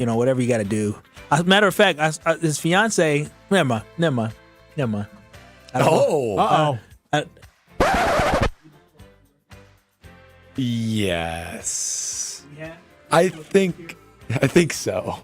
whatever you got to do. As a matter of fact, his fiance, never mind. Uh-oh. Yes. Yeah. I think so.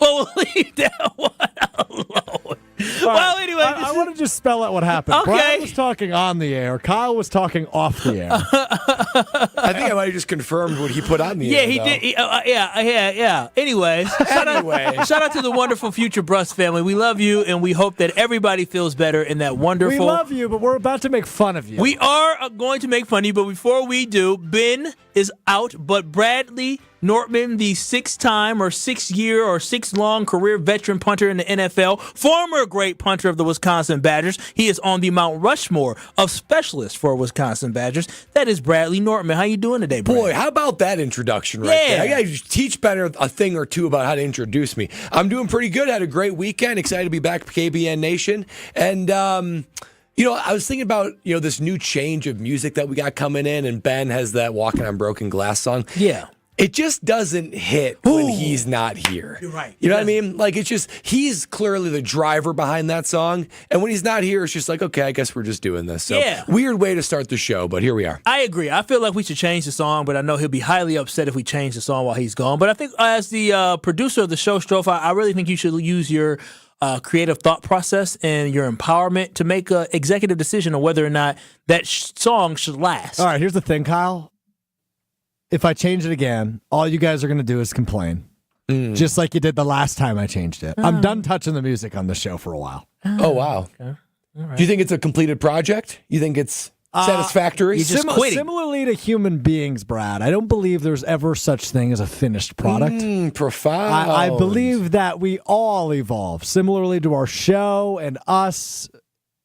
Well, we'll leave that one alone. Well, anyway. I want to just spell out what happened. Okay. Brian was talking on the air. Kyle was talking off the air. I think I might have just confirmed what he put on the air. He did. Yeah. Anyways, shout out to the wonderful Future Brust family. We love you, and we hope that everybody feels better in that wonderful. We love you, but we're about to make fun of you. We are going to make fun of you, but before we do, Ben is out, but Bradley Nortman, the 6-year or 6-long career veteran punter in the NFL, former great punter of the Wisconsin Badgers. He is on the Mount Rushmore of specialists for Wisconsin Badgers. That is Bradley Nortman. How you doing today, Brad? Boy, how about that introduction right there? I got to teach better a thing or two about how to introduce me. I'm doing pretty good. Had a great weekend. Excited to be back for KBN Nation. And, I was thinking about, this new change of music that we got coming in, and Ben has that Walking on Broken Glass song. Yeah. It just doesn't hit when he's not here. You're right. You know what I mean? Like, it's just, he's clearly the driver behind that song. And when he's not here, it's just like, okay, I guess we're just doing this. So, weird way to start the show, but here we are. I agree. I feel like we should change the song, but I know he'll be highly upset if we change the song while he's gone. But I think as the producer of the show, Strofe, I really think you should use your creative thought process and your empowerment to make an executive decision on whether or not that song should last. All right, here's the thing, Kyle. If I change it again, all you guys are going to do is complain. Just like you did the last time I changed it. I'm done touching the music on the show for a while. Oh, wow. Okay. All right. Do you think it's a completed project? You think it's satisfactory? Similarly to human beings, Brad, I don't believe there's ever such thing as a finished product. Profound. I believe that we all evolve. Similarly to our show and us,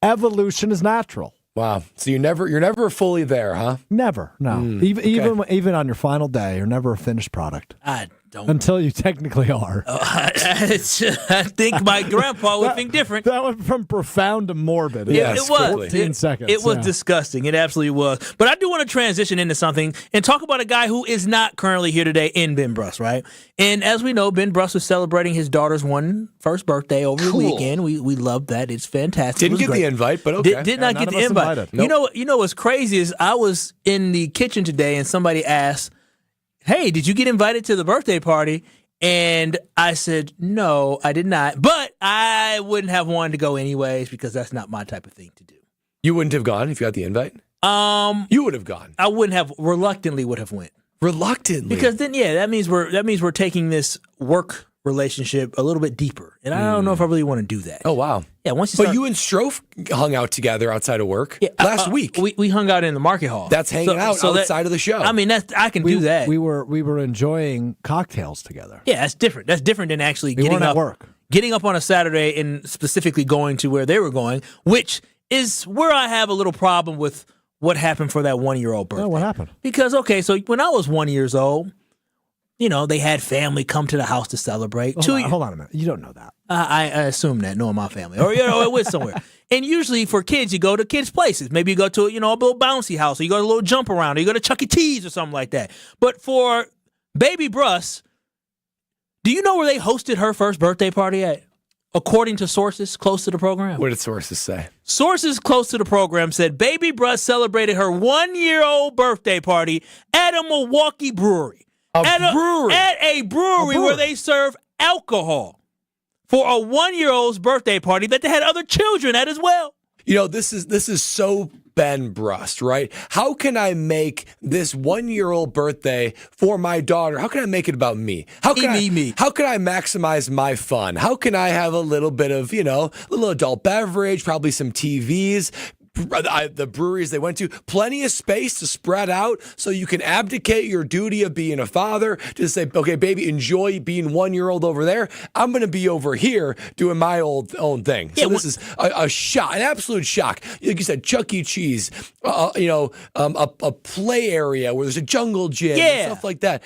evolution is natural. Wow. So you're never fully there, huh? Never. No. Even on your final day, you're never a finished product. I don't. Until you technically are. I think my grandpa would think different. That went from profound to morbid. Yes, it was. 14 seconds. It was disgusting. It absolutely was. But I do want to transition into something and talk about a guy who is not currently here today in Ben Brust, right? And as we know, Ben Brust was celebrating his daughter's first birthday over the weekend. We love that. It's fantastic. Didn't get the invite, but okay. Did not get the invite. Nope. You know what's crazy is I was in the kitchen today and somebody asked, "Hey, did you get invited to the birthday party?" And I said, "No, I did not. But I wouldn't have wanted to go anyways because that's not my type of thing to do." You wouldn't have gone if you got the invite? You would have gone. I wouldn't have. Reluctantly would have went. Reluctantly? Because then, that means we're taking this work relationship a little bit deeper, and I don't know if I really want to do that. Oh, wow. Yeah, once you start, but you and Strofe hung out together outside of work last week. We hung out in the market hall. That's hanging out outside of the show. I mean, I can do that. We were enjoying cocktails together. Yeah, that's different. That's different than actually getting up. Work. Getting up on a Saturday and specifically going to where they were going, which is where I have a little problem with what happened for that 1-year-old birthday. Oh, what happened? Because, so when I was 1 year old, they had family come to the house to celebrate. Hold on a minute. You don't know that. I assume that, knowing my family. Or, it was somewhere. And usually for kids, you go to kids' places. Maybe you go to, a little bouncy house, or you go to a little jump around, or you go to Chuck E. Cheese or something like that. But for baby Brust, do you know where they hosted her first birthday party at? According to sources close to the program. What did sources say? Sources close to the program said baby Brust celebrated her 1-year-old birthday party at a Milwaukee brewery. At a brewery where they serve alcohol for a 1-year-old's birthday party that they had other children at as well. This is so Ben Brust, right? How can I make this 1-year-old birthday for my daughter? How can I make it about me? How can I maximize my fun? How can I have a little bit of, a little adult beverage, probably some TVs, the breweries they went to, plenty of space to spread out so you can abdicate your duty of being a father to say, okay, baby, enjoy being 1-year-old over there. I'm going to be over here doing my own thing. So this is a shock, an absolute shock. Like you said, Chuck E. Cheese, a play area where there's a jungle gym and stuff like that.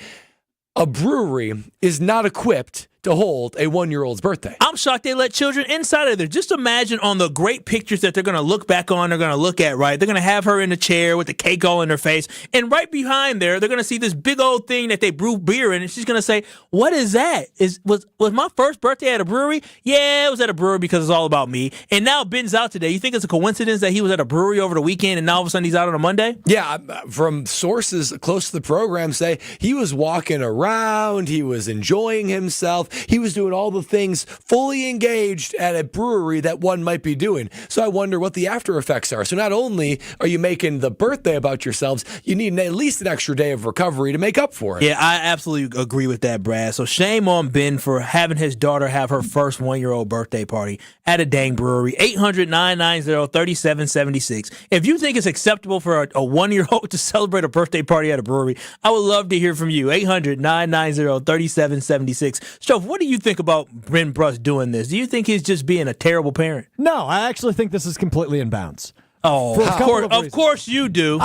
A brewery is not equipped to hold a 1-year-old's birthday. I'm shocked they let children inside of there. Just imagine on the great pictures that they're going to look back on, they're going to look at, right? They're going to have her in the chair with the cake all in her face. And right behind there, they're going to see this big old thing that they brew beer in. And she's going to say, what is that? Was my first birthday at a brewery? Yeah, it was at a brewery because it's all about me. And now Ben's out today. You think it's a coincidence that he was at a brewery over the weekend and now all of a sudden he's out on a Monday? Yeah, from sources close to the program say he was walking around, he was enjoying himself. He was doing all the things fully engaged at a brewery that one might be doing. So I wonder what the after effects are. So not only are you making the birthday about yourselves, you need at least an extra day of recovery to make up for it. Yeah, I absolutely agree with that, Brad. So shame on Ben for having his daughter have her first 1-year-old birthday party at a dang brewery. 800-990-3776. If you think it's acceptable for a 1-year-old to celebrate a birthday party at a brewery, I would love to hear from you. 800-990-3776. So what do you think about Ben Bruss doing this? Do you think he's just being a terrible parent? No, I actually think this is completely in bounds. Oh, of course you do.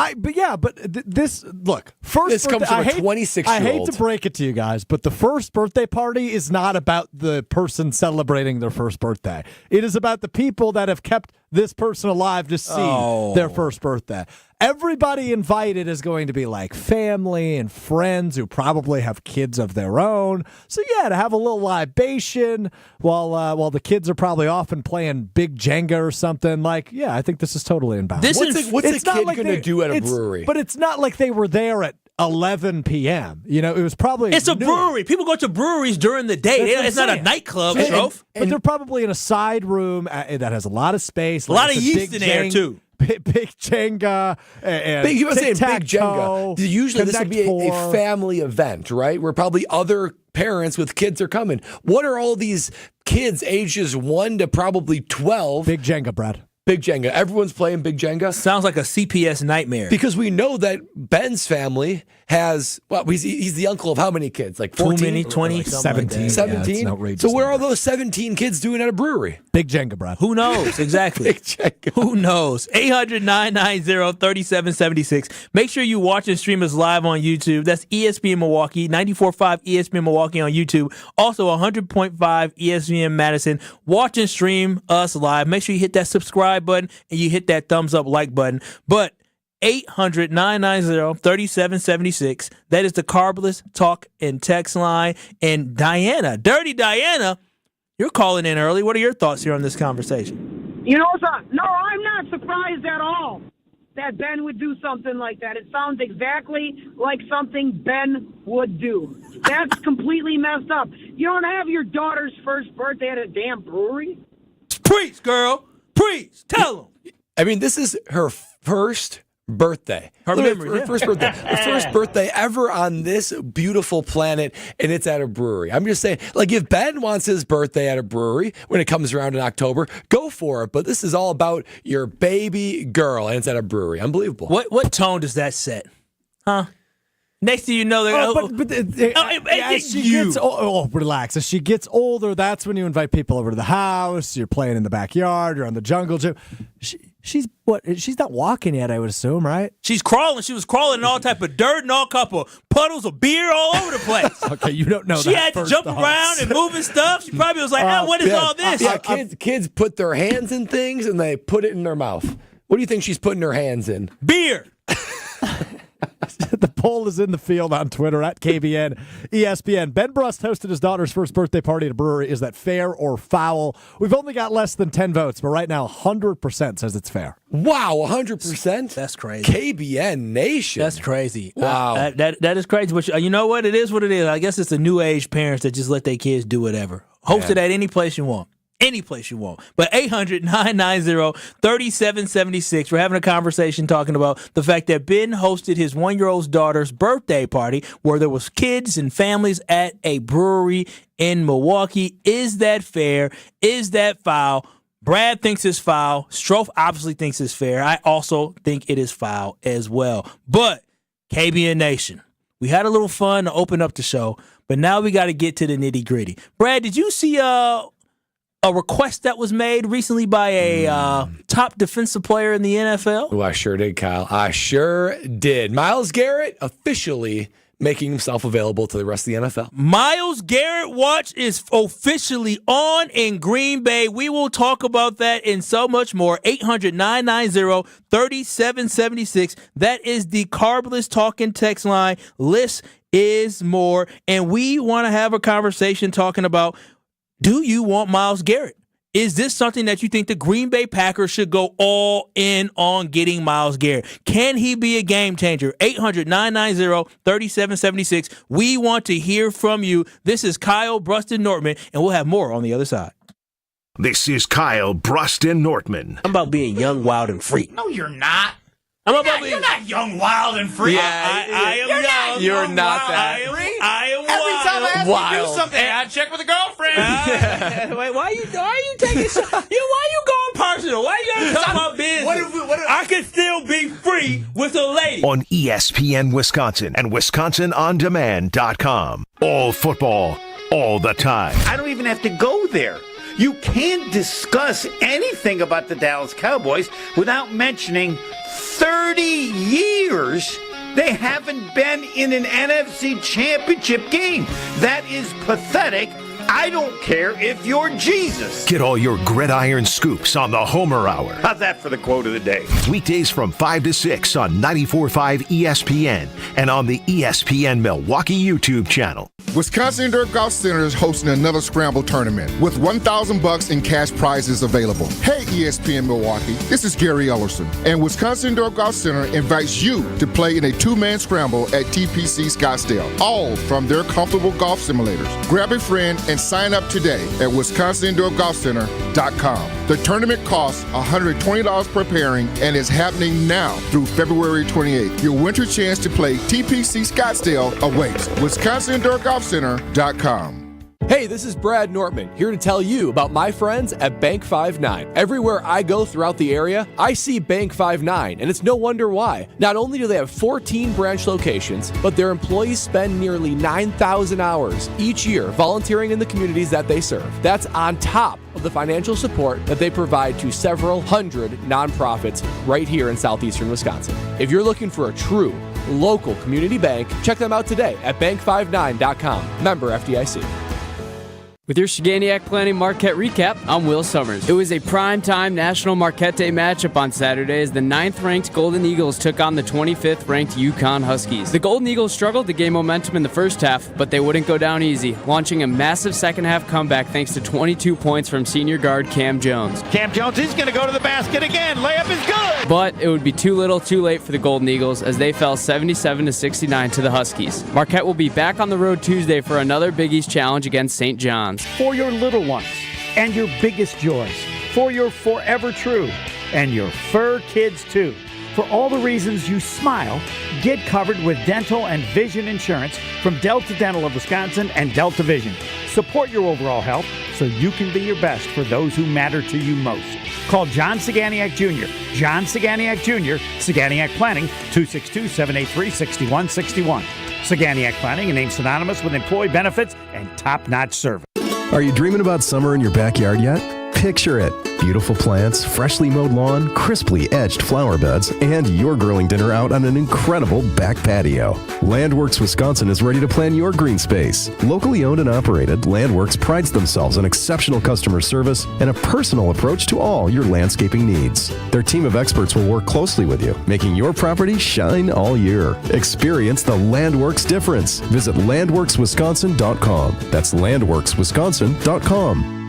This look. First, this comes from a 26-year-old. I hate to break it to you guys, but the first birthday party is not about the person celebrating their first birthday. It is about the people that have kept this person alive to see their first birthday. Everybody invited is going to be like family and friends who probably have kids of their own. So yeah, to have a little libation while the kids are probably off and playing big Jenga or something. Like, yeah, I think this is totally in bounds. What's a kid going to do at a brewery? But it's not like they were there at 11 p.m. You know, it was probably It's a brewery. People go to breweries during the day. It's not a nightclub, Strofe. But they're probably in a side room that has a lot of space. A lot of yeast in there, too. Big Jenga and you were saying big Jenga. Usually this would be a family event, right? Where probably other parents with kids are coming. What are all these kids ages 1 to probably 12? Big Jenga, Brad. Big Jenga. Everyone's playing Big Jenga. Sounds like a CPS nightmare. Because we know that Ben's family has, he's the uncle of how many kids? Like 14? Too many, 20? Like 17. 17? Yeah, so where are those 17 kids doing at a brewery? Big Jenga, Brad. Who knows? Exactly. Big Jenga. Who knows? 800-990-3776. Make sure you watch and stream us live on YouTube. That's ESPN Milwaukee, 94.5 ESPN Milwaukee on YouTube. Also 100.5 ESPN Madison. Watch and stream us live. Make sure you hit that subscribe button and you hit that thumbs up like button. But 800-990-3776. That is the Carbless Talk and Text line. And Diana, Dirty Diana, you're calling in early. What are your thoughts here on this conversation? You know something? No, I'm not surprised at all that Ben would do something like that. It sounds exactly like something Ben would do. That's completely messed up. You don't have your daughter's first birthday at a damn brewery? Preach, girl. Preach. Tell them. I mean, this is her first birthday. Her first birthday. The first birthday ever on this beautiful planet, and it's at a brewery. I'm just saying, like, if Ben wants his birthday at a brewery when it comes around in October, go for it. But this is all about your baby girl, and it's at a brewery. Unbelievable. What tone does that set? Huh? Next thing you know, relax. As she gets older, that's when you invite people over to the house. You're playing in the backyard. You're on the jungle gym. She's not walking yet, I would assume, right? She's crawling. She was crawling in all type of dirt and all type of puddles of beer all over the place. Okay, you don't know. She had to jump around and moving stuff. She probably was like, what is all this? Kids put their hands in things and they put it in their mouth. What do you think she's putting her hands in? Beer. The poll is in the field on Twitter at KBN ESPN. Ben Bruss hosted his daughter's first birthday party at a brewery. Is that fair or foul? We've only got less than 10 votes, but right now 100% says it's fair. Wow, 100%? That's crazy. KBN Nation. That's crazy. Wow. That is crazy. But you know what? It is what it is. I guess it's the new age parents that just let their kids do whatever. Host it at any place you want. Any place you want. But 800-990-3776. We're having a conversation talking about the fact that Ben hosted his 1-year-old daughter's birthday party where there was kids and families at a brewery in Milwaukee. Is that fair? Is that foul? Brad thinks it's foul. Strofe obviously thinks it's fair. I also think it is foul as well. But KBN Nation, we had a little fun to open up the show, but now we got to get to the nitty gritty. Brad, did you see a request that was made recently by a top defensive player in the NFL? Oh, I sure did, Kyle. I sure did. Myles Garrett officially making himself available to the rest of the NFL. Myles Garrett watch is officially on in Green Bay. We will talk about that and so much more. 800-990-3776. That is the Carbless Talking text line. Less is more. And we want to have a conversation talking about, do you want Myles Garrett? Is this something that you think the Green Bay Packers should go all in on getting Myles Garrett? Can he be a game changer? 800-990-3776. We want to hear from you. This is Kyle Bruston Nortman, and we'll have more on the other side. This is Kyle Bruston Nortman. I'm about being young, wild, and free. No, you're not. You're not young, wild, and free. Yeah, I am young. You're not that. I am Every time I ask you to do something, I check with a girlfriend. Wait, why are you taking so, why you going personal? Why you going to talk about business? I can still be free with a lady. On ESPN Wisconsin and WisconsinOnDemand.com. All football, all the time. I don't even have to go there. You can't discuss anything about the Dallas Cowboys without mentioning 30 years they haven't been in an NFC championship game. That is pathetic. I don't care if you're Jesus. Get all your gridiron scoops on the Homer Hour. How's that for the quote of the day? Weekdays from 5 to 6 on 94.5 ESPN and on the ESPN Milwaukee YouTube channel. Wisconsin Indoor Golf Center is hosting another Scramble tournament with $1,000 in cash prizes available. Hey, ESPN Milwaukee, this is Gary Ellerson, and Wisconsin Indoor Golf Center invites you to play in a two-man scramble at TPC Scottsdale, all from their comfortable golf simulators. Grab a friend and sign up today at WisconsinIndoorGolfCenter.com. The tournament costs $120 per pairing and is happening now through February 28th. Your winter chance to play TPC Scottsdale awaits. WisconsinIndoorGolfCenter.com. Hey, this is Brad Nortman, here to tell you about my friends at Bank 5-9. Everywhere I go throughout the area, I see Bank 5-9, and it's no wonder why. Not only do they have 14 branch locations, but their employees spend nearly 9,000 hours each year volunteering in the communities that they serve. That's on top of the financial support that they provide to several hundred nonprofits right here in southeastern Wisconsin. If you're looking for a true local community bank, check them out today at bank59.com. Member FDIC. With your Saganiac Planning Marquette Recap, I'm Will Summers. It was a primetime National Marquette Day matchup on Saturday as the 9th-ranked Golden Eagles took on the 25th-ranked UConn Huskies. The Golden Eagles struggled to gain momentum in the first half, but they wouldn't go down easy, launching a massive second-half comeback thanks to 22 points from senior guard Cam Jones. Cam Jones is going to go to the basket again. Layup is good. But it would be too little too late for the Golden Eagles as they fell 77-69 to the Huskies. Marquette will be back on the road Tuesday for another Big East challenge against St. John's. For your little ones and your biggest joys, for your forever true and your fur kids too. For all the reasons you smile, get covered with dental and vision insurance from Delta Dental of Wisconsin and Delta Vision. Support your overall health so you can be your best for those who matter to you most. Call John Saganiac Jr., John Saganiac Jr., Saganiac Planning, 262-783-6161. Saganiac Planning, a name synonymous with employee benefits and top-notch service. Are you dreaming about summer in your backyard yet? Picture it. Beautiful plants, freshly mowed lawn, crisply edged flower beds, and your grilling dinner out on an incredible back patio. Landworks Wisconsin is ready to plan your green space. Locally owned and operated, Landworks prides themselves on exceptional customer service and a personal approach to all your landscaping needs. Their team of experts will work closely with you, making your property shine all year. Experience the Landworks difference. Visit landworkswisconsin.com. That's landworkswisconsin.com.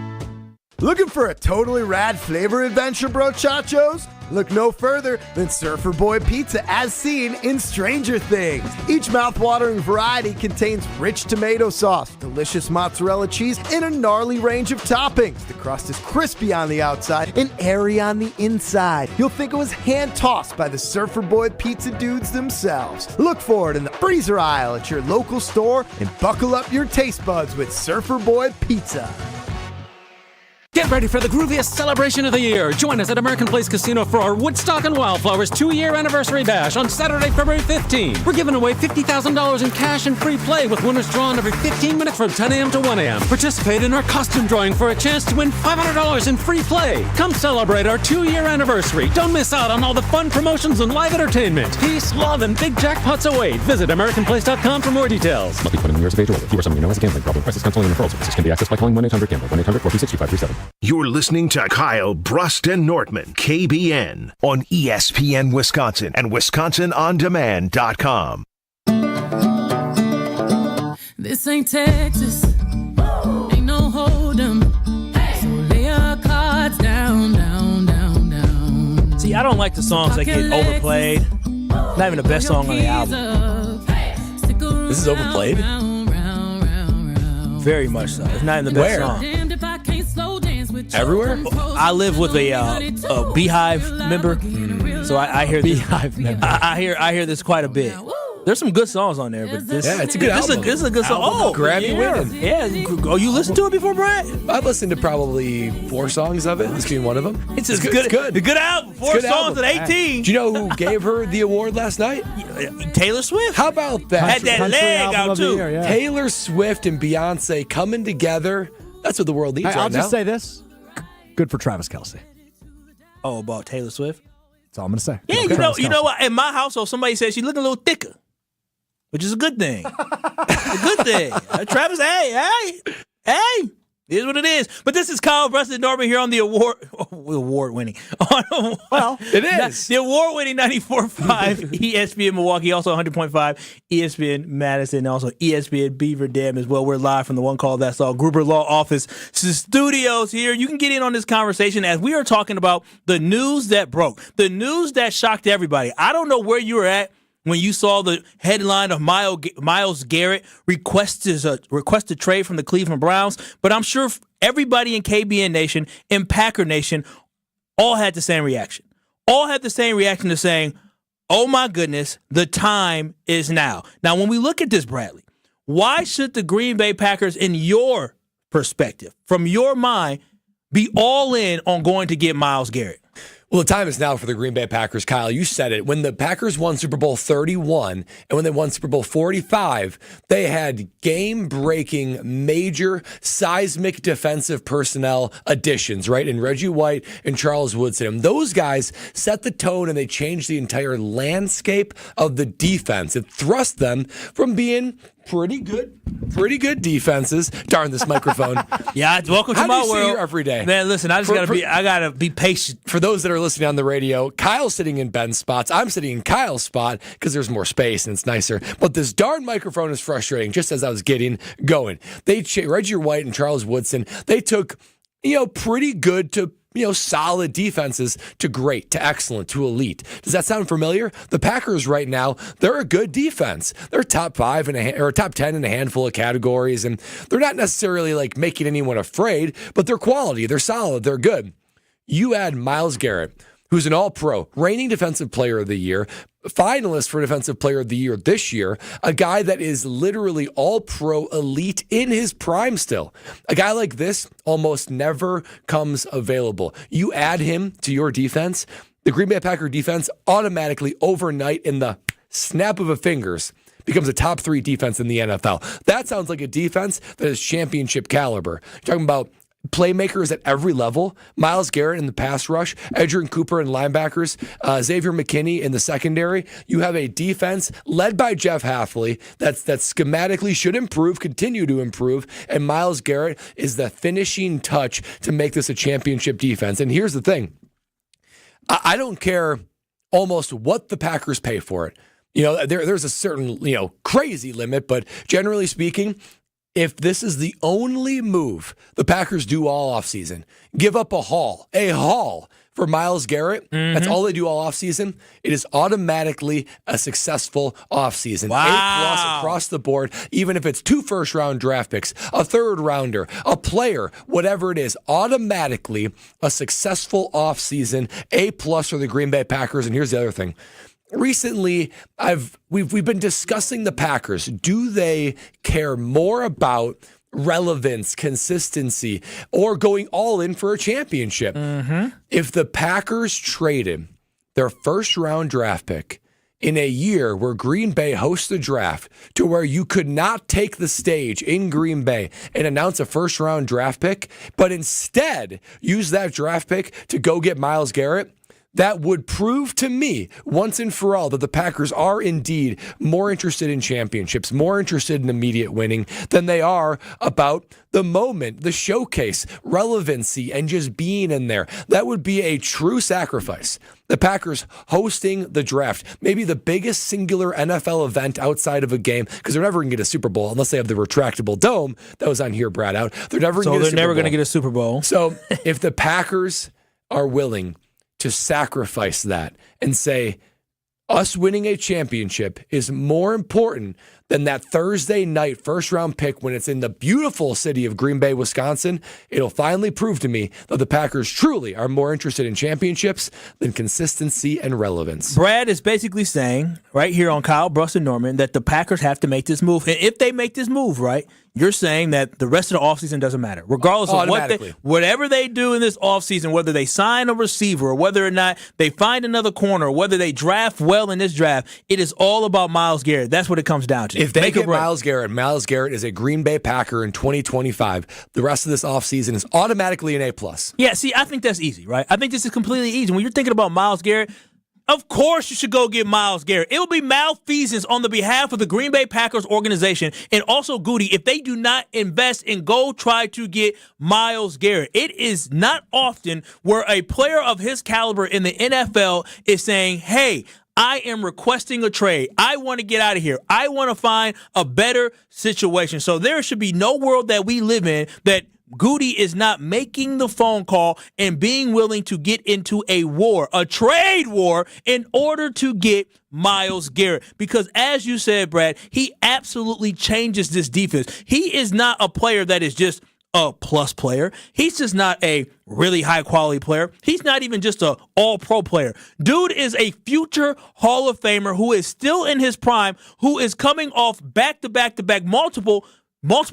Looking for a totally rad flavor adventure, brochachos? Look no further than Surfer Boy Pizza as seen in Stranger Things. Each mouth-watering variety contains rich tomato sauce, delicious mozzarella cheese, and a gnarly range of toppings. The crust is crispy on the outside and airy on the inside. You'll think it was hand-tossed by the Surfer Boy Pizza dudes themselves. Look for it in the freezer aisle at your local store and buckle up your taste buds with Surfer Boy Pizza. Get ready for the grooviest celebration of the year. Join us at American Place Casino for our Woodstock and Wildflowers 2-year anniversary bash on Saturday, February 15th. We're giving away $50,000 in cash and free play with winners drawn every 15 minutes from 10 a.m. to 1 a.m. Participate in our costume drawing for a chance to win $500 in free play. Come celebrate our 2-year anniversary. Don't miss out on all the fun promotions and live entertainment. Peace, love, and big jackpots await. Visit AmericanPlace.com for more details. Must be 21 years of age or older. If you or someone you know has a gambling problem, crisis counseling and referral services can be accessed by calling 1-800-GAMBLER, 1-800-426-2537. You're listening to Kyle Brust and Nortman, KBN, on ESPN Wisconsin and WisconsinOnDemand.com. This ain't Texas, ain't no hold'em. So lay your cards down, down, down, down. See, I don't like the songs that get overplayed. Not even the best song on the album. This is overplayed? Very much so. It's not even the best song. Everywhere? I live with a Beehive member, so I hear this. Beehive member. I hear this quite a bit. There's some good songs on there, but this it's a good album. This is a good song. Oh, Grammy winning. Yeah. Oh, you listened to it before, Brad? I've listened to probably 4 songs of it. This being one of them. It's good. Good. A good album. 4 songs at 18. Do you know who gave her the award last night? Taylor Swift. How about that? Had that leg out too. Year, yeah. Taylor Swift and Beyonce coming together. That's what the world needs right now. I'll just say this. Good for Travis Kelce. Oh, about Taylor Swift? That's all I'm going to say. Yeah, you know what? In my household, somebody says she's looking a little thicker, which is a good thing. A good thing. Travis, hey, here's what it is. But this is Kyle Brust and Norman here on the award-winning. Well, it is. The award-winning 94.5 ESPN Milwaukee, also 100.5 ESPN Madison, also ESPN Beaver Dam as well. We're live from the One Call That's All Gruber Law Office studios here. You can get in on this conversation as we are talking about the news that broke, the news that shocked everybody. I don't know where you were at when you saw the headline of Myles Garrett request a trade from the Cleveland Browns, but I'm sure everybody in KBN Nation, in Packer Nation, all had the same reaction. All had the same reaction to saying, oh my goodness, the time is now. Now, when we look at this, Bradley, why should the Green Bay Packers, in your perspective, from your mind, be all in on going to get Myles Garrett? Well, the time is now for the Green Bay Packers. Kyle, you said it. When the Packers won Super Bowl 31 and when they won Super Bowl 45, they had game-breaking, major, seismic defensive personnel additions, right? And Reggie White and Charles Woodson. And those guys set the tone and they changed the entire landscape of the defense. It thrust them from being pretty good defenses. Darn this microphone. Yeah, welcome to my world. How do you sit here every day? Man, listen, I gotta be patient. For those that are listening on the radio, Kyle's sitting in Ben's spots. I'm sitting in Kyle's spot because there's more space and it's nicer. But this darn microphone is frustrating. Just as I was getting going, Reggie White and Charles Woodson, they took pretty good to solid defenses to great, to excellent, to elite. Does that sound familiar? The Packers right now, they're a good defense. They're top 5 or top 10 in a handful of categories, and they're not necessarily like making anyone afraid, but they're quality, they're solid, they're good. You add Myles Garrett, who's an all-pro, reigning Defensive Player of the Year, finalist for Defensive Player of the Year this year, a guy that is literally all-pro elite in his prime still. A guy like this almost never comes available. You add him to your defense, the Green Bay Packer defense automatically overnight in the snap of a fingers becomes a top 3 defense in the NFL. That sounds like a defense that is championship caliber. You're talking about playmakers at every level. Myles Garrett in the pass rush, Edgerrin Cooper in linebackers, Xavier McKinney in the secondary. You have a defense led by Jeff Hafley that schematically should improve, continue to improve, and Myles Garrett is the finishing touch to make this a championship defense. And here's the thing. I don't care almost what the Packers pay for it. There's a certain, crazy limit, but generally speaking, if this is the only move the Packers do all offseason, give up a haul for Myles Garrett, that's all they do all offseason, it is automatically a successful offseason. Wow. A+ across the board, even if it's 2 first-round draft picks, a 3rd rounder, a player, whatever it is, automatically a successful offseason, A+ for the Green Bay Packers. And here's the other thing. Recently, we've been discussing the Packers. Do they care more about relevance, consistency, or going all in for a championship. If the Packers traded their first-round draft pick in a year where Green Bay hosts the draft to where you could not take the stage in Green Bay and announce a first-round draft pick, but instead use that draft pick to go get Myles Garrett, that would prove to me once and for all that the Packers are indeed more interested in championships, more interested in immediate winning than they are about the moment, the showcase, relevancy, and just being in there. That would be a true sacrifice. The Packers hosting the draft, maybe the biggest singular NFL event outside of a game, because they're never going to get a Super Bowl unless they have the retractable dome that was on here, Brad, out. They're never going to get a Super Bowl. So if the Packers are willing to sacrifice that and say, us winning a championship is more important than that Thursday night first-round pick when it's in the beautiful city of Green Bay, Wisconsin, it'll finally prove to me that the Packers truly are more interested in championships than consistency and relevance. Brad is basically saying, right here on Kyle, Bruss, and Norman, that the Packers have to make this move. And if they make this move, right, you're saying that the rest of the offseason doesn't matter. Regardless of whatever they do in this offseason, whether they sign a receiver or whether or not they find another corner or whether they draft well in this draft, it is all about Myles Garrett. That's what it comes down to. If they get Myles Garrett is a Green Bay Packer in 2025. The rest of this offseason is automatically an A+. Yeah, see, I think that's easy, right? I think this is completely easy. When you're thinking about Myles Garrett, of course you should go get Myles Garrett. It will be malfeasance on the behalf of the Green Bay Packers organization and also Goody if they do not invest and go try to get Myles Garrett. It is not often where a player of his caliber in the NFL is saying, hey, I am requesting a trade. I want to get out of here. I want to find a better situation. So there should be no world that we live in that Goody is not making the phone call and being willing to get into a war, a trade war, in order to get Myles Garrett. Because as you said, Brad, he absolutely changes this defense. He is not a player that is just a plus player. He's just not a really high-quality player. He's not even just a all-pro player. Dude is a future Hall of Famer who is still in his prime, who is coming off back-to-back multiple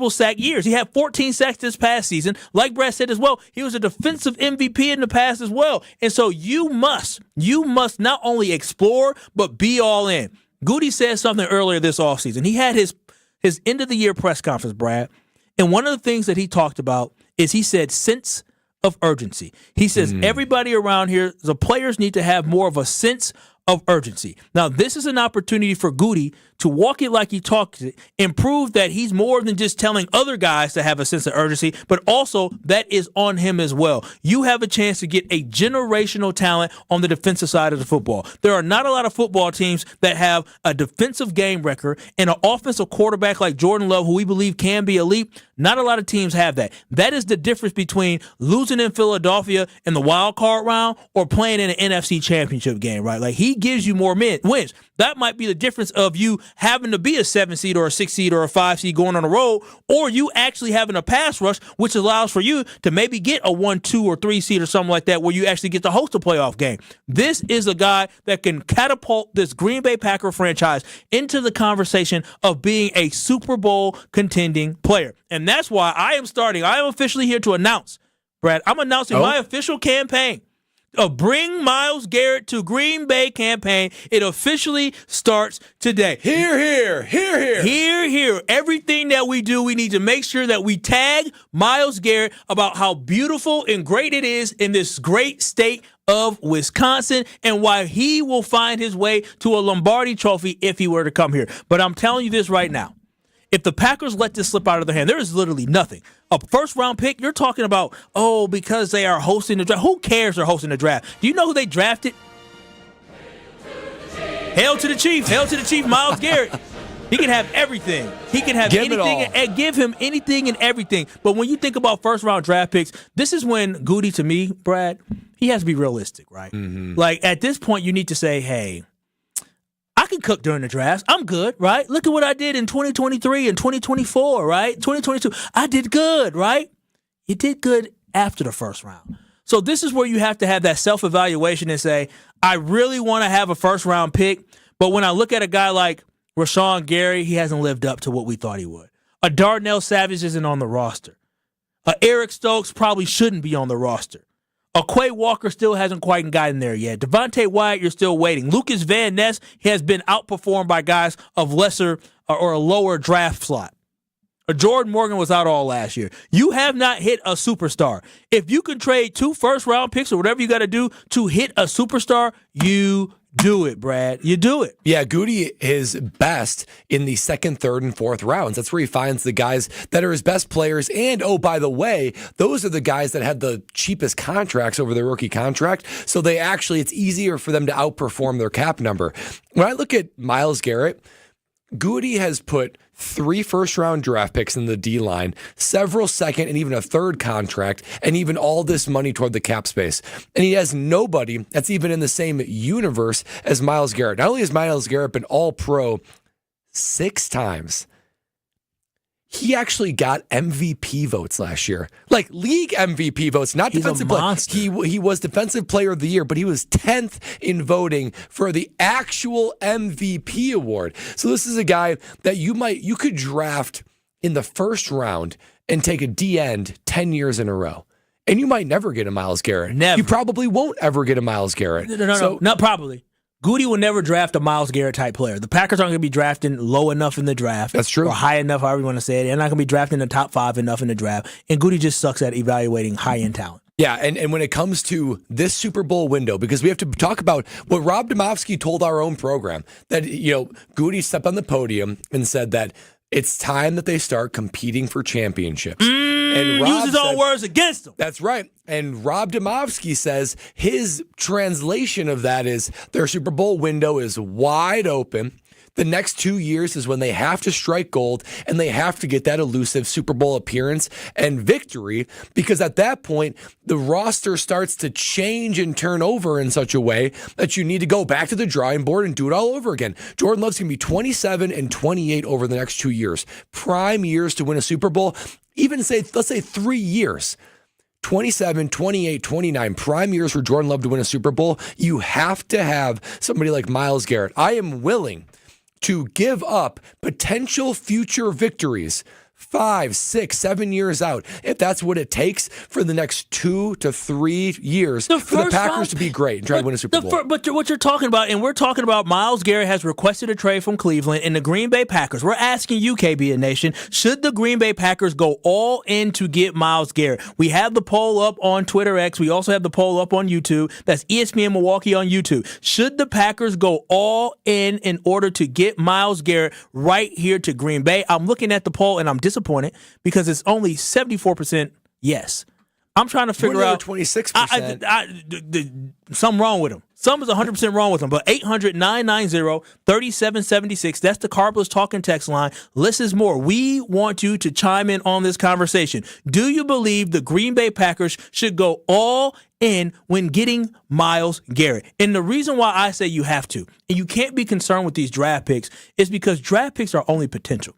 sack years. He had 14 sacks this past season. Like Brad said as well, he was a defensive MVP in the past as well. And so you must not only explore, but be all in. Goody said something earlier this offseason. He had his end-of-the-year press conference, Brad, and one of the things that he talked about is he said sense of urgency. He says everybody around here, the players need to have more of a sense of urgency. Now, this is an opportunity for Goody to walk it like he talks it and prove that he's more than just telling other guys to have a sense of urgency, but also that is on him as well. You have a chance to get a generational talent on the defensive side of the football. There are not a lot of football teams that have a defensive game record and an offensive quarterback like Jordan Love, who we believe can be elite. Not a lot of teams have that. That is the difference between losing in Philadelphia in the wild card round or playing in an NFC championship game, right? Like, he gives you more wins. That might be the difference of you having to be a 7 seed or a 6 seed or a 5 seed going on the road, or you actually having a pass rush, which allows for you to maybe get a 1, 2, or 3 seed or something like that where you actually get to host a playoff game. This is a guy that can catapult this Green Bay Packer franchise into the conversation of being a Super Bowl contending player. And that's why I am officially here to announce, Brad, I'm announcing my official campaign. A Bring Myles Garrett to Green Bay campaign. It officially starts today. Hear, hear, hear, hear. Hear, hear. Everything that we do, we need to make sure that we tag Myles Garrett about how beautiful and great it is in this great state of Wisconsin and why he will find his way to a Lombardi trophy if he were to come here. But I'm telling you this right now. If the Packers let this slip out of their hand, there is literally nothing. A first-round pick, you're talking about, because they are hosting the draft. Who cares they're hosting the draft? Do you know who they drafted? Hail to the Chief. Hail to the Chief, Myles Garrett. He can have everything. He can have anything and give him anything and everything. But when you think about first-round draft picks, this is when Goody, to me, Brad, he has to be realistic, right? Mm-hmm. Like, at this point, you need to say, hey, I can cook during the draft. I'm good, right? Look at what I did in 2023 and 2024, right? 2022. I did good, right? You did good after the first round. So this is where you have to have that self-evaluation and say, I really want to have a first-round pick, but when I look at a guy like Rashawn Gary, he hasn't lived up to what we thought he would. A Darnell Savage isn't on the roster. Eric Stokes probably shouldn't be on the roster. A Quay Walker still hasn't quite gotten there yet. Devontae Wyatt, you're still waiting. Lucas Van Ness has been outperformed by guys of lesser or a lower draft slot. Jordan Morgan was out all last year. You have not hit a superstar. If you can trade 2 first-round picks or whatever you got to do to hit a superstar, you do it, Brad. You do it. Yeah, Goody is best in the second, third, and fourth rounds. That's where he finds the guys that are his best players. And, oh, by the way, those are the guys that had the cheapest contracts over their rookie contract. So it's easier for them to outperform their cap number. When I look at Myles Garrett, Goody has put 3 first-round draft picks in the D-line, several second and even a third contract, and even all this money toward the cap space. And he has nobody that's even in the same universe as Myles Garrett. Not only has Myles Garrett been all-pro 6 times, he actually got MVP votes last year. Like league MVP votes, not He's defensive a monster. player. He was defensive player of the year, but he was 10th in voting for the actual MVP award. So this is a guy that you could draft in the first round and take a D-end 10 years in a row. And you might never get a Myles Garrett. Never. You probably won't ever get a Myles Garrett. No, not probably. Goody will never draft a Myles Garrett type player. The Packers aren't going to be drafting low enough in the draft. That's true. Or high enough, however you want to say it. They're not going to be drafting the top 5 enough in the draft. And Goody just sucks at evaluating high-end talent. Yeah, and when it comes to this Super Bowl window, because we have to talk about what Rob Domofsky told our own program, that, Goody stepped on the podium and said that it's time that they start competing for championships. And Rob use his own words against him. That's right. And Rob Domofsky says his translation of that is their Super Bowl window is wide open. The next 2 years is when they have to strike gold and they have to get that elusive Super Bowl appearance and victory, because at that point, the roster starts to change and turn over in such a way that you need to go back to the drawing board and do it all over again. Jordan Love's going to be 27 and 28 over the next 2 years. Prime years to win a Super Bowl. Let's say 3 years. 27, 28, 29, prime years for Jordan Love to win a Super Bowl. You have to have somebody like Myles Garrett. I am willing to give up potential future victories 5, 6, 7 years out, if that's what it takes for the next 2 to 3 years for the Packers to be great and try to win a Super Bowl. But what you're talking about, and we're talking about Myles Garrett has requested a trade from Cleveland and the Green Bay Packers. We're asking you, KBN Nation, should the Green Bay Packers go all in to get Myles Garrett? We have the poll up on Twitter X. We also have the poll up on YouTube. That's ESPN Milwaukee on YouTube. Should the Packers go all in order to get Myles Garrett right here to Green Bay? I'm looking at the poll and I'm disappointed because it's only 74% yes. I'm trying to figure out 26%. Something wrong with him. Something's 100% wrong with him. But 800-990-3776. That's the Carbless Talking text line. Less is more. We want you to chime in on this conversation. Do you believe the Green Bay Packers should go all in when getting Myles Garrett? And the reason why I say you have to, and you can't be concerned with these draft picks, is because draft picks are only potential.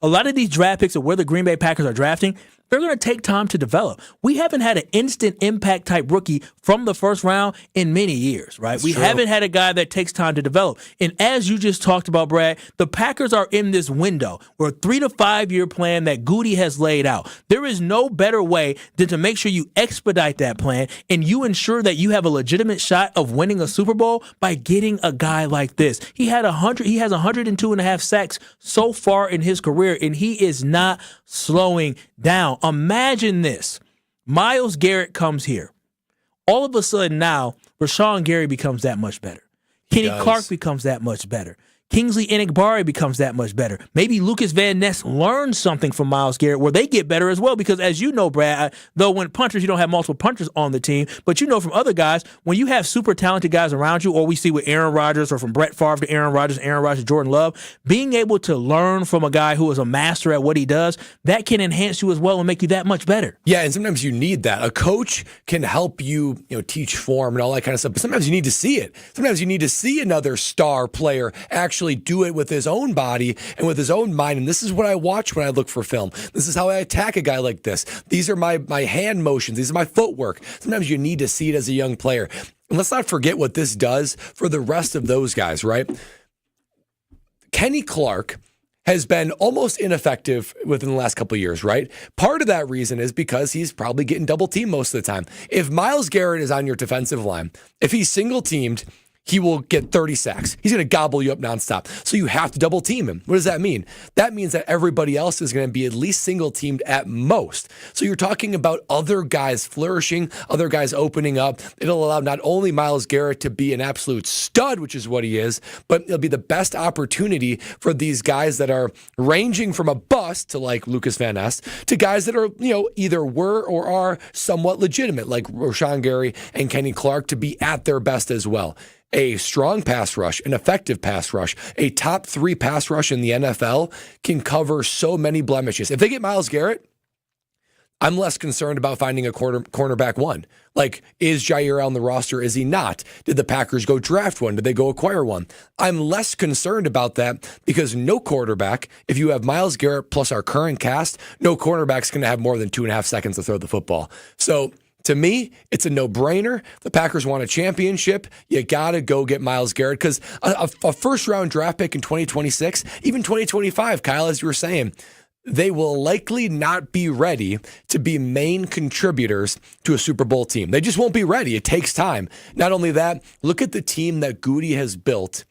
A lot of these draft picks of where the Green Bay Packers are drafting, they're going to take time to develop. We haven't had an instant impact type rookie from the first round in many years, right? We haven't had a guy that takes time to develop. And as you just talked about, Brad, the Packers are in this window where a 3 to 5 year plan that Goody has laid out. There is no better way than to make sure you expedite that plan and you ensure that you have a legitimate shot of winning a Super Bowl by getting a guy like this. He has 102.5 sacks so far in his career, and he is not slowing down. Imagine this. Myles Garrett comes here. All of a sudden now, Rashawn Gary becomes that much better. Kenny Clark becomes that much better. Kingsley Enagbare becomes that much better. Maybe Lucas Van Ness learns something from Myles Garrett where they get better as well, because as you know, Brad, though when punters, you don't have multiple punters on the team, but you know from other guys, when you have super talented guys around you, or we see with Aaron Rodgers, or from Brett Favre to Aaron Rodgers to Jordan Love, being able to learn from a guy who is a master at what he does, that can enhance you as well and make you that much better. Yeah, and sometimes you need that. A coach can help you, teach form and all that kind of stuff, but sometimes you need to see it. Sometimes you need to see another star player actually do it with his own body and with his own mind. And this is what I watch when I look for film. This is how I attack a guy like this. These are my hand motions. These are my footwork. Sometimes you need to see it as a young player. And let's not forget what this does for the rest of those guys, right? Kenny Clark has been almost ineffective within the last couple of years, right? Part of that reason is because he's probably getting double teamed most of the time. If Myles Garrett is on your defensive line, if he's single teamed, he will get 30 sacks. He's going to gobble you up nonstop. So you have to double team him. What does that mean? That means that everybody else is going to be at least single teamed at most. So you're talking about other guys flourishing, other guys opening up. It'll allow not only Myles Garrett to be an absolute stud, which is what he is, but it'll be the best opportunity for these guys that are ranging from a bust to like Lucas Van Ness to guys that are, either were or are somewhat legitimate, like Rashawn Gary and Kenny Clark, to be at their best as well. A strong pass rush, an effective pass rush, a top 3 pass rush in the NFL can cover so many blemishes. If they get Myles Garrett, I'm less concerned about finding a cornerback one. Like, is Jair on the roster? Is he not? Did the Packers go draft one? Did they go acquire one? I'm less concerned about that because no quarterback, if you have Myles Garrett plus our current cast, no cornerback's going to have more than 2.5 seconds to throw the football. So, to me, it's a no-brainer. The Packers want a championship. You got to go get Myles Garrett because a first-round draft pick in 2026, even 2025, Kyle, as you were saying, they will likely not be ready to be main contributors to a Super Bowl team. They just won't be ready. It takes time. Not only that, look at the team that Goody has built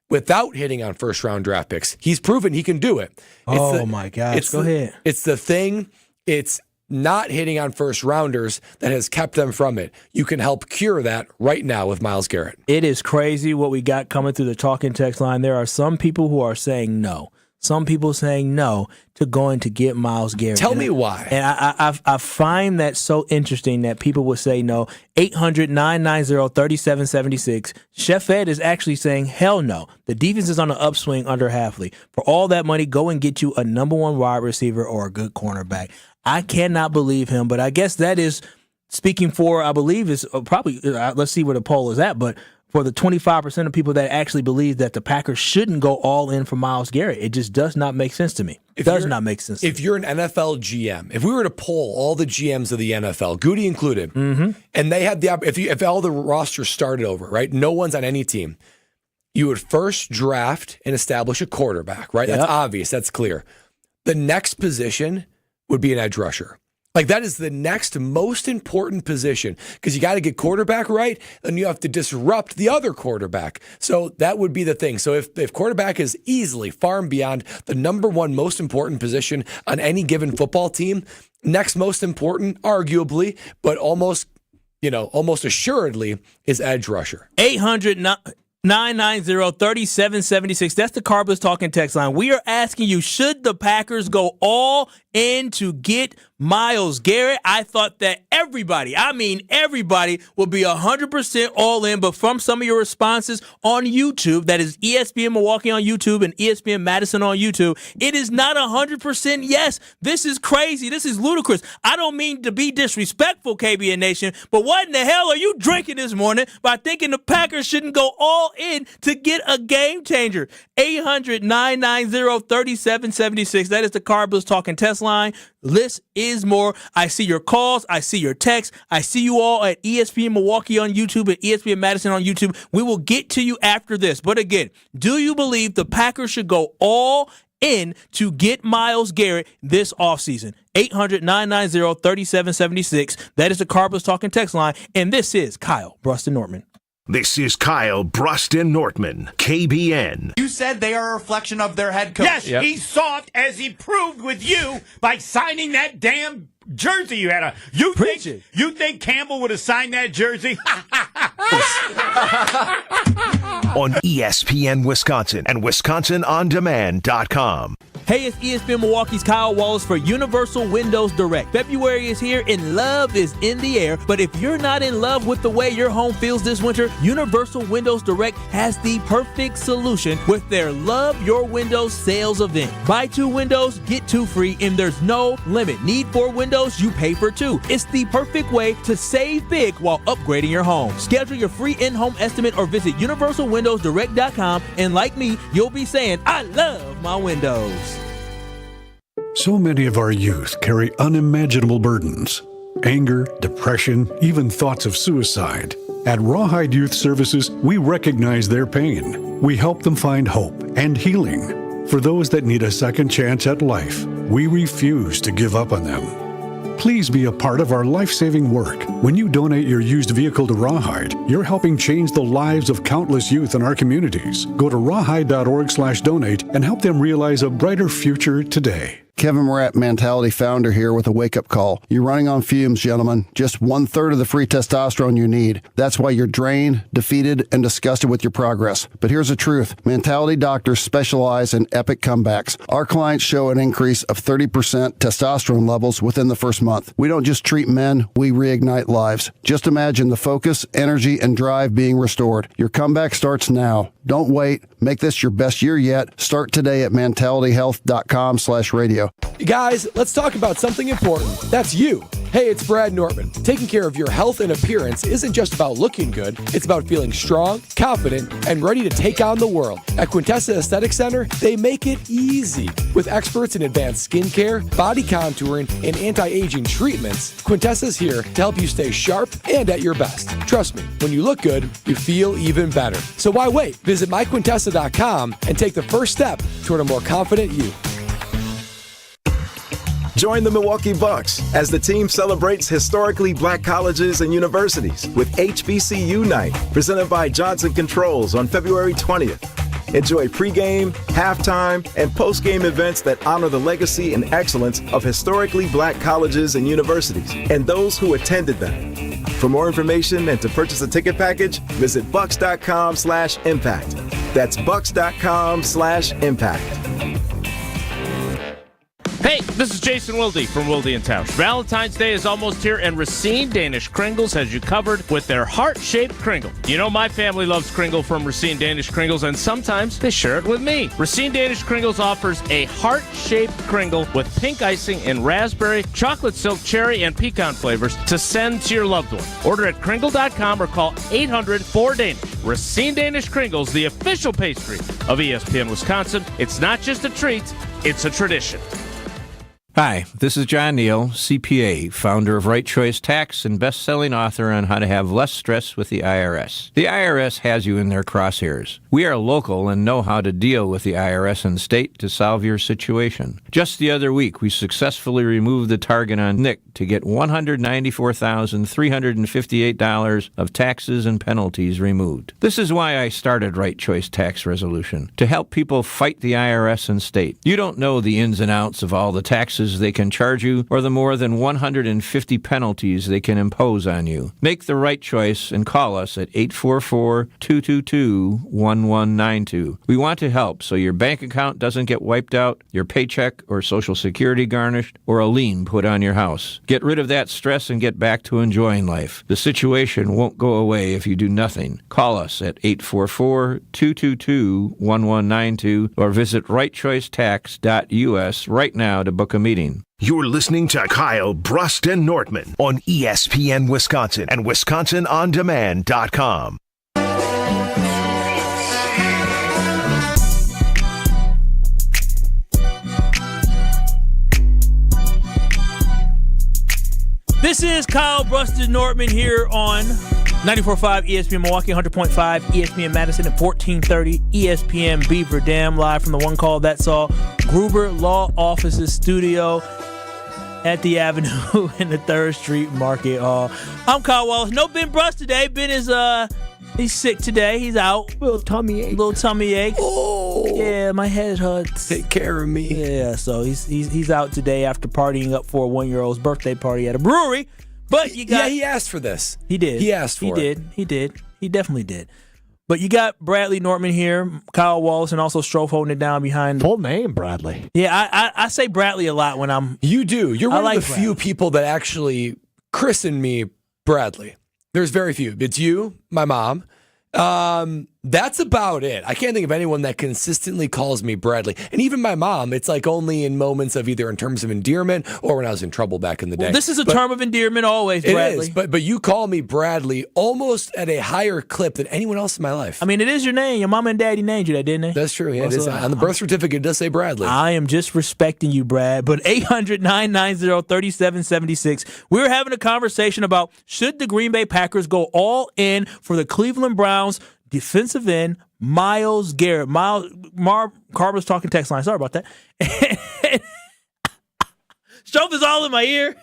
without hitting on first-round draft picks. He's proven he can do it. My gosh. Go ahead. It's the thing. It's not hitting on first rounders that has kept them from it. You can help cure that right now with Myles Garrett. It is crazy what we got coming through the talking text line. There are some people who are saying no. Some people saying no to going to get Myles Garrett. Tell me why. And I find that so interesting that people would say no. 800-990-3776. Chef Ed is actually saying hell no. The defense is on an upswing under Hafley. For all that money, go and get you a number 1 wide receiver or a good cornerback. I cannot believe him, but I guess that is speaking for, I believe, is probably, let's see where the poll is at, but for the 25% of people that actually believe that the Packers shouldn't go all in for Myles Garrett. It just does not make sense to me. It does not make sense to me. If you're an NFL GM, if we were to poll all the GMs of the NFL, Goody included, and they had if all the rosters started over, right? No one's on any team. You would first draft and establish a quarterback, right? That's obvious. That's clear. The next position would be an edge rusher. Like, that is the next most important position because you got to get quarterback right, and you have to disrupt the other quarterback. So that would be the thing. So if quarterback is easily far and beyond the number 1 most important position on any given football team, next most important, arguably, but almost assuredly, is edge rusher. 800-990-3776. That's the Carbless Talking text line. We are asking you, should the Packers go all in to get Myles Garrett? I thought that everybody will be 100% all in, but from some of your responses on YouTube, that is ESPN Milwaukee on YouTube and ESPN Madison on YouTube, it is not 100% yes. This is crazy. This is ludicrous. I don't mean to be disrespectful, KBN Nation, but what in the hell are you drinking this morning by thinking the Packers shouldn't go all in to get a game changer? 800-990-3776. That is the Carbless Talking test line. List is more. I see your calls. I see your texts. I see you all at ESPN Milwaukee on YouTube and ESPN Madison on YouTube. We will get to you after this. But again, do you believe the Packers should go all in to get Myles Garrett this offseason? 800-990-3776. That is the Carbless Talking text line. And this is Kyle Bruston Nortman. This is Kyle Bruston Nortman, KBN. You said they are a reflection of their head coach. Yes, he's soft, as he proved with you by signing that damn jersey you had on. You think Campbell would have signed that jersey? On ESPN Wisconsin and WisconsinOnDemand.com. Hey, it's ESPN Milwaukee's Kyle Wallace for Universal Windows Direct. February is here and love is in the air, but if you're not in love with the way your home feels this winter, Universal Windows Direct has the perfect solution with their Love Your Windows sales event. Buy 2 windows, get 2 free, and there's no limit. Need 4 windows, you pay for 2. It's the perfect way to save big while upgrading your home. Schedule your free in-home estimate or visit universalwindowsdirect.com, and like me, you'll be saying, I love my windows. So many of our youth carry unimaginable burdens. Anger, depression, even thoughts of suicide. At Rawhide Youth Services, we recognize their pain. We help them find hope and healing. For those that need a second chance at life, we refuse to give up on them. Please be a part of our life-saving work. When you donate your used vehicle to Rawhide, you're helping change the lives of countless youth in our communities. Go to rawhide.org/donate and help them realize a brighter future today. Kevin Morat, Mentality founder here with a wake-up call. You're running on fumes, gentlemen. Just 1/3 of the free testosterone you need. That's why you're drained, defeated, and disgusted with your progress. But here's the truth. Mentality doctors specialize in epic comebacks. Our clients show an increase of 30% testosterone levels within the first month. We don't just treat men, we reignite lives. Just imagine the focus, energy, and drive being restored. Your comeback starts now. Don't wait. Make this your best year yet. Start today at mentalityhealth.com/radio. Guys, let's talk about something important. That's you. Hey, it's Brad Nortman. Taking care of your health and appearance isn't just about looking good. It's about feeling strong, confident, and ready to take on the world. At Quintessa Aesthetic Center, they make it easy. With experts in advanced skincare, body contouring, and anti-aging treatments, Quintessa's here to help you stay sharp and at your best. Trust me, when you look good, you feel even better. So why wait? Visit myquintessa.com and take the first step toward a more confident you. Join the Milwaukee Bucks as the team celebrates historically black colleges and universities with HBCU Night, presented by Johnson Controls on February 20th. Enjoy pregame, halftime, and postgame events that honor the legacy and excellence of historically black colleges and universities and those who attended them. For more information and to purchase a ticket package, visit bucks.com/impact. That's bucks.com/impact. Hey, this is Jason Wilde from Wilde & Tausch. Valentine's Day is almost here, and Racine Danish Kringles has you covered with their heart-shaped Kringle. You know my family loves Kringle from Racine Danish Kringles, and sometimes they share it with me. Racine Danish Kringles offers a heart-shaped Kringle with pink icing in raspberry, chocolate silk, cherry, and pecan flavors to send to your loved one. Order at Kringle.com or call 800-4DANISH. Racine Danish Kringles, the official pastry of ESPN Wisconsin. It's not just a treat, it's a tradition. Hi, this is John Neal, CPA, founder of Right Choice Tax and best-selling author on how to have less stress with the IRS. The IRS has you in their crosshairs. We are local and know how to deal with the IRS and state to solve your situation. Just the other week, we successfully removed the target on Nick to get $194,358 of taxes and penalties removed. This is why I started Right Choice Tax Resolution, to help people fight the IRS and state. You don't know the ins and outs of all the taxes they can charge you or the more than 150 penalties they can impose on you. Make the right choice and call us at 844-222-1192. We want to help so your bank account doesn't get wiped out, your paycheck or Social Security garnished, or a lien put on your house. Get rid of that stress and get back to enjoying life. The situation won't go away if you do nothing. Call us at 844-222-1192 or visit rightchoicetax.us right now to book a meeting. You're listening to Kyle Brust and Nortman on ESPN Wisconsin and WisconsinOnDemand.com. This is Kyle Brust and Nortman here on 94.5 ESPN Milwaukee, 100.5 ESPN Madison, at 1430 ESPN Beaver Dam, live from the One Call That's All Gruber Law Offices studio at the Avenue in the 3rd Street Market Hall. I'm Kyle Wallace. No Ben Brust today. Ben is he's sick today. He's out. Little tummy ache. Oh, yeah, my head hurts. Take care of me. Yeah, so he's out today after partying up for a 1-year-old's birthday party at a brewery. But you got he asked for this. He did. He asked for it. He did. He definitely did. But you got Bradley Nortman here, Kyle Wallace, and also Strofe holding it down behind. Full name, Bradley. Yeah, I say Bradley a lot when I'm. You do. You're one of the few people that actually christen me Bradley. There's very few. It's you, my mom. That's about it. I can't think of anyone that consistently calls me Bradley. And even my mom, it's like only in moments of either in terms of endearment or when I was in trouble back in the day. Well, this is a term of endearment always, Bradley. It is, but you call me Bradley almost at a higher clip than anyone else in my life. I mean, it is your name. Your mom and daddy named you that, didn't they? That's true. Yeah, it is. On the birth certificate, it does say Bradley. I am just respecting you, Brad. But 800-990-3776. We were having a conversation about should the Green Bay Packers go all in for the Cleveland Browns defensive end Myles Garrett. Carver's talking text line. Sorry about that. Strofe is all in my ear.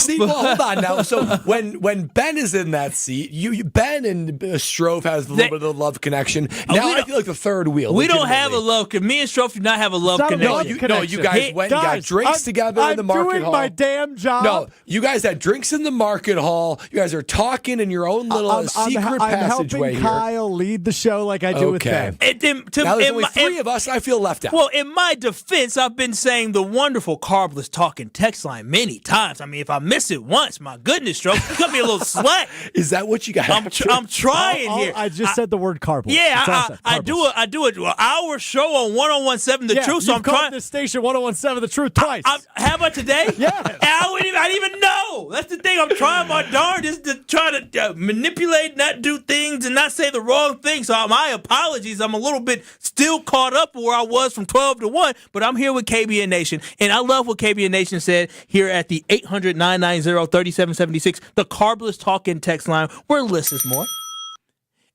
See, well, hold on now. So when Ben is in that seat, Ben and Strofe has a little bit of the love connection. Now I feel like the third wheel. We don't have a love connection. Me and Strofe do not have a love connection. No, you guys went and got drinks together in the market hall. I'm doing my damn job. No, you guys had drinks in the market hall. You guys are talking in your own little secret passageway here. I'm helping Kyle lead the show like I do with Ben. Now there's only three of us, and I feel left out. Well, in my defense, I've been saying the wonderful Carbless talking text line many times. I mean, if I miss it once, my goodness, Stroke, you cut me a little slack. Is that what you got? I'm trying here. I just said the word carpool. Yeah, I do an hour show on 101.7 The Truth. So I'm trying this station 101.7 The Truth twice. How about today? Yeah. I didn't even know. That's the thing. I'm trying my darndest to try to manipulate, not do things, and not say the wrong thing. So my apologies. I'm a little bit still caught up where I was from 12 to 1, but I'm here with KBN Nation, and I love what KBN Nation said here at the 800-990-3776, the Carbless Talking text line, where listens more.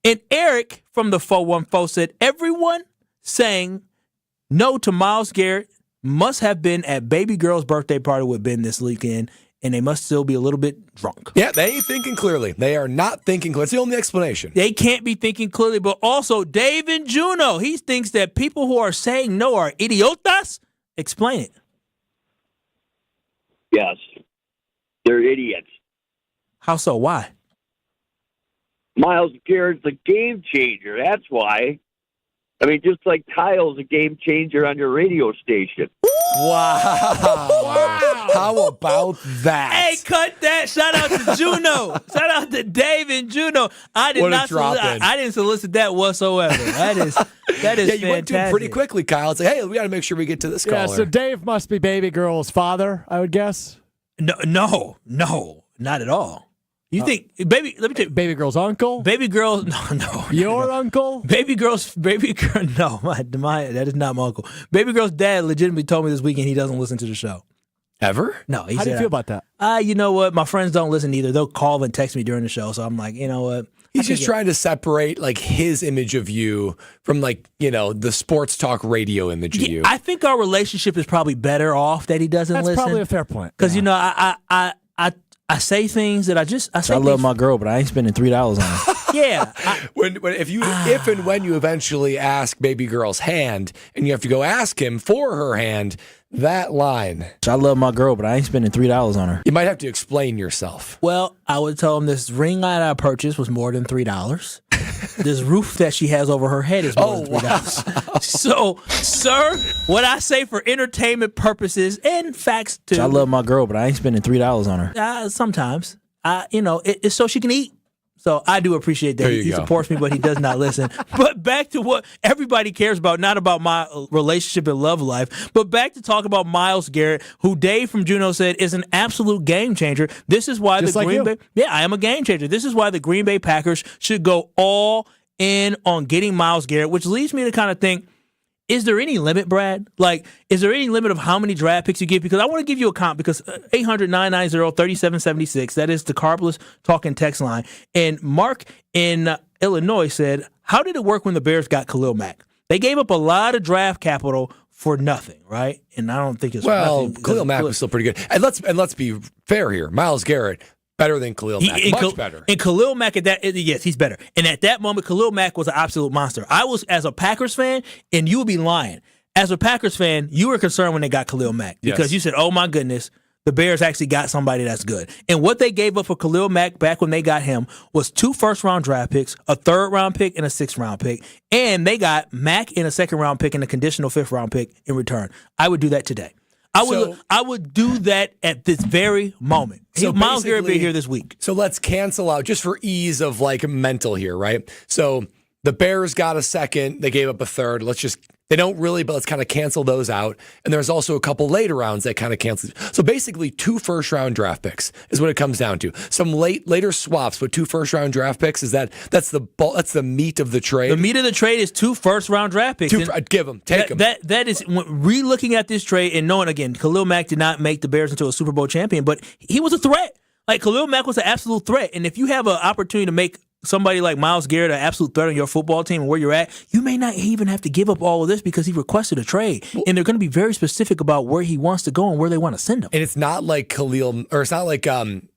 And Eric from the 414 said, everyone saying no to Myles Garrett must have been at baby girl's birthday party with Ben this weekend, and they must still be a little bit drunk. Yeah, they ain't thinking clearly. They are not thinking clearly. It's the only explanation. They can't be thinking clearly, but also Dave in Juneau, he thinks that people who are saying no are idiotas. Explain it. Yes. They're idiots. How so? Why? Myles Garrett's a game changer. That's why. I mean, just like Kyle's a game changer on your radio station. Wow. How about that? Hey, cut that. Shout out to Juneau. Shout out to Dave and Juneau. I didn't solicit that whatsoever. That is yeah, you went to it fantastic. pretty quickly, Kyle. It's like, hey, we got to make sure we get to this caller. Yeah, so Dave must be baby girl's father, I would guess. No, not at all. You think let me tell you, baby girl's uncle? Baby girl, no. Your uncle? Baby girl, no, that is not my uncle. Baby girl's dad legitimately told me this weekend he doesn't listen to the show. Ever? No. How do you feel about that? You know what? My friends don't listen either. They'll call and text me during the show, so I'm like, you know what? He's just trying to separate like his image of you from like, the sports talk radio image of you. I think our relationship is probably better off that he doesn't listen. That's probably a fair point. Because I say things that I love my girl, but I ain't spending $3 on her. Yeah. If and when you eventually ask baby girl's hand and you have to go ask him for her hand, that line. I love my girl, but I ain't spending $3 on her. You might have to explain yourself. Well, I would tell him this ring light I purchased was more than $3. This roof that she has over her head is more than $3. Wow. So, sir, what I say for entertainment purposes and facts too. I love my girl, but I ain't spending $3 on her. Sometimes, it's so she can eat. So I do appreciate that he supports me, but he does not listen. But back to what everybody cares about, not about my relationship and love life, but back to talk about Myles Garrett, who Dave from Juneau said is an absolute game changer. This is why I am a game changer. This is why the Green Bay Packers should go all in on getting Myles Garrett, which leads me to kind of think, is there any limit, Brad? Like, is there any limit of how many draft picks you get? Because I want to give you a count, because 800-990-3776, that is the Carbless Talking text line. And Mark in Illinois said, how did it work when the Bears got Khalil Mack? They gave up a lot of draft capital for nothing, right? And I don't think it's nothing. Khalil Mack was still pretty good. And let's be fair here. Myles Garrett, better than Khalil Mack. Much better. And Khalil Mack yes, he's better. And at that moment, Khalil Mack was an absolute monster. I was, as a Packers fan, and you would be lying. As a Packers fan, you were concerned when they got Khalil Mack because you said, oh my goodness, the Bears actually got somebody that's good. And what they gave up for Khalil Mack back when they got him was 2 first-round draft picks, a 3rd-round pick, and a 6th-round pick. And they got Mack in a 2nd-round pick and a conditional 5th-round pick in return. I would do that today. I would do that at this very moment. So Myles Garrett be here this week. So let's cancel out, just for ease of like mental here, right? So the Bears got a 2nd, they gave up a 3rd. They don't really, but let's kind of cancel those out. And there's also a couple later rounds that kind of cancel. So basically 2 first-round draft picks is what it comes down to. Some later swaps, but 2 first-round draft picks, that's the meat of the trade. The meat of the trade is 2 first-round draft picks. Give them, take them. That is, re-looking at this trade and knowing, again, Khalil Mack did not make the Bears into a Super Bowl champion, but he was a threat. Like, Khalil Mack was an absolute threat. And if you have an opportunity to make somebody like Myles Garrett an absolute threat on your football team and where you're at, you may not even have to give up all of this because he requested a trade. And they're going to be very specific about where he wants to go and where they want to send him. And it's not like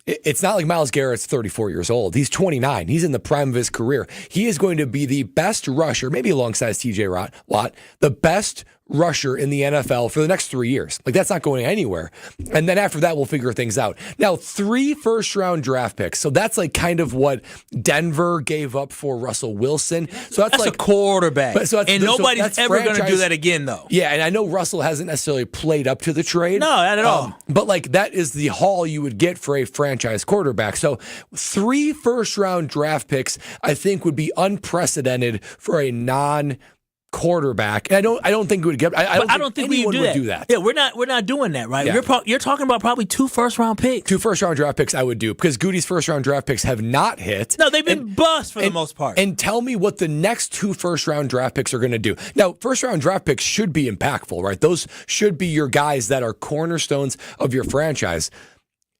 it's not like Myles Garrett's 34 years old. He's 29. He's in the prime of his career. He is going to be the best rusher, maybe alongside TJ Watt, the best rusher in the NFL for the next 3 years. Like, that's not going anywhere. And then after that, we'll figure things out. Now, 3 first-round draft picks. So that's like kind of what Denver gave up for Russell Wilson. So that's like a quarterback. And nobody's ever going to do that again, though. Yeah, and I know Russell hasn't necessarily played up to the trade. No, not at all. But like, that is the haul you would get for a franchise quarterback. So 3 first-round draft picks, I think, would be unprecedented for a non-quarterback. And I don't think we would get. I don't think we would do that. Yeah, we're not doing that, right? Yeah. You're talking about probably 2 first-round picks. 2 first-round draft picks I would do because Goody's first-round draft picks have not hit. No, they've been bust for the most part. And tell me what the next 2 first-round draft picks are going to do. Now, first-round draft picks should be impactful, right? Those should be your guys that are cornerstones of your franchise.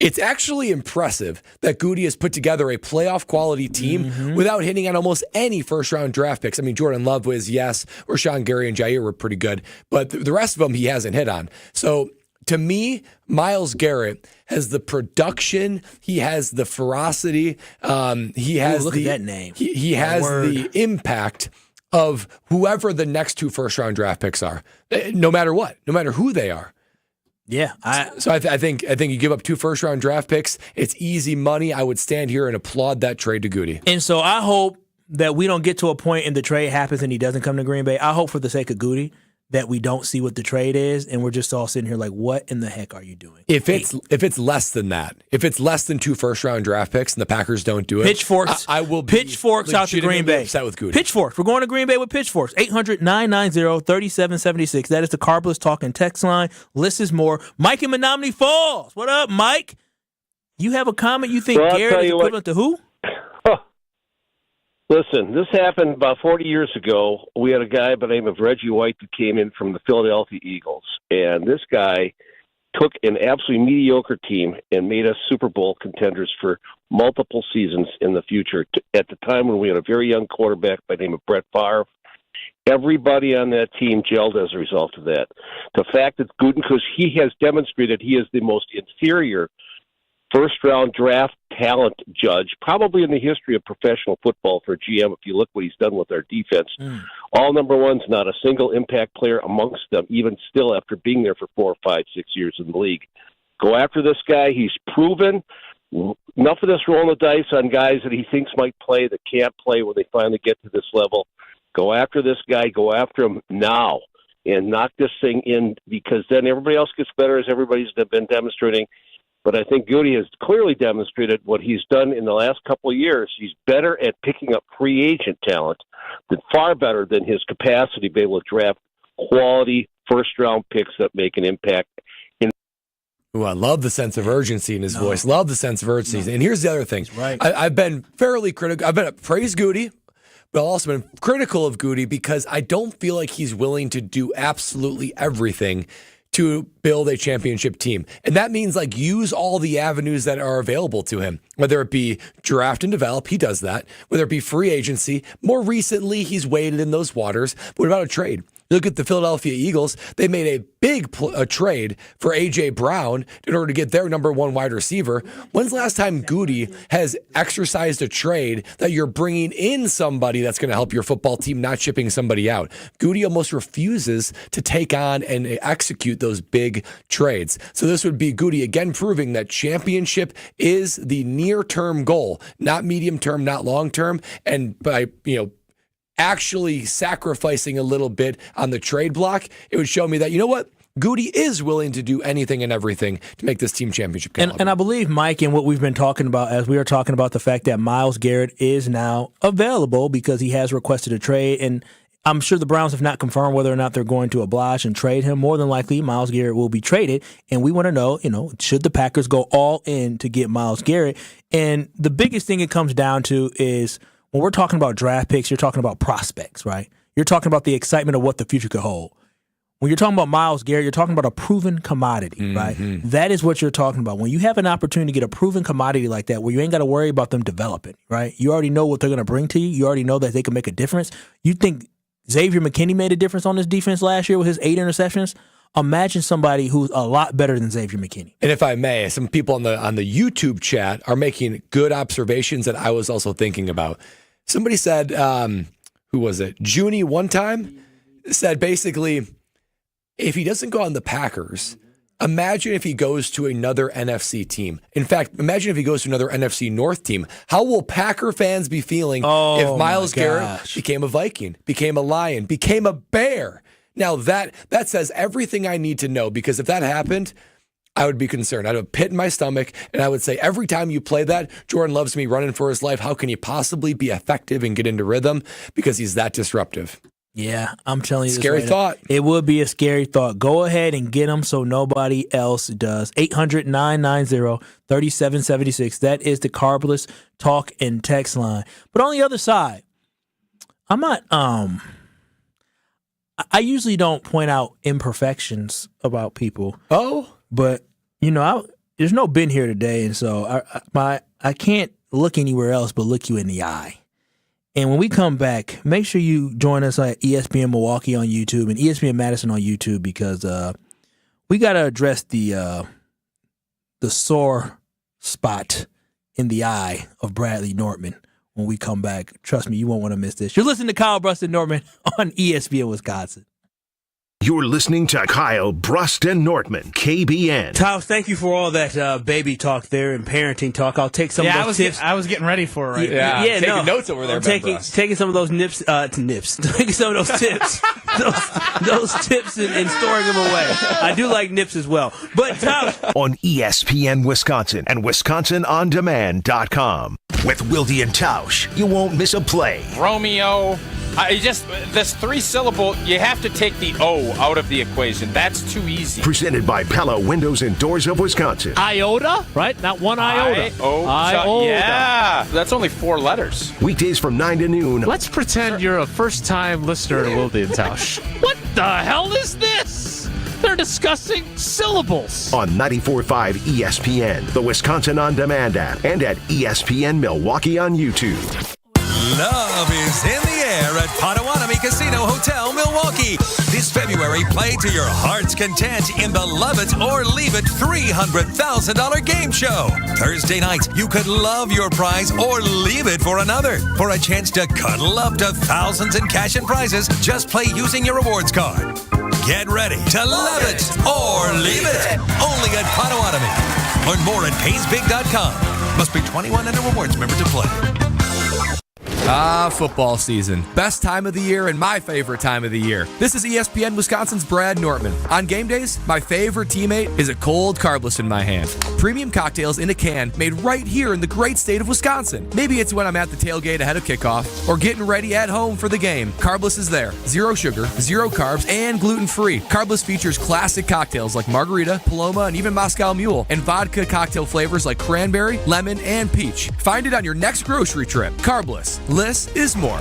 It's actually impressive that Goody has put together a playoff quality team without hitting on almost any first round draft picks. I mean, Jordan Love was, yes, Rashawn Gary and Jair were pretty good, but the rest of them he hasn't hit on. So to me, Myles Garrett has the production, he has the ferocity, he has look at that name. He has the impact of whoever the next 2 first round draft picks are, no matter what, no matter who they are. Yeah. So I think you give up 2 first-round draft picks. It's easy money. I would stand here and applaud that trade to Goody. And so I hope that we don't get to a point and the trade happens and he doesn't come to Green Bay. I hope for the sake of Goody that we don't see what the trade is and we're just all sitting here like, what in the heck are you doing? If it's less than that, if it's less than 2 first-round draft picks and the Packers don't do it, pitchforks. I will be pitchforks out to Green Bay. Upset with Goody. Pitchforks. We're going to Green Bay with pitchforks. 800-990-3776. That is the Carbless Talking text line. List is more. Mike in Menominee Falls. What up, Mike? You have a comment you think Garrett is equivalent to who? Listen, this happened about 40 years ago. We had a guy by the name of Reggie White that came in from the Philadelphia Eagles, and this guy took an absolutely mediocre team and made us Super Bowl contenders for multiple seasons in the future. At the time when we had a very young quarterback by the name of Brett Favre, everybody on that team gelled as a result of that. The fact that Gooden, because he has demonstrated he is the most inferior first-round draft talent judge, probably in the history of professional football for GM, if you look what he's done with our defense. All number ones, not a single impact player amongst them, even still after being there for 4, 5, 6 years in the league. Go after this guy. He's proven. Enough of this rolling the dice on guys that he thinks might play that can't play when they finally get to this level. Go after this guy. Go after him now and knock this thing in, because then everybody else gets better, as everybody's been demonstrating. But I think Goody has clearly demonstrated what he's done in the last couple of years. He's better at picking up free agent talent, far better than his capacity to be able to draft quality first-round picks that make an impact. Ooh, I love the sense of urgency in his voice. Love the sense of urgency. And here's the other thing. Right. I've been fairly critical. I've been praised Goody, but I've also been critical of Goody because I don't feel like he's willing to do absolutely everything to build a championship team. And that means like use all the avenues that are available to him, whether it be draft and develop, he does that, whether it be free agency. More recently, he's waded in those waters. But what about a trade? Look at the Philadelphia Eagles. They made a big trade for A.J. Brown in order to get their number 1 wide receiver. When's the last time Goody has exercised a trade that you're bringing in somebody that's going to help your football team, not shipping somebody out? Goody almost refuses to take on and execute those big trades. So this would be Goody again proving that championship is the near-term goal, not medium-term, not long-term. And by, actually sacrificing a little bit on the trade block, it would show me that, you know what? Goody is willing to do anything and everything to make this team championship caliber. And I believe, Mike, in what we've been talking about as we are talking about the fact that Myles Garrett is now available because he has requested a trade, and I'm sure the Browns have not confirmed whether or not they're going to oblige and trade him. More than likely, Myles Garrett will be traded, and we want to know, should the Packers go all in to get Myles Garrett? And the biggest thing it comes down to is when we're talking about draft picks, you're talking about prospects, right? You're talking about the excitement of what the future could hold. When you're talking about Myles Garrett, you're talking about a proven commodity, right? That is what you're talking about. When you have an opportunity to get a proven commodity like that, where you ain't got to worry about them developing, right? You already know what they're going to bring to you. You already know that they can make a difference. You think Xavier McKinney made a difference on this defense last year with his 8 interceptions? Imagine somebody who's a lot better than Xavier McKinney. And if I may, some people on the YouTube chat are making good observations that I was also thinking about. Somebody said, who was it? Junie one time said basically, if he doesn't go on the Packers, imagine if he goes to another NFC team. In fact, imagine if he goes to another NFC North team. How will Packer fans be feeling if Myles Garrett became a Viking, became a Lion, became a Bear? Now, that says everything I need to know, because if that happened, I would be concerned. I'd have a pit in my stomach, and I would say, every time you play that, Jordan Love's me running for his life. How can he possibly be effective and get into rhythm? Because he's that disruptive. Yeah, I'm telling you. Scary thought. It would be a scary thought. Go ahead and get them so nobody else does. 800-990-3776. That is the Carbless talk and text line. But on the other side, I'm not. I usually don't point out imperfections about people. Oh, but there's no Ben here today, and so I can't look anywhere else but look you in the eye. And when we come back, make sure you join us at ESPN Milwaukee on YouTube and ESPN Madison on YouTube, because we got to address the sore spot in the eye of Bradley Nortman when we come back. Trust me, you won't want to miss this. You're listening to Kyle Brust Nortman on ESPN Wisconsin. You're listening to Kyle Brust and Nortman, KBN. Kyle, thank you for all that baby talk there and parenting talk. I'll take some of those tips. I was getting ready for it right now. Yeah, taking notes over there. I'm taking some of those nips, taking some of those tips, those tips and storing them away. I do like nips as well. But Kyle, on ESPN Wisconsin and WisconsinOnDemand.com. With Wilde and Tausch, you won't miss a play. Romeo. This 3-syllable, you have to take the O out of the equation. That's too easy. Presented by Pella Windows and Doors of Wisconsin. Iota, right? Not one iota. Iota. Yeah. That's only 4 letters. Weekdays from 9 to noon. Let's pretend you're a first-time listener to Wilde and Tausch. What the hell is this? They're discussing syllables. On 94.5 ESPN, the Wisconsin On Demand app, and at ESPN Milwaukee on YouTube. Love is in the air at Potawatomi Casino Hotel, Milwaukee. This February, play to your heart's content in the Love It or Leave It $300,000 game show. Thursday night, you could love your prize or leave it for another. For a chance to cuddle up to thousands in cash and prizes, just play using your rewards card. Get ready to love it or leave it. Only at Potawatomi. Learn more at PaysBig.com. Must be 21 and a rewards member to play. Football season. Best time of the year and my favorite time of the year. This is ESPN Wisconsin's Brad Nortman. On game days, my favorite teammate is a cold Carbless in my hand. Premium cocktails in a can made right here in the great state of Wisconsin. Maybe it's when I'm at the tailgate ahead of kickoff or getting ready at home for the game. Carbless is there. 0 sugar, 0 carbs, and gluten-free. Carbless features classic cocktails like margarita, Paloma, and even Moscow Mule, and vodka cocktail flavors like cranberry, lemon, and peach. Find it on your next grocery trip. Carbless. Less is more.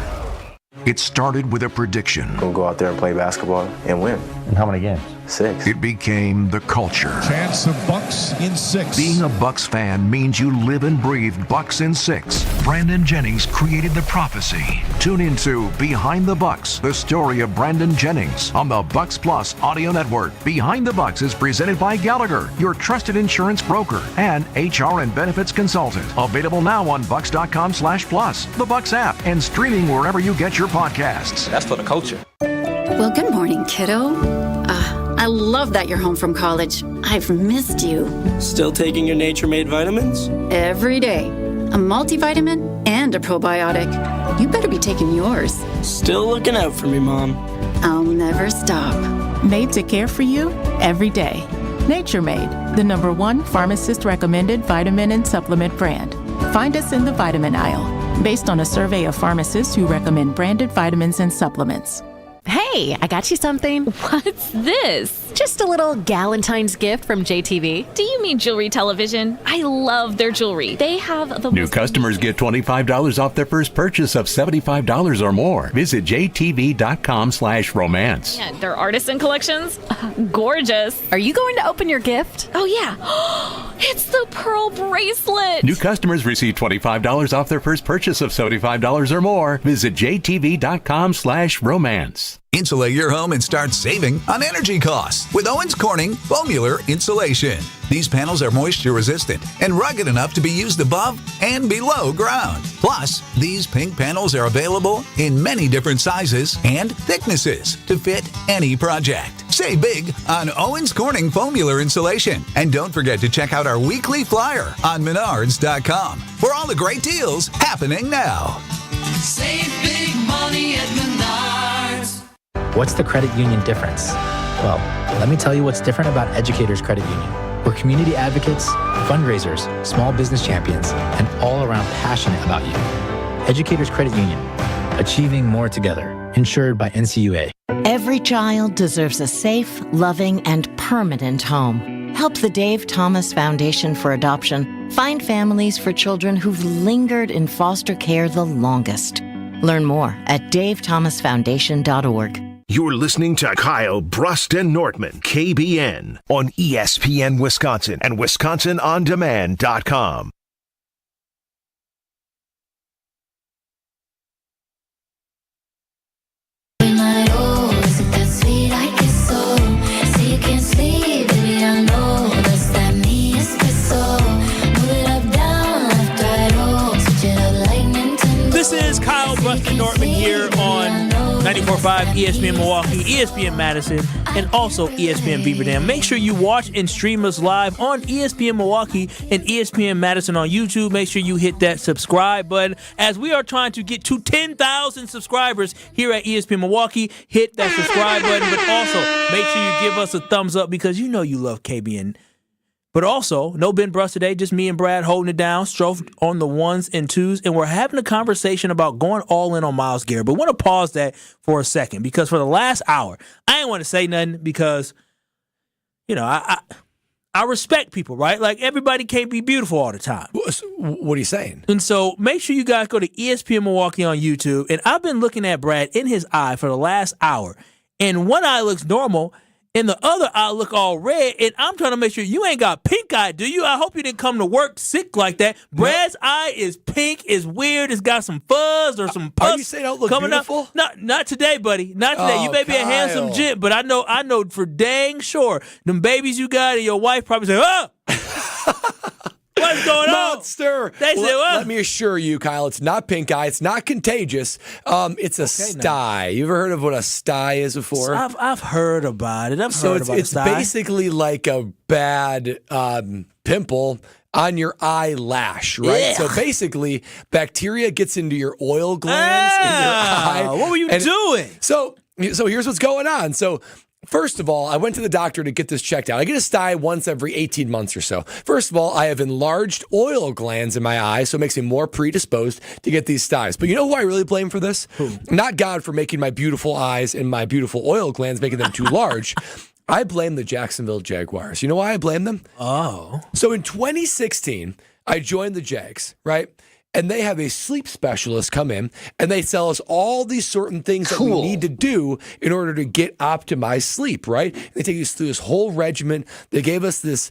It started with a prediction. We'll go out there and play basketball and win. And how many games? 6. It became the culture. Chance of Bucks in 6. Being a Bucks fan means you live and breathe Bucks in 6. Brandon Jennings created the prophecy. Tune into Behind the Bucks, the story of Brandon Jennings on the Bucks Plus audio network. Behind the Bucks is presented by Gallagher, your trusted insurance broker and HR and benefits consultant. Available now on Bucks.com/plus, the Bucks app, and streaming wherever you get your podcasts. That's for the culture. Well, good morning, kiddo. I love that you're home from college. I've missed you. Still taking your Nature-Made vitamins? Every day. A multivitamin and a probiotic. You better be taking yours. Still looking out for me, Mom. I'll never stop. Made to care for you every day. Nature-Made, the #1 pharmacist-recommended vitamin and supplement brand. Find us in the vitamin aisle, based on a survey of pharmacists who recommend branded vitamins and supplements. Hey, I got you something. What's this? Just a little Galentine's gift from JTV. Do you mean jewelry television? I love their jewelry. They have the New customers get $25 off their first purchase of $75 or more. Visit jtv.com/romance. Yeah, their artisan collections, gorgeous. Are you going to open your gift? Oh, yeah. It's the pearl bracelet. New customers receive $25 off their first purchase of $75 or more. Visit jtv.com/romance. Insulate your home and start saving on energy costs with Owens Corning Foamular Insulation. These panels are moisture resistant and rugged enough to be used above and below ground. Plus, these pink panels are available in many different sizes and thicknesses to fit any project. Save big on Owens Corning Foamular Insulation. And don't forget to check out our weekly flyer on Menards.com for all the great deals happening now. Save big money at Menards. What's the credit union difference? Well, let me tell you what's different about Educators Credit Union. We're community advocates, fundraisers, small business champions, and all around passionate about you. Educators Credit Union, achieving more together, insured by NCUA. Every child deserves a safe, loving, and permanent home. Help the Dave Thomas Foundation for Adoption find families for children who've lingered in foster care the longest. Learn more at davethomasfoundation.org. You're listening to Kyle Brust and Nortman, KBN, on ESPN Wisconsin and WisconsinOnDemand.com. This is Kyle Brust and Nortman here on 94.5 ESPN Milwaukee, ESPN Madison, and also ESPN Beaver Dam. Make sure you watch and stream us live on ESPN Milwaukee and ESPN Madison on YouTube. Make sure you hit that subscribe button as we are trying to get to 10,000 subscribers here at ESPN Milwaukee. Hit that subscribe button, but also make sure you give us a thumbs up because you know you love KBN. But also, no Ben Brust today, just me and Brad holding it down, Strofe on the ones and twos, and we're having a conversation about going all in on Myles Garrett. But I want to pause that for a second because for the last hour, I didn't want to say nothing because, you know, I respect people, right? Like, everybody can't be beautiful all the time. What are you saying? And so make sure you guys go to ESPN Milwaukee on YouTube, and I've been looking at Brad in his eye for the last hour, and one eye looks normal, and the other eye look all red, and I'm trying to make sure you ain't got pink eye, do you? I hope you didn't come to work sick like that. Brad's eye is pink, is weird, it's got some fuzz or some pus. Are you saying I don't look coming beautiful? Up. Not today, buddy. Not today. You may be a handsome gent, but I know for dang sure them babies you got and your wife probably say, oh! What's going on? Monster. They say, let me assure you, Kyle, it's not pink eye. It's not contagious. It's a sty. You ever heard of what a sty is before? I've heard about it. It's basically like a bad pimple on your eyelash, right? Yeah. So basically, bacteria gets into your oil glands in your eye. What were you doing? So here's what's going on. So first of all, I went to the doctor to get this checked out. I get a sty once every 18 months or so. First of all, I have enlarged oil glands in my eye, so it makes me more predisposed to get these styes. But you know who I really blame for this? Who? Not God for making my beautiful eyes and my beautiful oil glands, making them too large. I blame the Jacksonville Jaguars. You know why I blame them? Oh. So in 2016, I joined the Jags, right? And they have a sleep specialist come in, and they tell us all these certain things that we need to do in order to get optimized sleep, right? And they take us through this whole regimen. They gave us this,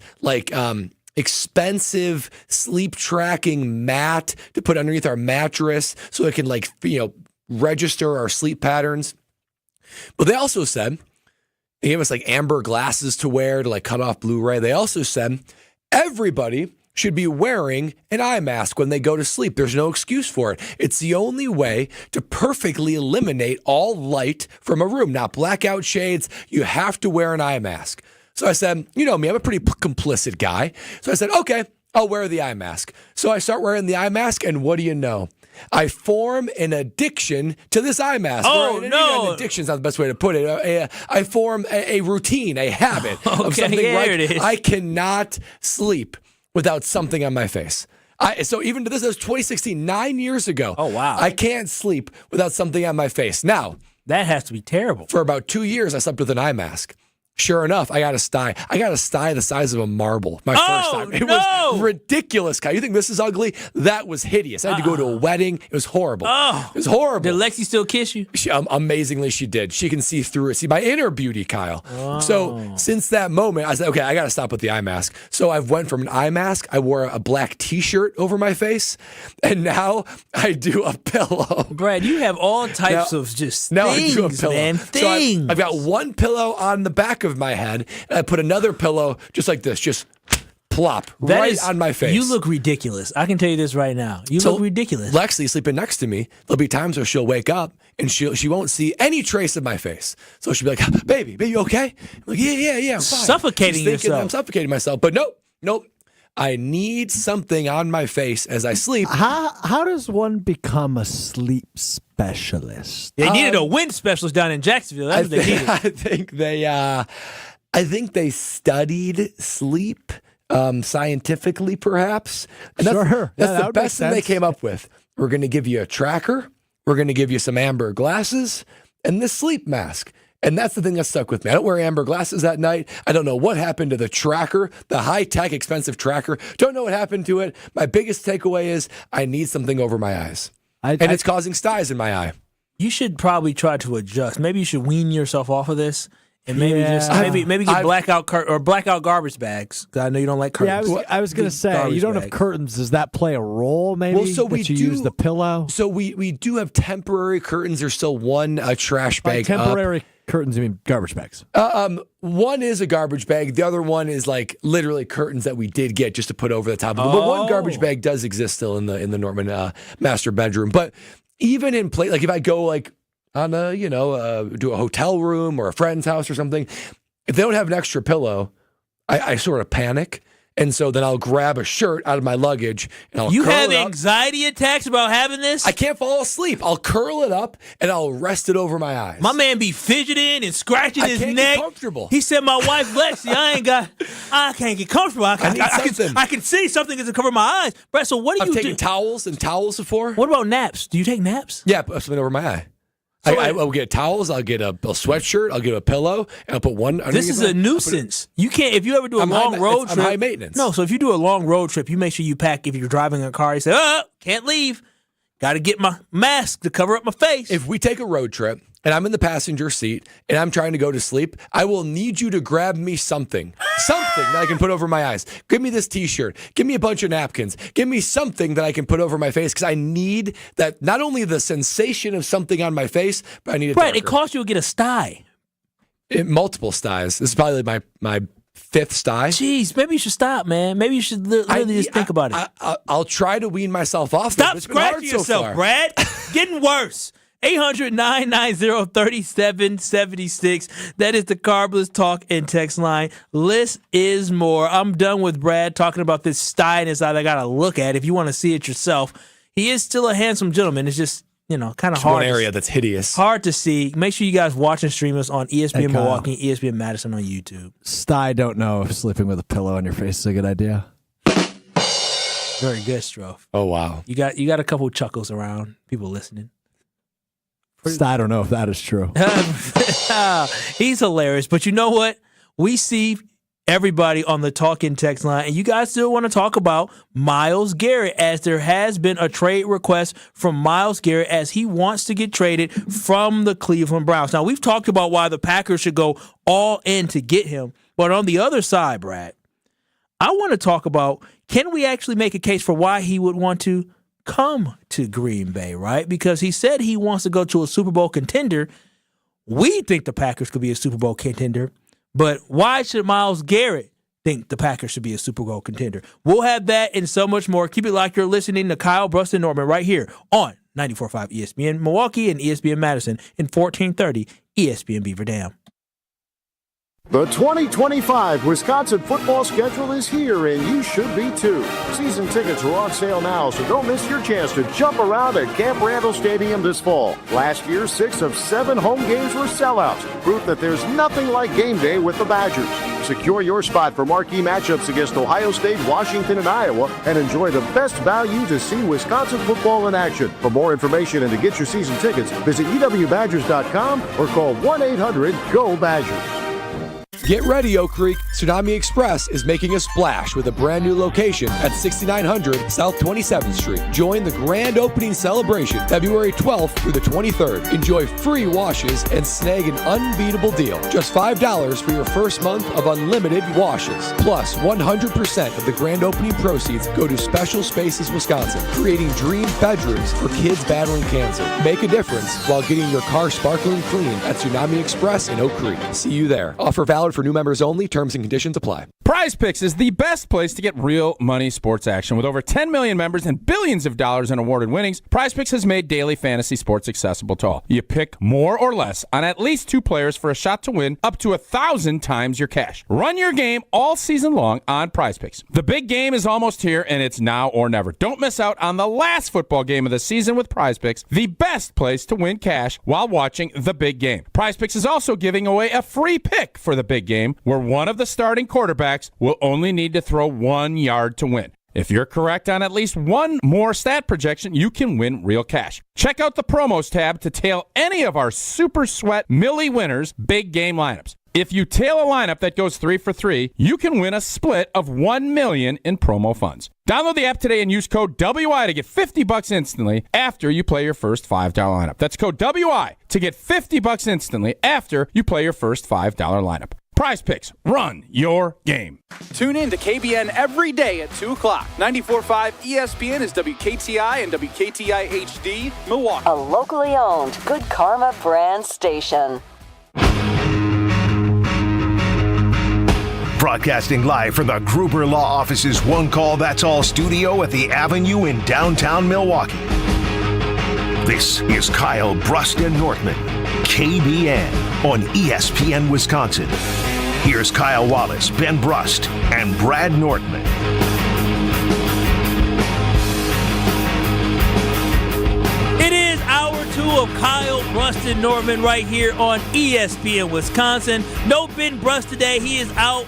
expensive sleep tracking mat to put underneath our mattress so it can, register our sleep patterns. But they also said, they gave us, amber glasses to wear to, cut off blue ray. They also said, everybody should be wearing an eye mask when they go to sleep. There's no excuse for it. It's the only way to perfectly eliminate all light from a room. Now, blackout shades, you have to wear an eye mask. So I said, you know me, I'm a pretty complicit guy. So I said, okay, I'll wear the eye mask. So I start wearing the eye mask, and what do you know? I form an addiction to this eye mask. Oh, no. Addiction is not the best way to put it. I form a routine, a habit of something, here it is. I cannot sleep without something on my face. So even to this, it was 2016, 9 years ago. Oh, wow. I can't sleep without something on my face. Now, That has to be terrible. For about 2 years, I slept with an eye mask. Sure enough, I got a sty. I got a sty the size of a marble my first time. It was ridiculous, Kyle. You think this is ugly? That was hideous. I had to go to a wedding. It was horrible. It was horrible. Did Lexi still kiss you? Amazingly, she did. She can see through it. See my inner beauty, Kyle. So since that moment, I said, okay, I got to stop with the eye mask. So I went from an eye mask. I wore a black T-shirt over my face, and now I do a pillow. Brad, you have all types of just now things, I do a pillow. Man. Things. So I've got one pillow on the back of my head, and I put another pillow just like this, just plop on my face. You look ridiculous. I can tell you this right now. You look ridiculous. Lexi sleeping next to me. There'll be times where she'll wake up and she won't see any trace of my face. So she'll be like, "Baby, you okay?" I'm like, yeah, I'm fine. Suffocating yourself. I'm suffocating myself, but nope. I need something on my face as I sleep. How does one become a sleep specialist? They needed a wind specialist down in Jacksonville. That's what they needed. I think they studied sleep scientifically, perhaps. And that's the best thing they came up with. We're going to give you a tracker. We're going to give you some amber glasses and this sleep mask. And that's the thing that stuck with me. I don't wear amber glasses at night. I don't know what happened to the tracker, the high-tech, expensive tracker. Don't know what happened to it. My biggest takeaway is I need something over my eyes. And it's causing styes in my eye. You should probably try to adjust. Maybe you should wean yourself off of this. And maybe get blackout garbage bags. I know you don't like curtains. Yeah, I was going to say, you don't have curtains. Does that play a role? Maybe. Well, so use the pillow. So we do have temporary curtains. There's still one trash bag. Temporary curtains. You mean garbage bags? One is a garbage bag. The other one is like literally curtains that we did get just to put over the top of it. But one garbage bag does exist still in the Norman master bedroom. But even in place, like if I go like on do a hotel room or a friend's house or something, if they don't have an extra pillow, I sort of panic. And so then I'll grab a shirt out of my luggage and I'll curl it up. You have anxiety attacks about having this? I can't fall asleep. I'll curl it up and I'll rest it over my eyes. My man be fidgeting and scratching his neck. Get comfortable. He said, "My wife Lexi, I can't get comfortable. I can see something that's cover my eyes." Brett, so what do you do? I've taken towels before. What about naps? Do you take naps? Yeah, put something over my eye. I'll get towels. I'll get a sweatshirt. I'll get a pillow, and I'll put one. This is a nuisance. You can't if you ever do a long road trip. I'm high maintenance. No, so if you do a long road trip, you make sure you pack. If you're driving a car, you say, can't leave. Got to get my mask to cover up my face. If we take a road trip and I'm in the passenger seat and I'm trying to go to sleep, I will need you to grab me something that I can put over my eyes. Give me this T-shirt. Give me a bunch of napkins. Give me something that I can put over my face because I need that, not only the sensation of something on my face, but I need it. Right, it costs you to get a sty. Multiple styes. This is probably my fifth sty. Jeez, maybe you should stop, man. Maybe you should literally just think about it. I'll try to wean myself off. Stop scratching yourself, Brad. Getting worse. 800-990-3776. That is the Carbless Talk and Text line. Less is more. I'm done with Brad talking about this sty in his eye that I got to look at. If you want to see it yourself, he is still a handsome gentleman. It's just, kind of hard. One area that's hideous. Hard to see. Make sure you guys watch and stream us on ESPN Milwaukee and ESPN Madison on YouTube. Sty don't know if sleeping with a pillow on your face is a good idea. Very good, Strofe. Oh, wow. You got a couple chuckles around, people listening. I don't know if that is true. He's hilarious. But you know what? We see everybody on the talk and text line, and you guys still want to talk about Myles Garrett, as there has been a trade request from Myles Garrett as he wants to get traded from the Cleveland Browns. Now, we've talked about why the Packers should go all in to get him. But on the other side, Brad, I want to talk about, can we actually make a case for why he would want to come to Green Bay, right? Because he said he wants to go to a Super Bowl contender. We think the Packers could be a Super Bowl contender, but why should Myles Garrett think the Packers should be a Super Bowl contender? We'll have that and so much more. Keep it like you're listening to Kyle, Brust, and Norman right here on 94.5 ESPN Milwaukee and ESPN Madison in 1430 ESPN Beaver Dam. The 2025 Wisconsin football schedule is here, and you should be too. Season tickets are on sale now, so don't miss your chance to jump around at Camp Randall Stadium this fall. Last year, 6 of 7 home games were sellouts, proof that there's nothing like game day with the Badgers. Secure your spot for marquee matchups against Ohio State, Washington, and Iowa, and enjoy the best value to see Wisconsin football in action. For more information and to get your season tickets, visit ewbadgers.com or call 1-800-GO-BADGERS. Get ready, Oak Creek. Tsunami Express is making a splash with a brand new location at 6900 South 27th Street. Join the grand opening celebration February 12th through the 23rd. Enjoy free washes and snag an unbeatable deal. Just $5 for your first month of unlimited washes. Plus, 100% of the grand opening proceeds go to Special Spaces Wisconsin, creating dream bedrooms for kids battling cancer. Make a difference while getting your car sparkling clean at Tsunami Express in Oak Creek. See you there. Offer valid for new members only. Terms and conditions apply. Prize Picks is the best place to get real money sports action. With over 10 million members and billions of dollars in awarded winnings, Prize Picks has made daily fantasy sports accessible to all. You pick more or less on at least 2 players for a shot to win up to 1,000 times your cash. Run your game all season long on Prize Picks. The big game is almost here, and it's now or never. Don't miss out on the last football game of the season with Prize Picks, the best place to win cash while watching the big game. Prize Picks is also giving away a free pick for the big game, where one of the starting quarterbacks will only need to throw 1 yard to win. If you're correct on at least one more stat projection, you can win real cash. Check out the promos tab to tail any of our Super Sweat Millie winners big game lineups. If you tail a lineup that goes 3 for 3, you can win a split of $1 million in promo funds. Download the app today and use code WI to get $50 instantly after you play your first $5 lineup. That's code WI to get $50 instantly after you play your first $5 lineup. Prize Picks, run your game. Tune in to KBN every day at 2 o'clock. 94.5 ESPN is WKTI and WKTI HD, Milwaukee. A locally owned Good Karma brand station. Broadcasting live from the Gruber Law Office's One Call That's All studio at the Avenue in downtown Milwaukee. This is Kyle Brust and Northman, KBN on ESPN Wisconsin. Here's Kyle Wallace, Ben Brust, and Brad Northman. It is hour 2 of Kyle Brust and Northman right here on ESPN Wisconsin. No Ben Brust today. He is out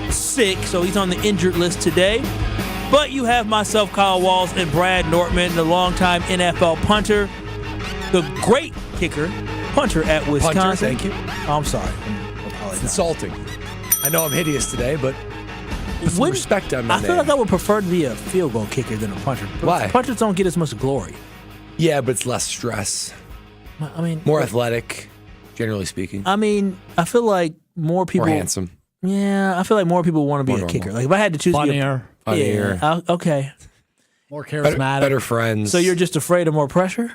sick, so he's on the injured list today. But you have myself, Kyle Walls, and Brad Nortman, the longtime NFL punter, the great kicker, punter at Wisconsin. Punter, thank you. Oh, I'm sorry. It's insulting. I know I'm hideous today, but put some respect on my name. I feel like I would prefer to be a field goal kicker than a punter. Why? Punters don't get as much glory. Yeah, but it's less stress. I mean, more athletic, generally speaking. I mean, I feel like more people. More handsome. Yeah, I feel like more people want to be a kicker. Like if I had to choose, funnier. Yeah, okay. More charismatic. Better friends. So you're just afraid of more pressure?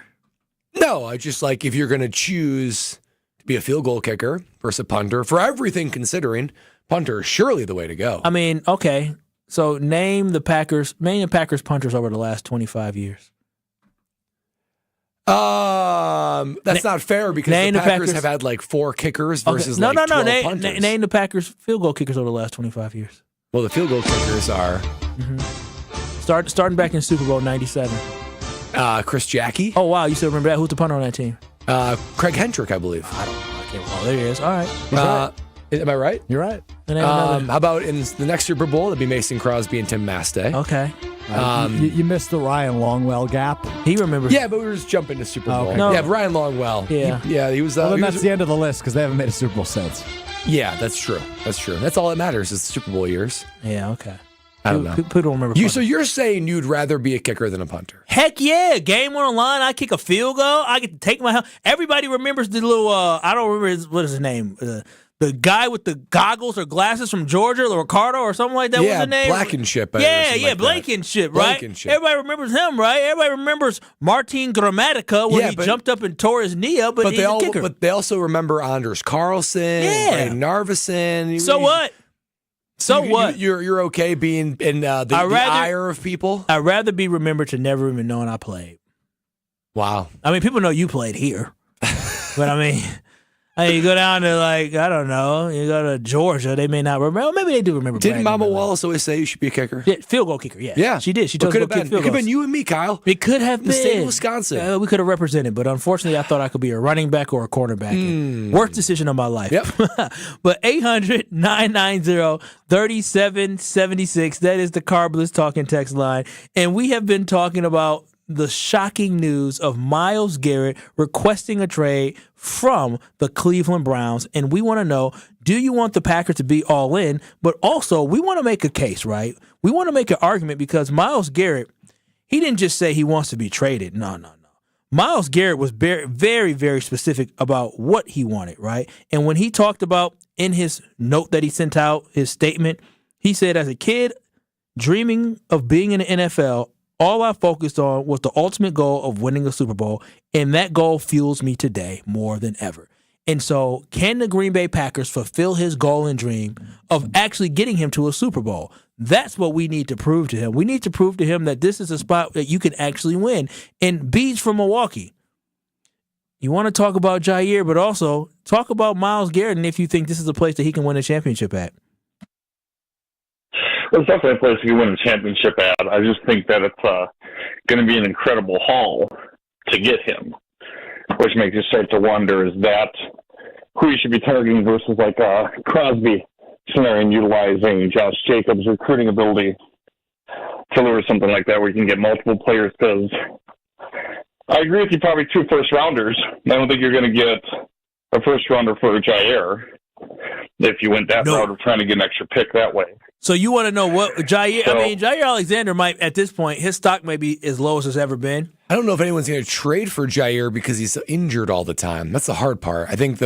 No, I just like if you're going to choose to be a field goal kicker versus a punter, for everything considering, punter is surely the way to go. I mean, okay. So name the Packers punters over the last 25 years. That's not fair because the Packers have had like 4 kickers versus 12 punters. Name the Packers field goal kickers over the last 25 years. Well, the field goal kickers are starting back in Super Bowl '97. Chris Jackie. Oh wow, you still remember that? Who's the punter on that team? Craig Hendrick, I believe. I can't recall. There he is. All right. Am I right? You're right. How about in the next Super Bowl? That'd be Mason Crosby and Tim Mastay. Okay. You missed the Ryan Longwell gap. He remembers. Yeah, but we were just jumping to Super Bowl. Okay. No. Yeah, Ryan Longwell. Yeah. He was. Well, then that's the end of the list because they haven't made a Super Bowl since. Yeah, that's true. That's all that matters is the Super Bowl years. Yeah. Okay. I don't know. People don't remember. So you're saying you'd rather be a kicker than a punter? Heck yeah! Game on the line. I kick a field goal. I get to take my helmet. Everybody remembers the little. I don't remember what is his name. The guy with the goggles or glasses from Georgia, Ricardo or something like that. Yeah, was the name? Blankenship. Blankenship, right? Everybody remembers him, right? Everybody remembers Martin Gramatica when he jumped up and tore his knee up, but he's a kicker. But they also remember Anders Carlson, Brandon Narvison. So what? What? You're okay being in the ire of people? I'd rather be remembered to never even knowing I played. Wow. I mean, people know you played here. But I mean, I mean, you go down to, like, I don't know, you go to Georgia, they may not remember. Maybe they do remember. Didn't Mama Wallace always say you should be a kicker? Yeah, field goal kicker, yeah. Yeah. She did. She told us to kick field It could have goals. been you and me, Kyle. It could have been. The state of Wisconsin. We could have represented, but unfortunately, I thought I could be a running back or a quarterback. Worst decision of my life. Yep. But 800-990-3776, that is the Carbless Talking text line. And we have been talking about the shocking news of Myles Garrett requesting a trade from the Cleveland Browns. And we want to know, do you want the Packers to be all in? But also, we want to make a case, right? We want to make an argument because Myles Garrett, he didn't just say he wants to be traded. No. Myles Garrett was very, very, very specific about what he wanted, right? And when he talked about in his note that he sent out, his statement, he said, as a kid dreaming of being in the NFL, all I focused on was the ultimate goal of winning a Super Bowl, and that goal fuels me today more than ever. And so, can the Green Bay Packers fulfill his goal and dream of actually getting him to a Super Bowl? That's what we need to prove to him. We need to prove to him that this is a spot that you can actually win. And Bede's from Milwaukee. You want to talk about Jair, but also talk about Myles Garrett and if you think this is a place that he can win a championship at. Well, it's definitely a place you can win a championship at. I just think that it's going to be an incredible haul to get him, which makes you start to wonder, is that who you should be targeting versus like Crosby scenario and utilizing Josh Jacobs' recruiting ability to lure something like that where you can get multiple players? Because I agree with you, probably 2 first-rounders. I don't think you're going to get a first-rounder for Jair if you went that route of trying to get an extra pick that way. So you want to know what Jair? Jair Alexander might, at this point, his stock may be as low as it's ever been. I don't know if anyone's going to trade for Jair because he's injured all the time. That's the hard part. I think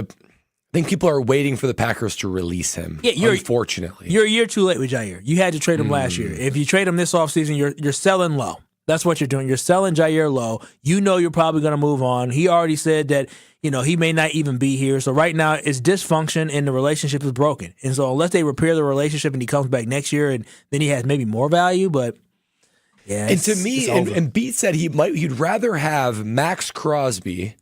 people are waiting for the Packers to release him. Yeah, unfortunately, you're a year too late with Jair. You had to trade him last year. If you trade him this offseason, you're selling low. That's what you're doing. You're selling Jair low. You know you're probably going to move on. He already said that, he may not even be here. So right now it's dysfunction and the relationship is broken. And so unless they repair the relationship and he comes back next year and then he has maybe more value, but yeah. And to me, and Beat said he'd rather have Max Crosby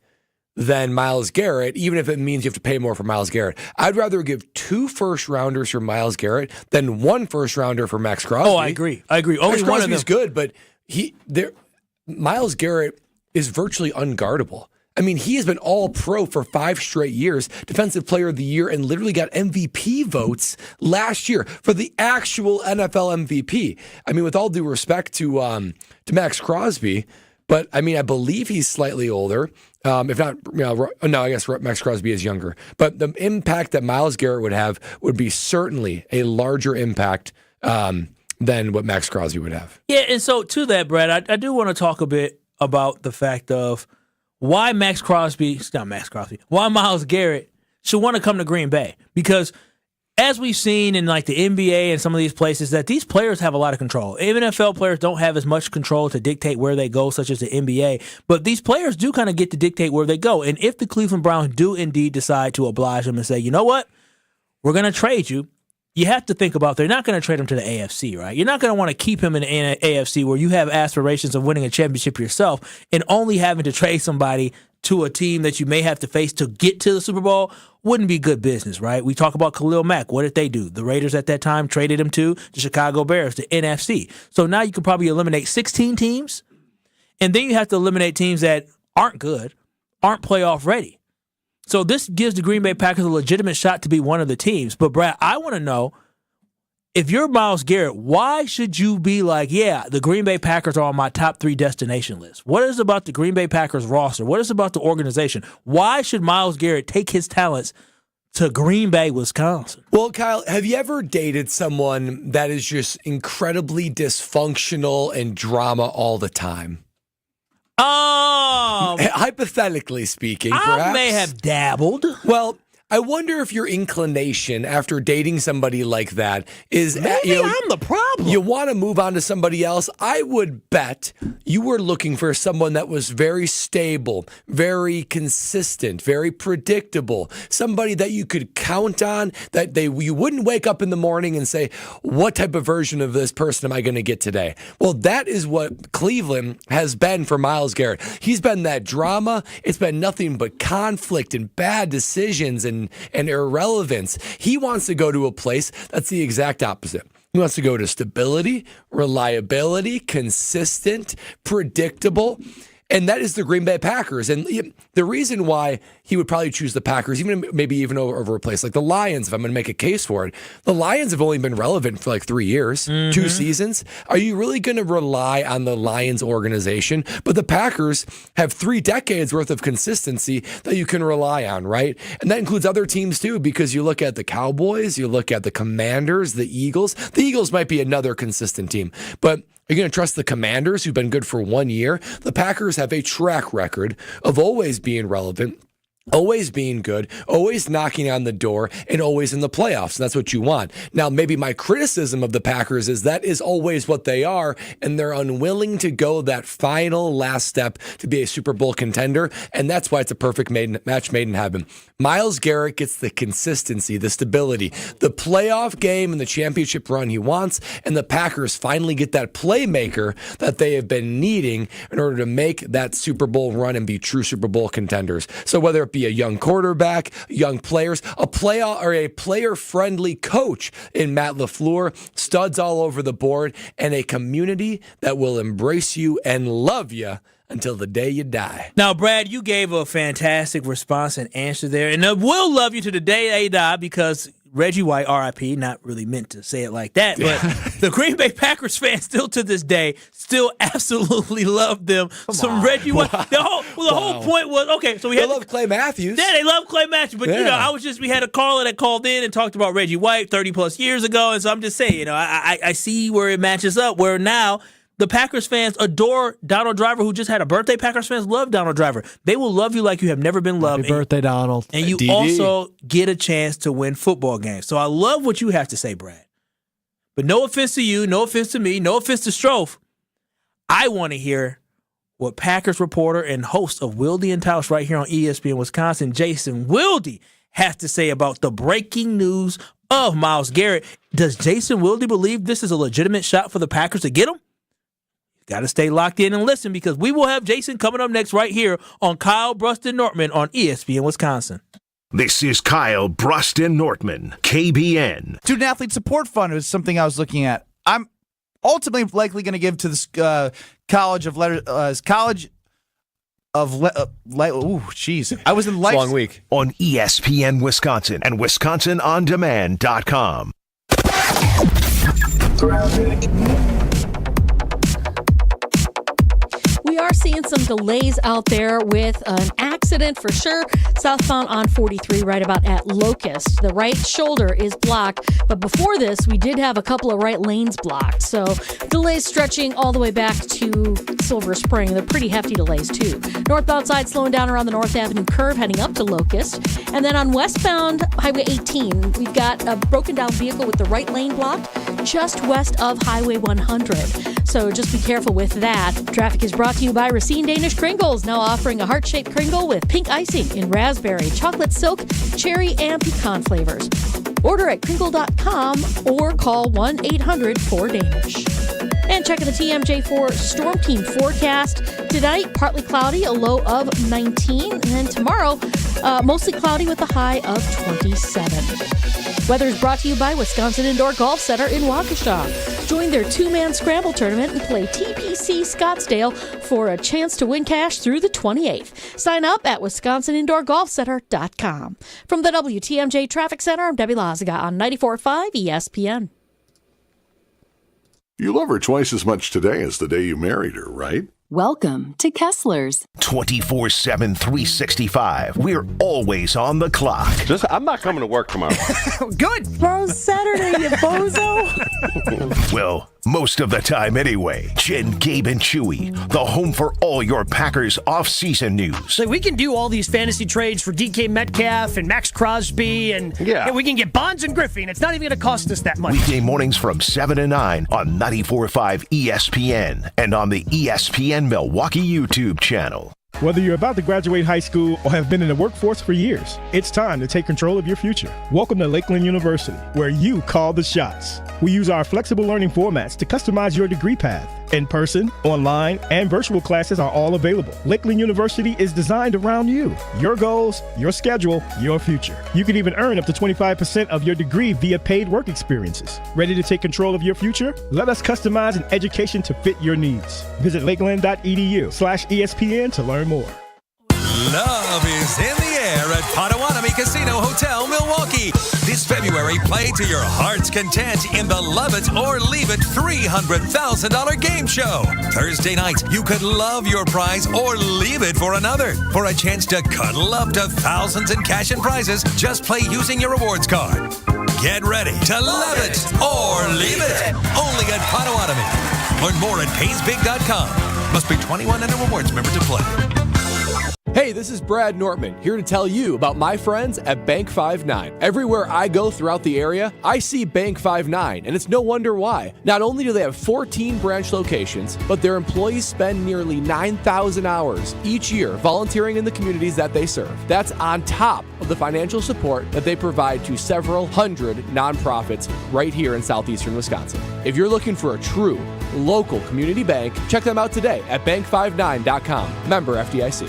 than Myles Garrett, even if it means you have to pay more for Myles Garrett. I'd rather give 2 first-rounders for Myles Garrett than 1 first-rounder for Max Crosby. Oh, I agree. Only Max one of Crosby's them. good, but Myles Garrett is virtually unguardable. I mean, he has been all pro for 5 straight years, Defensive Player of the Year, and literally got MVP votes last year for the actual NFL MVP. I mean, with all due respect to Max Crosby, but I mean, I believe he's slightly older. If not, no, I guess Max Crosby is younger. But the impact that Myles Garrett would have would be certainly a larger impact than what Max Crosby would have. Yeah, and so to that, Brad, I do want to talk a bit about the fact of why Myles Garrett should want to come to Green Bay. Because as we've seen in like the NBA and some of these places, that these players have a lot of control. Even NFL players don't have as much control to dictate where they go, such as the NBA. But these players do kind of get to dictate where they go. And if the Cleveland Browns do indeed decide to oblige them and say, you know what, we're going to trade you, you have to think about they're not going to trade him to the AFC, right? You're not going to want to keep him in the AFC where you have aspirations of winning a championship yourself and only having to trade somebody to a team that you may have to face to get to the Super Bowl wouldn't be good business, right? We talk about Khalil Mack. What did they do? The Raiders at that time traded him to the Chicago Bears, the NFC. So now you can probably eliminate 16 teams, and then you have to eliminate teams that aren't good, aren't playoff ready. So this gives the Green Bay Packers a legitimate shot to be one of the teams. But, Brad, I want to know, if you're Myles Garrett, why should you be like, yeah, the Green Bay Packers are on my top 3 destination list? What is about the Green Bay Packers roster? What is about the organization? Why should Myles Garrett take his talents to Green Bay, Wisconsin? Well, Kyle, have you ever dated someone that is just incredibly dysfunctional and drama all the time? Hypothetically speaking, perhaps. I may have dabbled. Well, I wonder if your inclination after dating somebody like that is Maybe I'm the problem. You want to move on to somebody else. I would bet you were looking for someone that was very stable, very consistent, very predictable, somebody that you could count on, that you wouldn't wake up in the morning and say, what type of version of this person am I going to get today? Well, that is what Cleveland has been for Myles Garrett. He's been that drama. It's been nothing but conflict and bad decisions and irrelevance. He wants to go to a place that's the exact opposite. He wants to go to stability, reliability, consistent, predictable. And that is the Green Bay Packers. And the reason why he would probably choose the Packers, maybe even over a place like the Lions, if I'm going to make a case for it. The Lions have only been relevant for like 3 years, 2 seasons. Are you really going to rely on the Lions organization? But the Packers have 3 decades worth of consistency that you can rely on, right? And that includes other teams too, because you look at the Cowboys, you look at the Commanders, the Eagles. The Eagles might be another consistent team, but are you going to trust the Commanders, who've been good for 1 year? The Packers have a track record of always being relevant, always being good, always knocking on the door, and always in the playoffs. And that's what you want. Now, maybe my criticism of the Packers is that is always what they are, and they're unwilling to go that final last step to be a Super Bowl contender, and that's why it's a perfect match made in heaven. Myles Garrett gets the consistency, the stability, the playoff game and the championship run he wants, and the Packers finally get that playmaker that they have been needing in order to make that Super Bowl run and be true Super Bowl contenders. So whether it be a young quarterback, young players, a player-friendly coach in Matt LaFleur, studs all over the board, and a community that will embrace you and love you until the day you die. Now, Brad, you gave a fantastic response and answer there, and we'll love you to the day they die because Reggie White, R.I.P., not really meant to say it like that, but the Green Bay Packers fans still to this day still absolutely love them. Reggie White. The whole point was, okay, so we had love Clay Matthews. Yeah, they love Clay Matthews, but we had a caller that called in and talked about Reggie White 30 plus years ago, and so I'm just saying, I see where it matches up, where now the Packers fans adore Donald Driver, who just had a birthday. Packers fans love Donald Driver. They will love you like you have never been loved. Happy birthday, Donald. And you also get a chance to win football games. So I love what you have to say, Brad. But no offense to you, no offense to me, no offense to Strofe. I want to hear what Packers reporter and host of Wilde and Tausch right here on ESPN Wisconsin, Jason Wilde, has to say about the breaking news of Myles Garrett. Does Jason Wilde believe this is a legitimate shot for the Packers to get him? Got to stay locked in and listen because we will have Jason coming up next right here on Kyle Bruston Nortman on ESPN Wisconsin. This is Kyle Bruston Nortman, KBN. Student Athlete Support Fund was something I was looking at. I'm ultimately likely going to give to this College of Letters. Jeez. I was in life. Long week. On ESPN Wisconsin and WisconsinOnDemand.com. We are seeing some delays out there with an accident for sure. Southbound on 43 right about at Locust. The right shoulder is blocked, but before this, we did have a couple of right lanes blocked. So delays stretching all the way back to Silver Spring. They're pretty hefty delays too. Northbound side slowing down around the North Avenue curve heading up to Locust. And then on westbound Highway 18, we've got a broken down vehicle with the right lane blocked just west of Highway 100. So just be careful with that. Traffic is brought to you by Racine Danish Kringles, now offering a heart-shaped Kringle with pink icing in raspberry, chocolate silk, cherry, and pecan flavors. Order at Kringle.com or call 1-800-4DANISH. And checking the TMJ4 Storm Team forecast. Tonight, partly cloudy, a low of 19. And then tomorrow, mostly cloudy with a high of 27. Weather is brought to you by Wisconsin Indoor Golf Center in Waukesha. Join their two-man scramble tournament and play TPC Scottsdale for a chance to win cash through the 28th. Sign up at WisconsinIndoorGolfCenter.com. From the WTMJ Traffic Center, I'm Debbie Lazaga on 94.5 ESPN. You love her twice as much today as the day you married her, right? Welcome to Kessler's. 24/7, 365. We're always on the clock. I'm not coming to work tomorrow. Good. Tomorrow's Saturday, you bozo. Well, most of the time anyway. Jen, Gabe, and Chewy, the home for all your Packers off-season news. So we can do all these fantasy trades for DK Metcalf and Max Crosby, and we can get Bonds and Griffin. It's not even going to cost us that much. Weekday mornings from 7 to 9 on 94.5 ESPN and on the ESPN Milwaukee YouTube channel. Whether you're about to graduate high school or have been in the workforce for years, it's time to take control of your future. Welcome to Lakeland University, where you call the shots. We use our flexible learning formats to customize your degree path. In-person, online, and virtual classes are all available. Lakeland University is designed around you, your goals, your schedule, your future. You can even earn up to 25% of your degree via paid work experiences. Ready to take control of your future? Let us customize an education to fit your needs. Visit lakeland.edu/ESPN to learn more. Love is in the air at Potawatomi Casino Hotel, Milwaukee. This February, play to your heart's content in the Love It or Leave It $300,000 game show. Thursday night, you could love your prize or leave it for another. For a chance to cuddle up to thousands in cash and prizes, just play using your rewards card. Get ready to love it or leave it. Only at Potawatomi. Learn more at paysbig.com. Must be 21 and a rewards member to play. Hey, this is Brad Nortman, here to tell you about my friends at Bank 5-9. Everywhere I go throughout the area, I see Bank 5-9, and it's no wonder why. Not only do they have 14 branch locations, but their employees spend nearly 9,000 hours each year volunteering in the communities that they serve. That's on top of the financial support that they provide to several hundred nonprofits right here in southeastern Wisconsin. If you're looking for a true local community bank, check them out today at bank59.com. Member FDIC.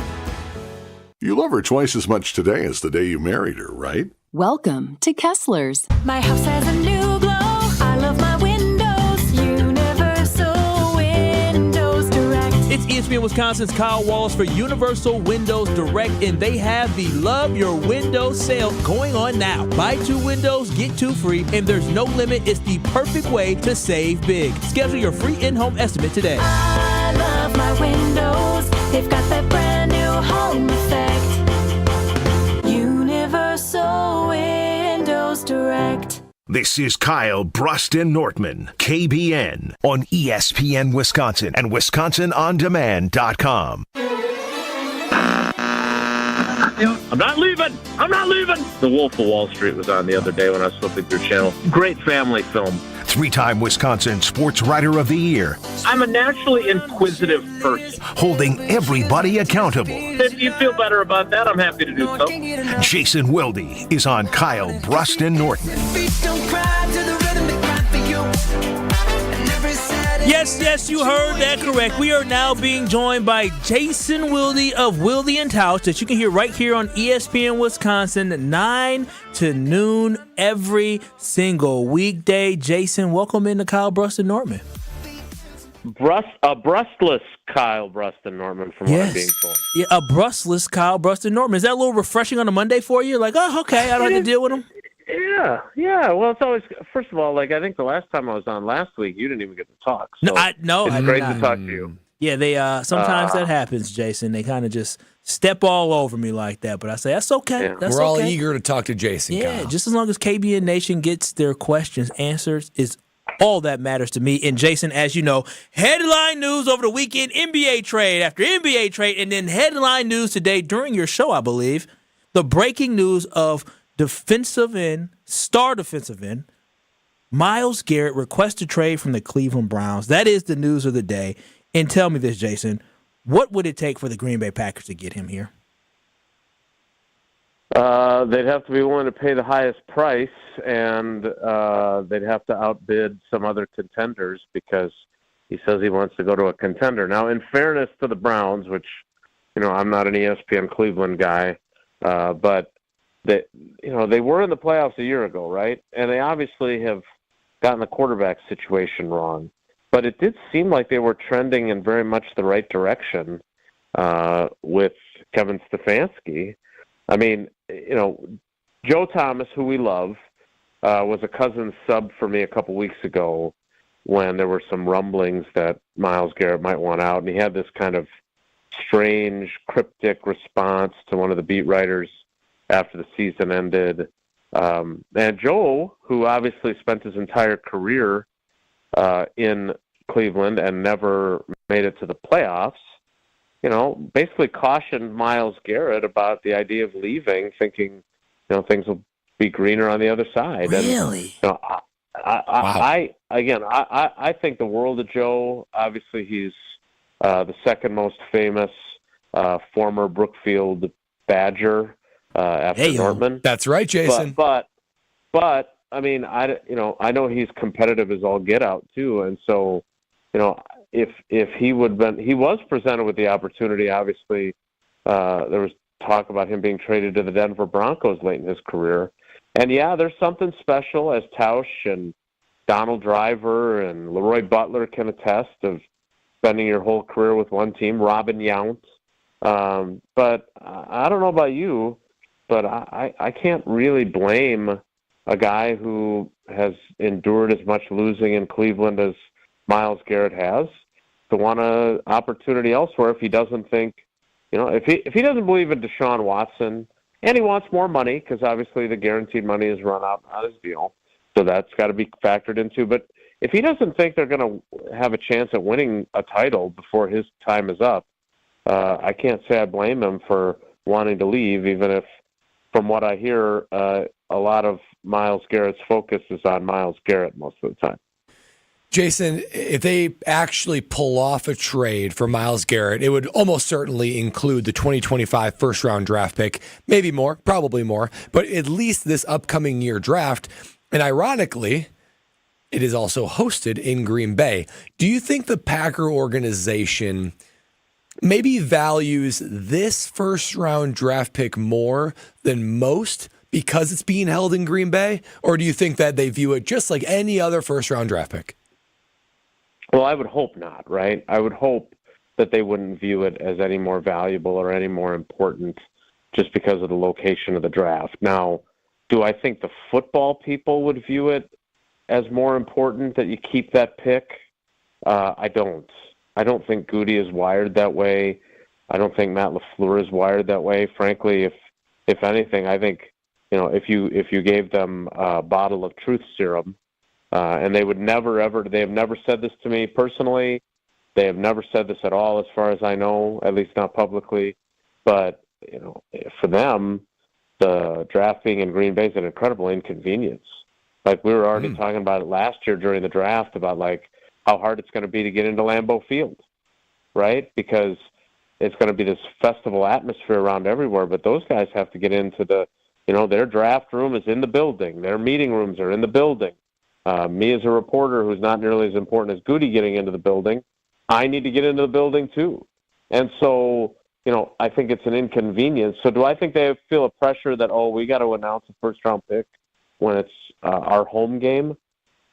You love her twice as much today as the day you married her, right? Welcome to Kessler's. My house has a new glow. I love my windows. Universal Windows Direct. It's ESPN Wisconsin's Kyle Wallace for Universal Windows Direct, and they have the Love Your Windows sale going on now. Buy 2 windows, get 2 free, and there's no limit. It's the perfect way to save big. Schedule your free in-home estimate today. I love my windows. They've got that brand new home effect. Universal Windows Direct. This is Kyle Bruston Nortman, KBN, on ESPN Wisconsin and WisconsinOnDemand.com. I'm not leaving. The Wolf of Wall Street was on the other day when I was flipping through channel. Great family film. 3-time Wisconsin Sports Writer of the Year. I'm a naturally inquisitive person. Holding everybody accountable. If you feel better about that, I'm happy to do so. Jason Wilde is on Kyle Bruston Nortman. Yes, you heard that correct. We are now being joined by Jason Wilde of Wilde & Tausch, that you can hear right here on ESPN Wisconsin, 9 to noon every single weekday. Jason, welcome into Kyle Bruston Nortman. Brustless Kyle Bruston Nortman, from what I'm being told. Yeah, a brustless Kyle Bruston Nortman. Is that a little refreshing on a Monday for you? Like, oh, okay, I don't have to deal with him. Yeah. Well, it's always, first of all, like, I think the last time I was on last week, you didn't even get to talk. So it's great to talk to you. Yeah, they sometimes that happens, Jason. They kind of just step all over me like that. But I say, that's okay. Yeah. We're all eager to talk to Jason. Yeah, Kyle. just as long as KBN Nation gets their questions answered is all that matters to me. And Jason, as you know, headline news over the weekend, NBA trade after NBA trade, and then headline news today during your show, I believe, the breaking news of star defensive end, Myles Garrett requests to trade from the Cleveland Browns. That is the news of the day. And tell me this, Jason, what would it take for the Green Bay Packers to get him here? They'd have to be willing to pay the highest price, and they'd have to outbid some other contenders, because he says he wants to go to a contender. Now, in fairness to the Browns, which, I'm not an ESPN Cleveland guy, but they were in the playoffs a year ago, right? And they obviously have gotten the quarterback situation wrong. But it did seem like they were trending in very much the right direction with Kevin Stefanski. I mean, Joe Thomas, who we love, was a Cousins sub for me a couple weeks ago. when there were some rumblings that Myles Garrett might want out, and he had this kind of strange, cryptic response to one of the beat writers after the season ended. And Joe, who obviously spent his entire career in Cleveland and never made it to the playoffs, basically cautioned Myles Garrett about the idea of leaving, thinking, things will be greener on the other side. Really? And, I think the world of Joe. Obviously, he's the second most famous former Brookfield Badger after Nortman. That's right, Jason. But I mean, I know he's competitive as all get out too, and so if he was presented with the opportunity. Obviously, there was talk about him being traded to the Denver Broncos late in his career. And yeah, there's something special, as Tausch and Donald Driver and Leroy Butler can attest, of spending your whole career with one team, Robin Yount. But I don't know about you, but I can't really blame a guy who has endured as much losing in Cleveland as Myles Garrett has to want an opportunity elsewhere if he doesn't think, if he doesn't believe in Deshaun Watson, and he wants more money because obviously the guaranteed money is run out on his deal. So that's got to be factored into. But if he doesn't think they're going to have a chance at winning a title before his time is up, I can't say I blame him for wanting to leave, even if, from what I hear, a lot of Myles Garrett's focus is on Myles Garrett most of the time. Jason, if they actually pull off a trade for Myles Garrett, it would almost certainly include the 2025 first-round draft pick, maybe more, probably more, but at least this upcoming year draft. And ironically, it is also hosted in Green Bay. Do you think the Packer organization maybe values this first-round draft pick more than most because it's being held in Green Bay? Or do you think that they view it just like any other first-round draft pick? Well, I would hope not, right? I would hope that they wouldn't view it as any more valuable or any more important just because of the location of the draft. Now, do I think the football people would view it as more important that you keep that pick? I don't. I don't think Goody is wired that way. I don't think Matt LaFleur is wired that way. Frankly, if anything, I think, if you gave them a bottle of truth serum, and they would never, ever, they have never said this to me personally. They have never said this at all, as far as I know, at least not publicly. But, for them, the draft being in Green Bay is an incredible inconvenience. Like, we were already talking about it last year during the draft about, like, how hard it's going to be to get into Lambeau Field, right? Because it's going to be this festival atmosphere around everywhere, but those guys have to get into their draft room is in the building. Their meeting rooms are in the building. Me as a reporter who's not nearly as important as Goody getting into the building, I need to get into the building too. And so, I think it's an inconvenience. So do I think they feel a pressure that, we got to announce a first-round pick when it's our home game?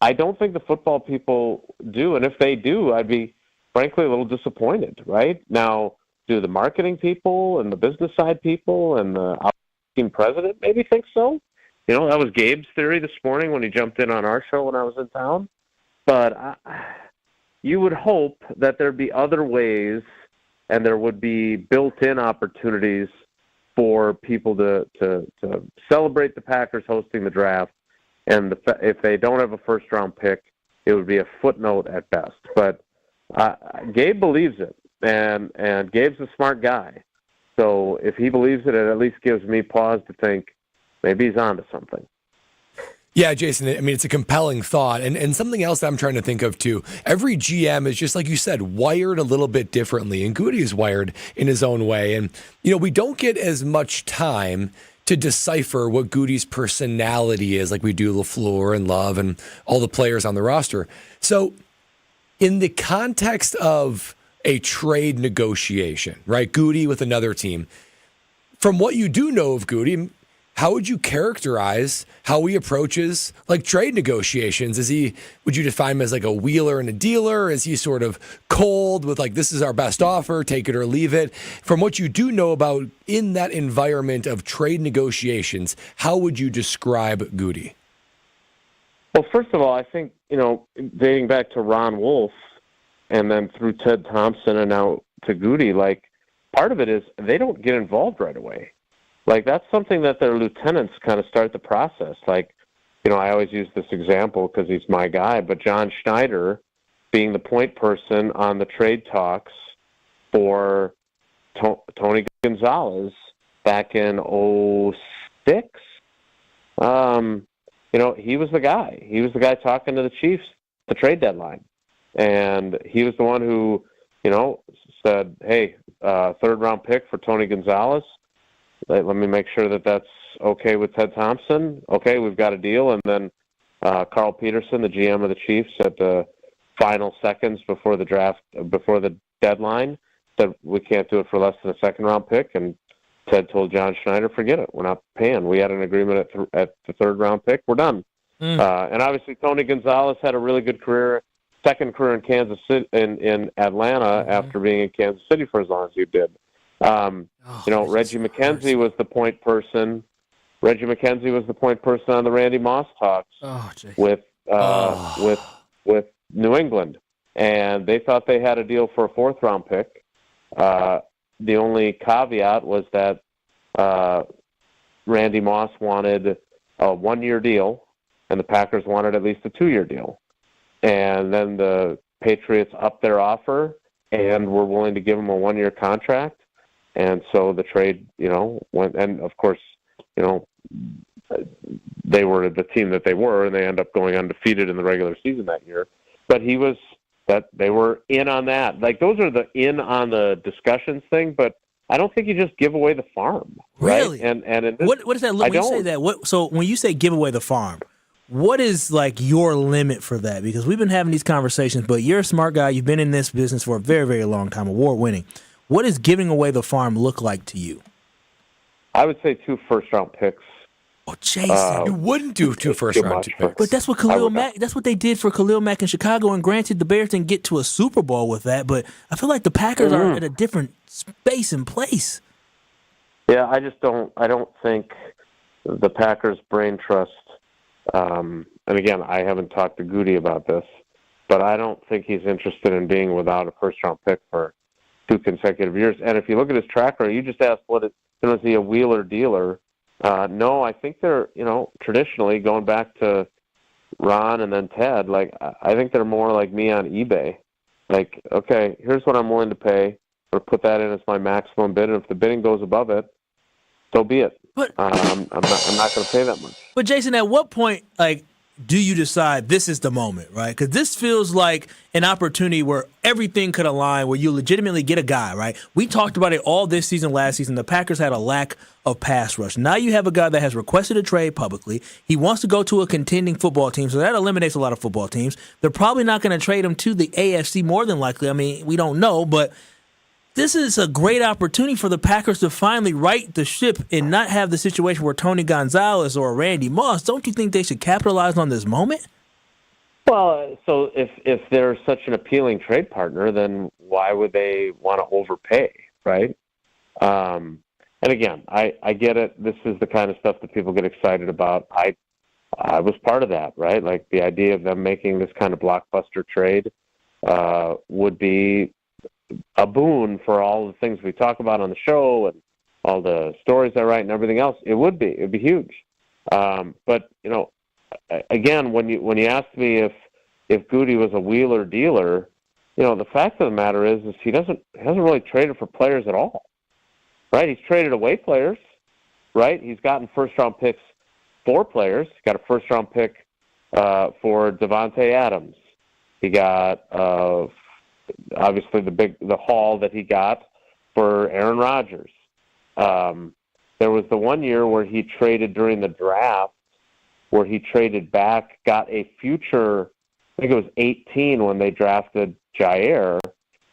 I don't think the football people do. And if they do, I'd be, frankly, a little disappointed, right? Now, do the marketing people and the business side people and the team president maybe think so? That was Gabe's theory this morning when he jumped in on our show when I was in town. But you would hope that there'd be other ways and there would be built-in opportunities for people to celebrate the Packers hosting the draft. And if they don't have a first-round pick, it would be a footnote at best. But Gabe believes it, and Gabe's a smart guy. So if he believes it at least gives me pause to think, maybe he's on to something. Yeah, Jason, I mean, it's a compelling thought. And something else that I'm trying to think of, too. Every GM is just, like you said, wired a little bit differently. And Goody is wired in his own way. And, we don't get as much time to decipher what Goody's personality is like we do LaFleur and Love and all the players on the roster. So in the context of a trade negotiation, right, Goody with another team, from what you do know of Goody, how would you characterize how he approaches like trade negotiations? Would you define him as like a wheeler and a dealer? Is he sort of cold with like, this is our best offer, take it or leave it? From what you do know about in that environment of trade negotiations, how would you describe Goody? Well, first of all, I think, dating back to Ron Wolf and then through Ted Thompson and now to Goody, part of it is they don't get involved right away. That's something that their lieutenants kind of start the process. I always use this example because he's my guy, but John Schneider being the point person on the trade talks for Tony Gonzalez back in 2006, he was the guy. He was the guy talking to the Chiefs at the trade deadline. And he was the one who, said, hey, third-round pick for Tony Gonzalez. Let me make sure that that's okay with Ted Thompson. Okay, we've got a deal. And then Carl Peterson, the GM of the Chiefs, at the final seconds before the draft, before the deadline, said we can't do it for less than a second-round pick. And Ted told John Schneider, forget it. We're not paying. We had an agreement at the third-round pick. We're done. And obviously Tony Gonzalez had a really good career, second career in Kansas City, in Atlanta after being in Kansas City for as long as you did. Reggie McKenzie was the point person. Reggie McKenzie was the point person on the Randy Moss talks with New England, and they thought they had a deal for a fourth-round pick. The only caveat was that Randy Moss wanted a one-year deal, and the Packers wanted at least a two-year deal. And then the Patriots upped their offer and were willing to give him a one-year contract. And so the trade, went. And, of course, they were the team that they were, and they end up going undefeated in the regular season that year. But they were in on that. Those are the in on the discussions thing, but I don't think you just give away the farm. Right? Really? And in this, what does that look? When you say that, so when you say give away the farm, what is your limit for that? Because we've been having these conversations, but you're a smart guy. You've been in this business for a very, very long time, award-winning. What does giving away the farm look like to you? I would say 2 first-round picks. Oh, Jason, you wouldn't do 2 first-round picks. But that's what Khalil Mack. That's what they did for Khalil Mack in Chicago. And granted, the Bears didn't get to a Super Bowl with that, but I feel like the Packers are at a different space and place. Yeah, I don't think the Packers' brain trust. And again, I haven't talked to Goody about this, but I don't think he's interested in being without a first-round pick for 2 consecutive years. And if you look at his track record, you just asked is he a wheeler dealer? No, I think they're, traditionally going back to Ron and then Ted, I think they're more like me on eBay. Okay, here's what I'm willing to pay, or put that in as my maximum bid, and if the bidding goes above it, so be it. But I'm not going to pay that much. But Jason, at what point, do you decide this is the moment, right? Because this feels like an opportunity where everything could align, where you legitimately get a guy, right? We talked about it all this season, last season. The Packers had a lack of pass rush. Now you have a guy that has requested a trade publicly. He wants to go to a contending football team, so that eliminates a lot of football teams. They're probably not going to trade him to the AFC more than likely. I mean, we don't know, but this is a great opportunity for the Packers to finally right the ship and not have the situation where Tony Gonzalez or Randy Moss. Don't you think they should capitalize on this moment? Well, so if they're such an appealing trade partner, then why would they want to overpay, right? And again, I get it. This is the kind of stuff that people get excited about. I was part of that, right? The idea of them making this kind of blockbuster trade would be a boon for all the things we talk about on the show and all the stories I write and everything else. It'd be huge. But again, when you ask me if Goody was a wheeler dealer, the fact of the matter is he hasn't really traded for players at all, right? He's traded away players, right? He's gotten first-round picks for players. He got a first-round pick for Devontae Adams. He got obviously the haul that he got for Aaron Rodgers. There was the one year where he traded during the draft, where he traded back, got a future, I think it was 18 when they drafted Jair.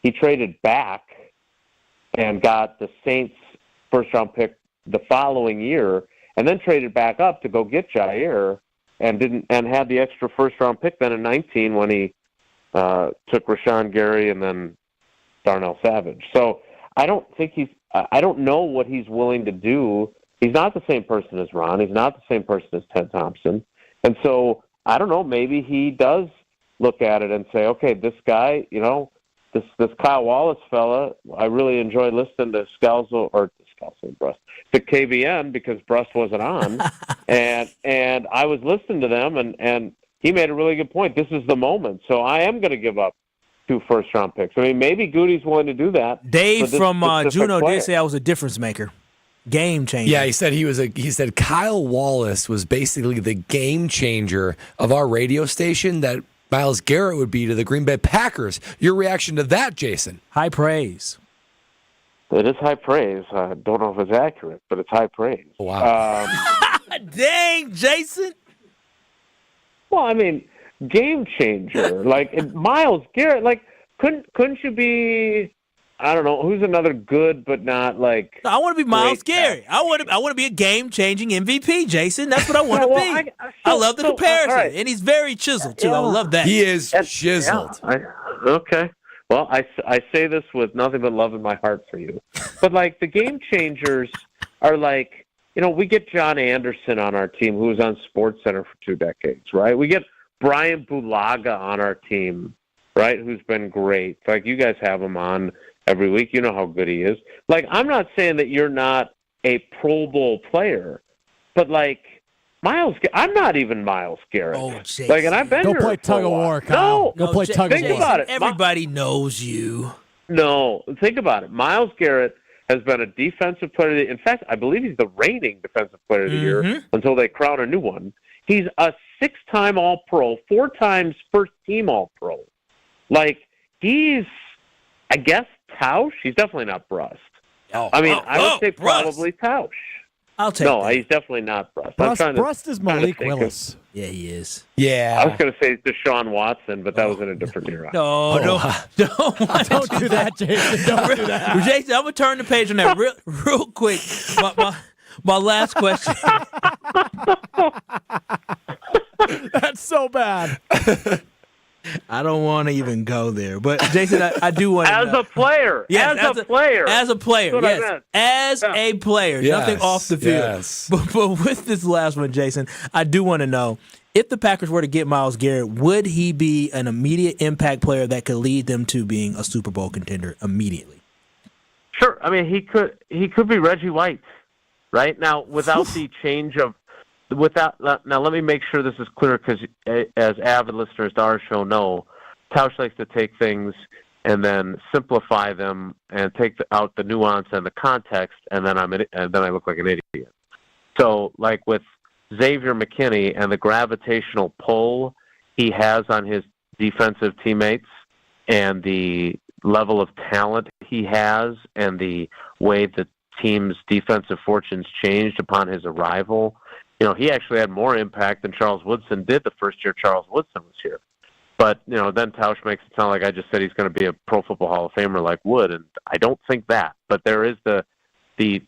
He traded back and got the Saints first-round pick the following year, and then traded back up to go get Jair, and had the extra first-round pick then in 19 when he took Rashawn Gary and then Darnell Savage. So I don't know what he's willing to do. He's not the same person as Ron. He's not the same person as Ted Thompson. And so I don't know, maybe he does look at it and say, okay, this guy, this Kyle Wallace fella, I really enjoy listening to to KBN because Brust wasn't on, and I was listening to them, and he made a really good point. This is the moment, so I am going to give up 2 first-round picks. I mean, maybe Goody's willing to do that. Dave from Juneau did say I was a difference maker, game changer. Yeah, he said Kyle Wallace was basically the game changer of our radio station that Myles Garrett would be to the Green Bay Packers. Your reaction to that, Jason? High praise. It is high praise. I don't know if it's accurate, but it's high praise. Wow. Dang, Jason. Well, I mean, game changer. Myles Garrett, couldn't you be, I don't know, who's another good but not like I want to be Myles Garrett. I want to be a game-changing MVP, Jason. That's what I want to be. I love the comparison. Right. And he's very chiseled, too. I love that. He is chiseled. Yeah, okay. Well, I say this with nothing but love in my heart for you. But, the game changers are we get John Anderson on our team, who was on SportsCenter for 2 decades, right? We get Brian Bulaga on our team, right, who's been great. You guys have him on every week. You know how good he is. I'm not saying that you're not a Pro Bowl player, but, Myles, I'm not even Myles Garrett. Oh, Jason. And I've been Go here play for a tug of while. war, Kyle. No, Go play tug of war. Think about it. Everybody knows you. No, think about it. Myles Garrett has been a defensive player of the year. In fact, I believe he's the reigning defensive player of the year until they crown a new one. He's a 6-time All-Pro, 4 times first-team All-Pro. He's, I guess, Tausch. He's definitely not Brust. I would say probably Tausch. I'll take No, that. he's definitely not Brust. Brust is Malik Willis. Yeah, he is. Yeah. I was going to say Deshaun Watson, but that was in a different era. No, Don't do that, Jason. Don't do that. Jason, I'm going to turn the page on that real quick. My last question. That's so bad. I don't want to even go there, but Jason, I do want to. As a player, yes, as a player, as a player, That's what I yes, meant. as a player, nothing off the field. Yes. But with this last one, Jason, I do want to know if the Packers were to get Myles Garrett, would he be an immediate impact player that could lead them to being a Super Bowl contender immediately? Sure. I mean, he could be Reggie White, right? Now, without the change of. Now, let me make sure this is clear because, as avid listeners to our show know, Tausch likes to take things and then simplify them and take out the nuance and the context, and then I look like an idiot. So, with Xavier McKinney and the gravitational pull he has on his defensive teammates, and the level of talent he has, and the way the team's defensive fortunes changed upon his arrival. He actually had more impact than Charles Woodson did the first year Charles Woodson was here. But, then Tausch makes it sound like I just said he's going to be a Pro Football Hall of Famer like Wood, and I don't think that. But there is the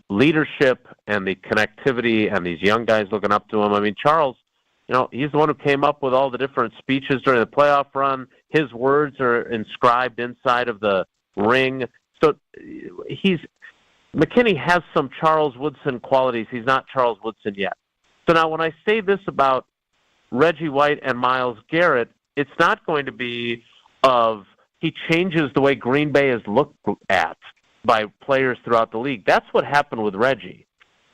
leadership and the connectivity and these young guys looking up to him. I mean, Charles, he's the one who came up with all the different speeches during the playoff run. His words are inscribed inside of the ring. So McKinney has some Charles Woodson qualities. He's not Charles Woodson yet. So now when I say this about Reggie White and Myles Garrett, it's not going to be he changes the way Green Bay is looked at by players throughout the league. That's what happened with Reggie.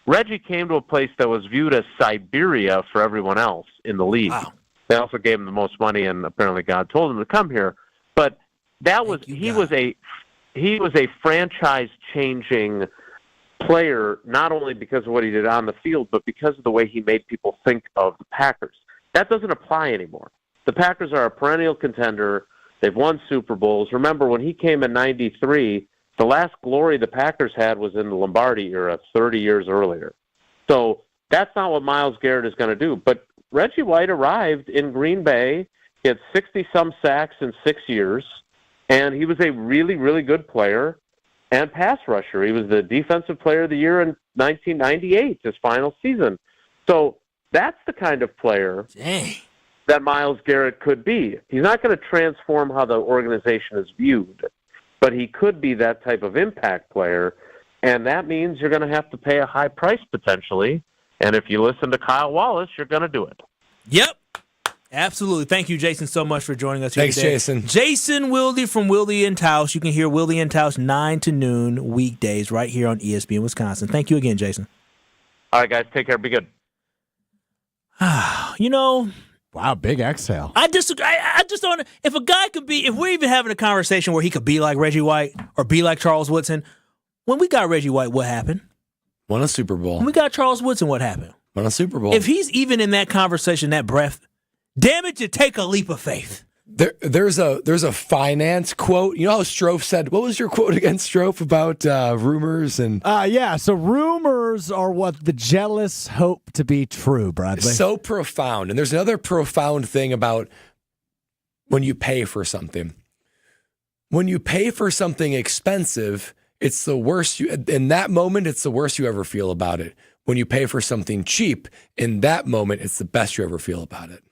Reggie came to a place that was viewed as Siberia for everyone else in the league. Wow. They also gave him the most money, and apparently God told him to come here. But he was a franchise-changing player, not only because of what he did on the field, but because of the way he made people think of the Packers. That doesn't apply anymore. The Packers are a perennial contender. They've won Super Bowls. Remember, when he came in 93, the last glory the Packers had was in the Lombardi era 30 years earlier. So that's not what Myles Garrett is going to do. But Reggie White arrived in Green Bay. He had 60-some sacks in 6 years, and he was a really, really good player and pass rusher. He was the defensive player of the year in 1998, his final season. So that's the kind of player that Myles Garrett could be. He's not going to transform how the organization is viewed, but he could be that type of impact player, and that means you're going to have to pay a high price potentially, and if you listen to Kyle Wallace, you're going to do it. Yep. Absolutely. Thank you, Jason, so much for joining us here Thanks, today. Jason. Jason Wilde from Wilde and Taus. You can hear Wilde and Taus 9 to noon weekdays right here on ESPN Wisconsin. Thank you again, Jason. All right, guys. Take care. Be good. Wow, big exhale. I just don't. If a guy could be, if we're even having a conversation where he could be like Reggie White or be like Charles Woodson, when we got Reggie White, what happened? Won a Super Bowl. When we got Charles Woodson, what happened? Won a Super Bowl. If he's even in that conversation, that breath, damn it, you take a leap of faith. There's a finance quote. You know how Strofe said, what was your quote against Strofe about rumors? And so rumors are what the jealous hope to be true, Bradley. So profound. And there's another profound thing about when you pay for something. When you pay for something expensive, it's the worst. In that moment, it's the worst you ever feel about it. When you pay for something cheap, in that moment, it's the best you ever feel about it.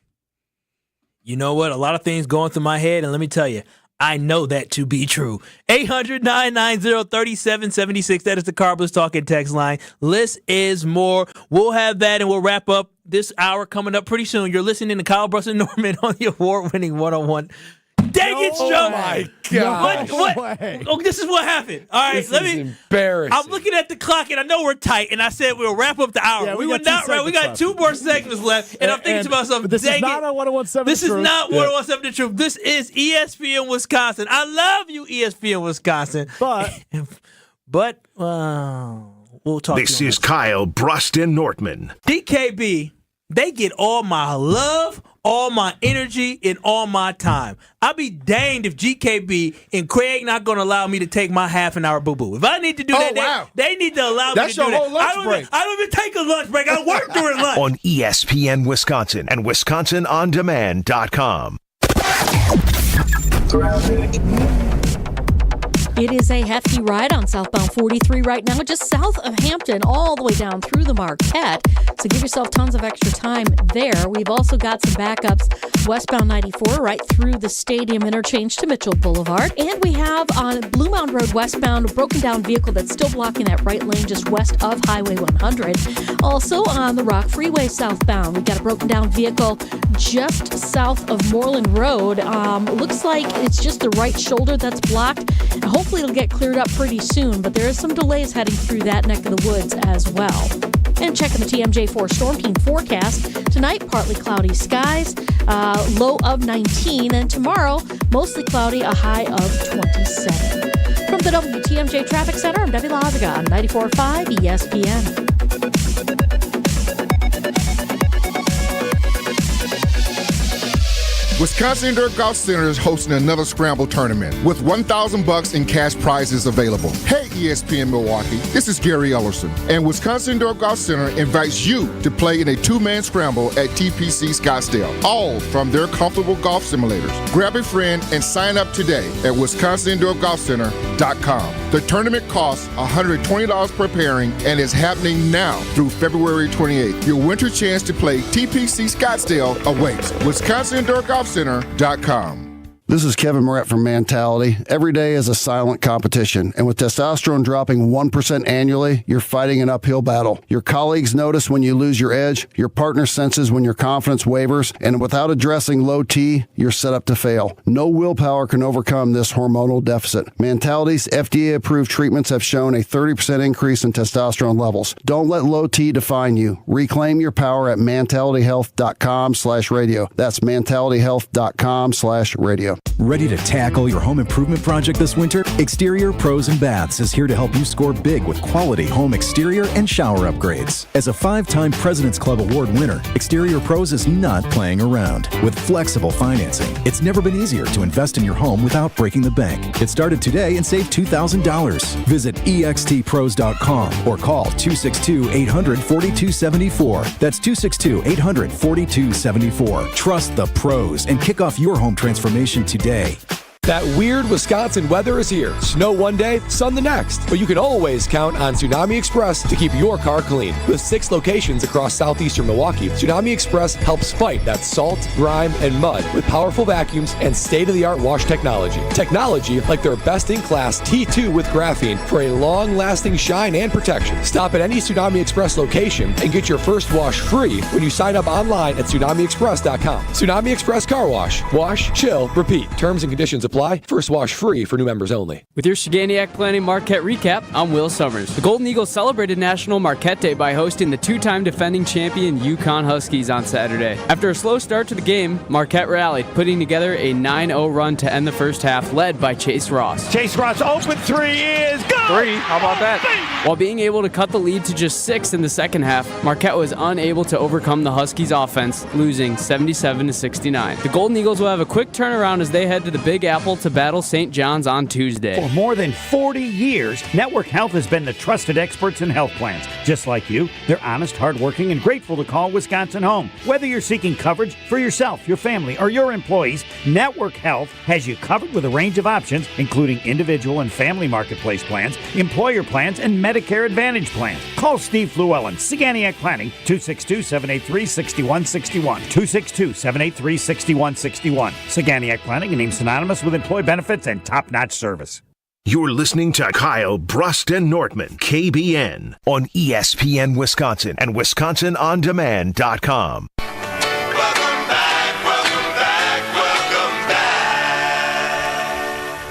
You know what? A lot of things going through my head, and let me tell you, I know that to be true. 800-990-3776. That is the Carbless Talking text line. Less is more. We'll have that, and we'll wrap up this hour coming up pretty soon. You're listening to Kyle Bruss and Norman on the award-winning 101. Dang it, Joe! Oh my God! What? Oh, this is what happened. All right, This is embarrassing. I'm looking at the clock, and I know we're tight, and I said we'll wrap up the hour. Yeah, we we were got two not right. We got segments 2 more segments left, and I'm thinking to myself, but this dang is not it. a 1017 This is Truth. not 1017 The Truth. This is ESPN Wisconsin. I love you, ESPN Wisconsin. But we'll talk. This is Kyle Bruston Nortman. DKB, they get all my love, all my energy, and all my time. I'll be danged if GKB and Craig not going to allow me to take my half an hour boo-boo. If I need to do that, they need to allow me to do that. That's your whole lunch break. I don't even take a lunch break. I work during lunch. On ESPN Wisconsin and WisconsinOnDemand.com. It is a hefty ride on southbound 43 right now, just south of Hampton, all the way down through the Marquette. So give yourself tons of extra time there. We've also got some backups westbound 94 right through the stadium interchange to Mitchell Boulevard. And we have on Blue Mound Road westbound a broken down vehicle that's still blocking that right lane just west of Highway 100. Also on the Rock Freeway southbound, we've got a broken down vehicle just south of Moreland Road. Looks like it's just the right shoulder that's blocked. Hopefully it'll get cleared up pretty soon, but there is some delays heading through that neck of the woods as well. And checking the TMJ4 Storm Team forecast. Tonight, partly cloudy skies, low of 19. And tomorrow, mostly cloudy, a high of 27. From the WTMJ Traffic Center, I'm Debbie Lazaga on 94.5 ESPN. Wisconsin Indoor Golf Center is hosting another Scramble tournament with $1,000 in cash prizes available. Hey, ESPN Milwaukee, this is Gary Ellerson, and Wisconsin Indoor Golf Center invites you to play in a 2-man scramble at TPC Scottsdale, all from their comfortable golf simulators. Grab a friend and sign up today at WisconsinIndoorGolfCenter.com. The tournament costs $120 per pairing and is happening now through February 28th. Your winter chance to play TPC Scottsdale awaits. WisconsinIndoorGolfCenter.com. This is Kevin Moret from Mentality. Every day is a silent competition, and with testosterone dropping 1% annually, you're fighting an uphill battle. Your colleagues notice when you lose your edge, your partner senses when your confidence wavers, and without addressing low T, you're set up to fail. No willpower can overcome this hormonal deficit. Mentality's FDA-approved treatments have shown a 30% increase in testosterone levels. Don't let low T define you. Reclaim your power at mentalityhealth.com/radio. That's mentalityhealth.com/radio. Ready to tackle your home improvement project this winter? Exterior Pros and Baths is here to help you score big with quality home exterior and shower upgrades. As a 5-time President's Club Award winner, Exterior Pros is not playing around. With flexible financing, it's never been easier to invest in your home without breaking the bank. Get started today and save $2,000. Visit extpros.com or call 262-800-4274. That's 262-800-4274. Trust the pros and kick off your home transformation today. That weird Wisconsin weather is here. Snow one day, sun the next. But you can always count on Tsunami Express to keep your car clean. With 6 locations across southeastern Milwaukee, Tsunami Express helps fight that salt, grime, and mud with powerful vacuums and state-of-the-art wash technology. Technology like their best-in-class T2 with graphene for a long-lasting shine and protection. Stop at any Tsunami Express location and get your first wash free when you sign up online at TsunamiExpress.com. Tsunami Express Car Wash. Wash, chill, repeat. Terms and conditions apply. First wash free for new members only. With your Saganiac Planning Marquette recap, I'm Will Summers. The Golden Eagles celebrated National Marquette Day by hosting the 2-time defending champion Yukon Huskies on Saturday. After a slow start to the game, Marquette rallied, putting together a 9-0 run to end the first half, led by Chase Ross. Chase Ross, open 3 is good! 3, how about that? While being able to cut the lead to just 6 in the second half, Marquette was unable to overcome the Huskies' offense, losing 77-69. The Golden Eagles will have a quick turnaround as they head to the Big Apple to battle St. John's on Tuesday. For more than 40 years, Network Health has been the trusted experts in health plans. Just like you, they're honest, hardworking, and grateful to call Wisconsin home. Whether you're seeking coverage for yourself, your family, or your employees, Network Health has you covered with a range of options, including individual and family marketplace plans, employer plans, and Medicare Advantage plans. Call Steve Llewellyn, Saganiac Planning, 262-783-6161. 262-783-6161. Saganiac Planning, a name synonymous with employee benefits and top-notch service. You're listening to Kyle Brust and Nortman, KBN, on ESPN Wisconsin and WisconsinOnDemand.com.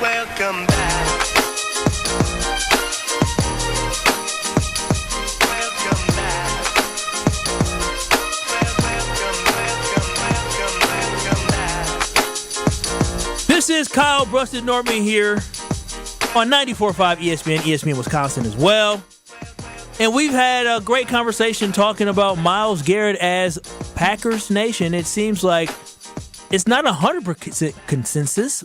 Welcome back. This is Kyle Brusted Nortman here on 94.5 ESPN, ESPN Wisconsin as well. And we've had a great conversation talking about Myles Garrett as Packers Nation. It seems like it's not 100% consensus.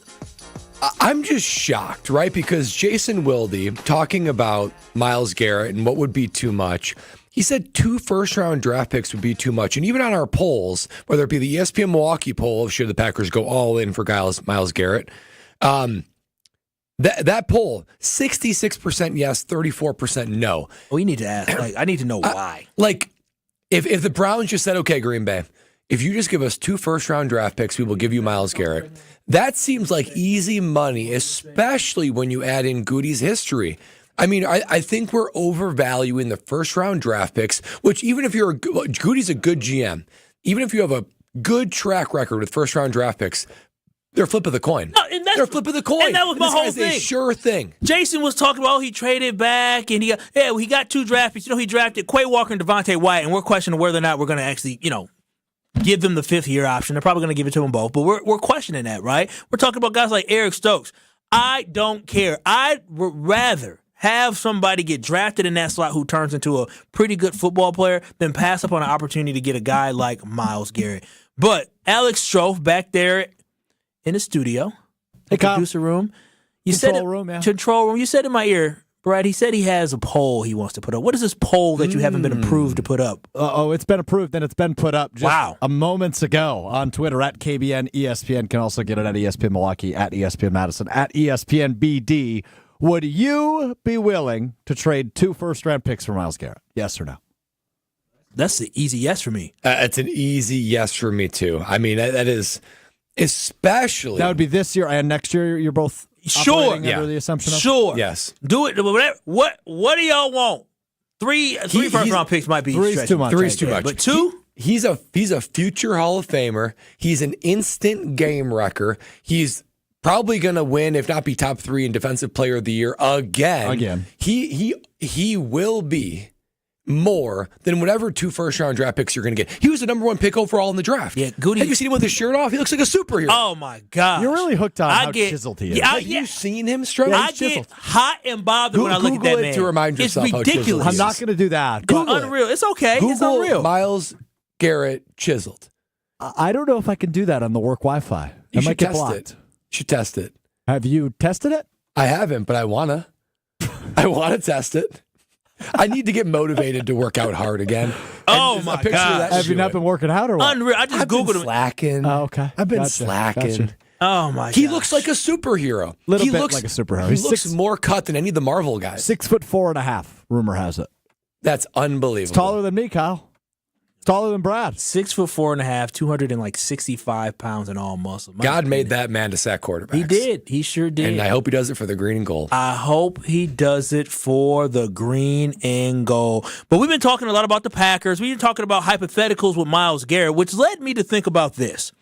I'm just shocked, right? Because Jason Wilde talking about Myles Garrett and what would be too much. He said 2 first-round draft picks would be too much. And even on our polls, whether it be the ESPN Milwaukee poll, should the Packers go all in for Myles Garrett, that poll, 66% yes, 34% no. We need to ask. I need to know why. If the Browns just said, okay, Green Bay, if you just give us 2 first-round draft picks, we will give you Myles Garrett. That seems like easy money, especially when you add in Goody's history. I mean, I think we're overvaluing the first-round draft picks, which even if Goody's a good GM, even if you have a good track record with first-round draft picks, they're a flip of the coin. No, they're a flip of the coin. And that was my whole thing. A sure thing. Jason was talking about he traded back and he got 2 draft picks. He drafted Quay Walker and Devontae White, and we're questioning whether or not we're going to actually, give them the 5th-year option. They're probably going to give it to them both, but we're questioning that, right? We're talking about guys like Eric Stokes. I don't care. I'd rather have somebody get drafted in that slot who turns into a pretty good football player than pass up on an opportunity to get a guy like Myles Garrett. But Alex Strofe back there in the studio, the producer room. Control room. You said in my ear, Brad, he said he has a poll he wants to put up. What is this poll that you haven't been approved to put up? It's been approved, and it's been put up just a moments ago on Twitter at KBN ESPN. Can also get it at ESPN Milwaukee, at ESPN Madison, at ESPN BD. Would you be willing to trade 2 first-round picks for Myles Garrett? Yes or no? That's an easy yes for me. It's an easy yes for me, too. I mean, that is especially... That would be this year and next year. You're both under the assumption of? Sure. Yes. Do it. What do y'all want? 3 first-round picks might be 3's too much. 3's too much. But 2? He's a future Hall of Famer. He's an instant game wrecker. He's probably going to win, if not be top 3 in Defensive Player of the Year again. He will be more than whatever 2 first-round draft picks you're going to get. He was the number 1 pick overall in the draft. Yeah, Goody. Have you seen him with his shirt off? He looks like a superhero. Oh, my God. You're really hooked on how chiseled he is. Have you seen him, Stroke? I get hot and bothered when I look at that man. To remind yourself it's ridiculous. I'm not going to do that. Unreal. It's okay. Google it's unreal. Myles Garrett chiseled. I don't know if I can do that on the work Wi-Fi. You might get test blocked. it. You should test it. Have you tested it? I haven't, but I wanna. I want to test it. I need to get motivated to work out hard again. Oh, my God. Have you not been working out or what? Unreal. I just Googled slacking. Oh, okay. I've been slacking. Gotcha. Oh my god. He looks like a superhero. Little he bit looks like a superhero. He He's looks 6 more cut than any of the Marvel guys. 6'4.5", rumor has it. That's unbelievable. It's taller than me, Kyle. It's taller than Brad. 6'4.5", 265 pounds and all muscle. God made that man to sack quarterbacks. He did. He sure did. And I hope he does it for the green and gold. I hope he does it for the green and gold. But we've been talking a lot about the Packers. We've been talking about hypotheticals with Myles Garrett, which led me to think about this.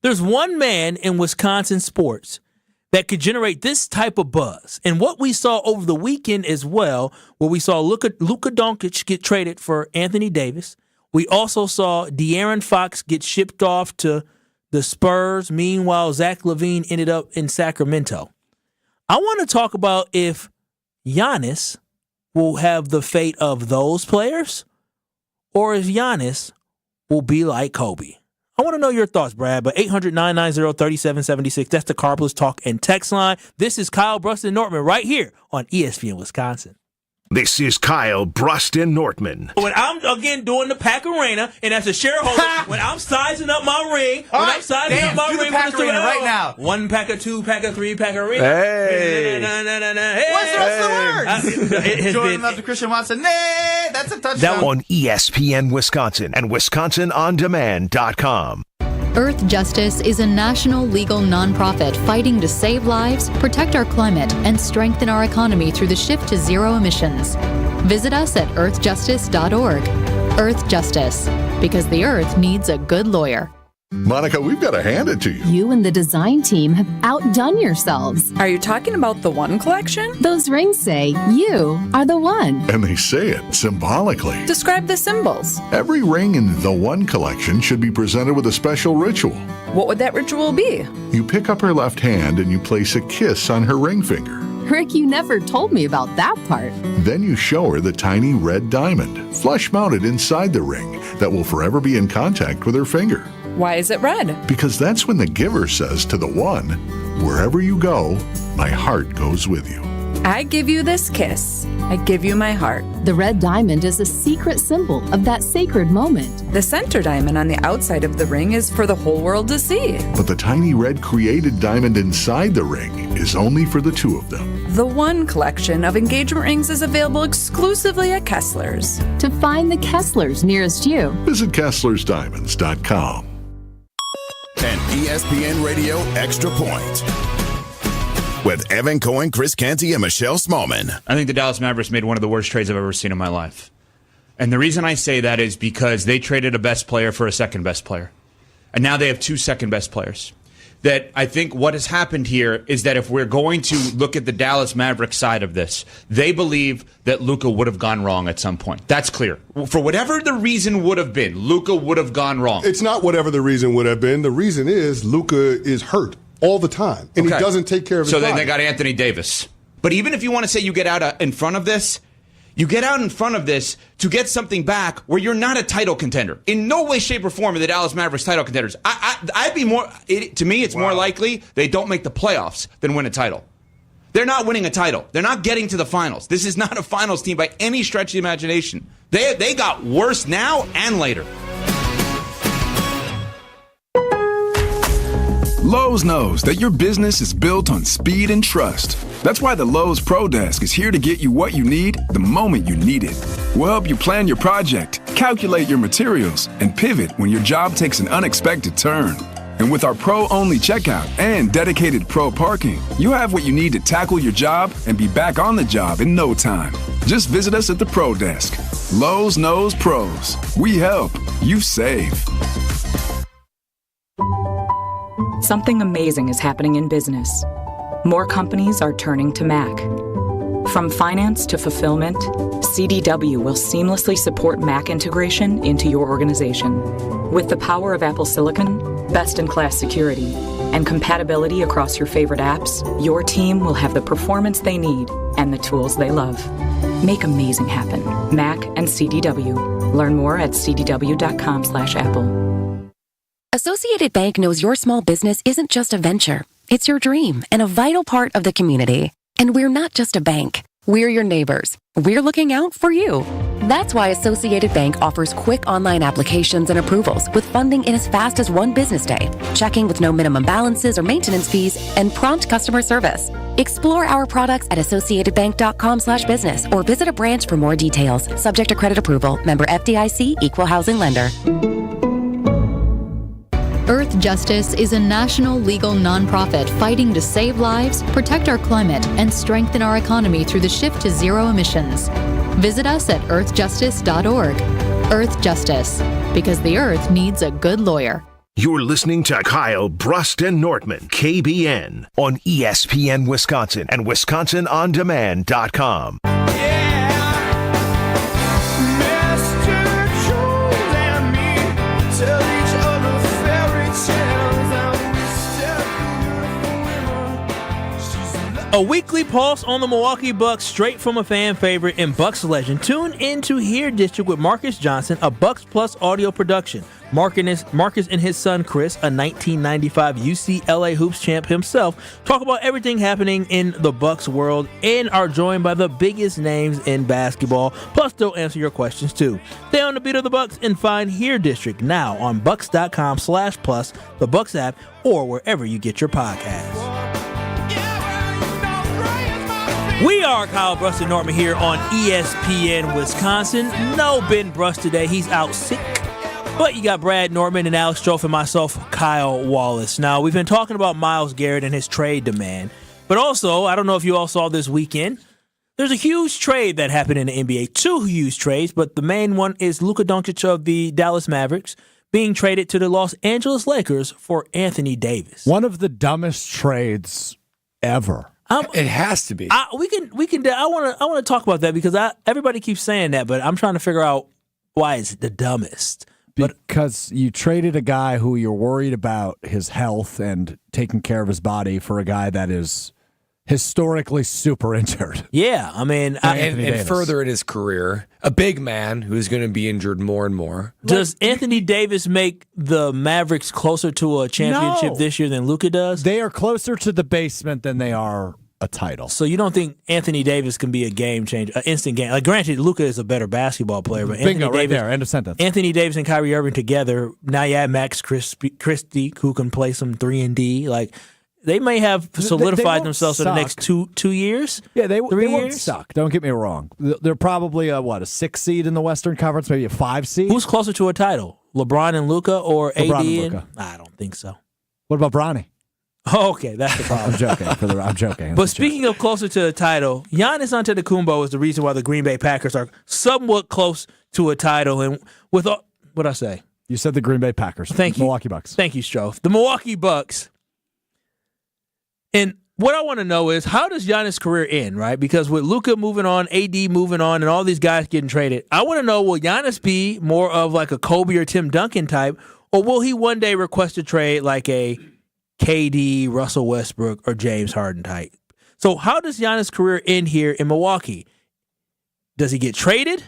There's one man in Wisconsin sports that could generate this type of buzz. And what we saw over the weekend as well, where we saw Luka Doncic get traded for Anthony Davis. We also saw De'Aaron Fox get shipped off to the Spurs. Meanwhile, Zach LaVine ended up in Sacramento. I want to talk about if Giannis will have the fate of those players or if Giannis will be like Kobe. I want to know your thoughts, Brad, but 800-990-3776. That's the Carbless Talk and Text line. This is Kyle Bruston Nortman right here on ESPN Wisconsin. This is Kyle Bruston Nortman. When I'm, again, doing the Pack Arena, and as a shareholder, when I'm sizing up my ring, right, do the Pack Arena right now. 1 packer, 2 packer, 3 packer ring. Hey. What's the rest of the words? Jordan love to Christian Watson. Nay, that's a touchdown. On ESPN Wisconsin and WisconsinOnDemand.com. Earth Justice is a national legal nonprofit fighting to save lives, protect our climate, and strengthen our economy through the shift to zero emissions. Visit us at earthjustice.org. Earth Justice, because the earth needs a good lawyer. Monica, we've got to hand it to you. You and the design team have outdone yourselves. Are you talking about the One Collection? Those rings say you are the one. And they say it symbolically. Describe the symbols. Every ring in the One Collection should be presented with a special ritual. What would that ritual be? You pick up her left hand and you place a kiss on her ring finger. Rick, you never told me about that part. Then you show her the tiny red diamond, flush mounted inside the ring, that will forever be in contact with her finger. Why is it red? Because that's when the giver says to the one, wherever you go, my heart goes with you. I give you this kiss. I give you my heart. The red diamond is a secret symbol of that sacred moment. The center diamond on the outside of the ring is for the whole world to see. But the tiny red created diamond inside the ring is only for the two of them. The One Collection of engagement rings is available exclusively at Kessler's. To find the Kesslers nearest you, visit KesslersDiamonds.com. An ESPN Radio Extra Point with Evan Cohen, Chris Canty, and Michelle Smallman. I think the Dallas Mavericks made one of the worst trades I've ever seen in my life. And the reason I say that is because they traded a best player for a second best player. And now they have 2 second best players. That I think what has happened here is that if we're going to look at the Dallas Mavericks side of this, they believe that Luka would have gone wrong at some point. That's clear. For whatever the reason would have been, Luka would have gone wrong. It's not whatever the reason would have been. The reason is Luka is hurt all the time, and he doesn't take care of his body. So then they got Anthony Davis. But even if you want to say you get out in front of this, you get out in front of this to get something back where you're not a title contender. In no way, shape, or form are the Dallas Mavericks title contenders. I'd be more. To me, it's more likely they don't make the playoffs than win a title. They're not winning a title. They're not getting to the finals. This is not a finals team by any stretch of the imagination. They got worse now and later. Lowe's knows that your business is built on speed and trust. That's why the Lowe's Pro Desk is here to get you what you need the moment you need it. We'll help you plan your project, calculate your materials, and pivot when your job takes an unexpected turn. And with our pro-only checkout and dedicated pro parking, you have what you need to tackle your job and be back on the job in no time. Just visit us at the Pro Desk. Lowe's knows pros. We help. You save. Something amazing is happening in business. More companies are turning to Mac. From finance to fulfillment, CDW will seamlessly support Mac integration into your organization. With the power of Apple Silicon, best-in-class security, and compatibility across your favorite apps, your team will have the performance they need and the tools they love. Make amazing happen. Mac and CDW. Learn more at cdw.com/Apple. Associated Bank knows your small business isn't just a venture. It's your dream and a vital part of the community. And we're not just a bank. We're your neighbors. We're looking out for you. That's why Associated Bank offers quick online applications and approvals with funding in as fast as one business day, checking with no minimum balances or maintenance fees, and prompt customer service. Explore our products at associatedbank.com/business or visit a branch for more details. Subject to credit approval. Member FDIC, Equal Housing Lender. Earth Justice is a national legal nonprofit fighting to save lives, protect our climate, and strengthen our economy through the shift to zero emissions. Visit us at earthjustice.org. Earth Justice, because the earth needs a good lawyer. You're listening to Kyle Brust and Nortman, KBN, on ESPN Wisconsin and WisconsinOnDemand.com. A weekly pulse on the Milwaukee Bucks straight from a fan favorite and Bucks legend. Tune into Here District with Marcus Johnson, a Bucks Plus audio production. Marcus and his son Chris, a 1995 UCLA Hoops champ himself, talk about everything happening in the Bucks world and are joined by the biggest names in basketball. Plus, they'll answer your questions too. Stay on the beat of the Bucks and find Here District now on Bucks.com/plus, the Bucks app, or wherever you get your podcasts. We are Kyle Brust and Nortman here on ESPN Wisconsin. No Ben Brust today. He's out sick. But you got Brad Nortman and Alex Strofe and myself, Kyle Wallace. Now, we've been talking about Myles Garrett and his trade demand. But also, I don't know if you all saw this weekend, there's a huge trade that happened in the NBA. Two huge trades, but the main one is Luka Doncic of the Dallas Mavericks being traded to the Los Angeles Lakers for Anthony Davis. One of the dumbest trades ever. It has to be. We can. I want to talk about that because everybody keeps saying that, but I'm trying to figure out why it's the dumbest. Because you traded a guy who you're worried about his health and taking care of his body for a guy that is historically super injured. Yeah, I mean, and further in his career, a big man who's going to be injured more and more. Does Anthony Davis make the Mavericks closer to a championship this year than Luka does? They are closer to the basement than they are a title. So you don't think Anthony Davis can be a game changer, an instant game? Like, granted, Luka is a better basketball player, but Bingo, Anthony Davis, right there, end of sentence. Anthony Davis and Kyrie Irving together. Now you have Max Christie, who can play some 3-and-D. Like, they may have solidified themselves for the next two years. Yeah, they won't won't suck. Don't get me wrong. They're probably a 6 seed in the Western Conference, maybe a 5 seed. Who's closer to a title, LeBron and Luka, or LeBron AD? and Luka. I don't think so. What about Bronny? Oh, okay, that's the problem. I'm joking. I'm joking. But speaking of closer to the title, Giannis Antetokounmpo is the reason why the Green Bay Packers are somewhat close to a title. And with all, what'd I say? You said the Green Bay Packers. Thank you. Milwaukee Bucks. Thank you, Strofe. The Milwaukee Bucks. And what I want to know is, how does Giannis' career end, right? Because with Luka moving on, AD moving on, and all these guys getting traded, I want to know, will Giannis be more of like a Kobe or Tim Duncan type, or will he one day request a trade like a KD, Russell Westbrook, or James Harden type? So how does Giannis' career end here in Milwaukee? Does he get traded,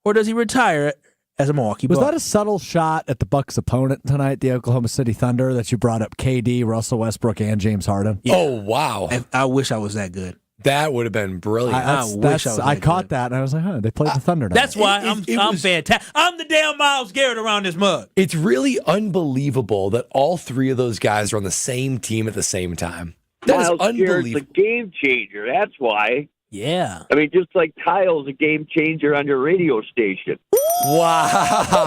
or does he retire as a Milwaukee Buck? Was that a subtle shot at the Bucks' opponent tonight, the Oklahoma City Thunder, that you brought up KD, Russell Westbrook, and James Harden? Yeah. Oh, wow. I wish I was that good. That would have been brilliant. I caught that, and I was like, they played the Thunder now. That's why I'm fantastic. I'm the damn Myles Garrett around this mug. It's really unbelievable that all three of those guys are on the same team at the same time. That is Myles Garrett's a game changer. That's why. Yeah. I mean, just like Kyle's a game changer on your radio station. Wow.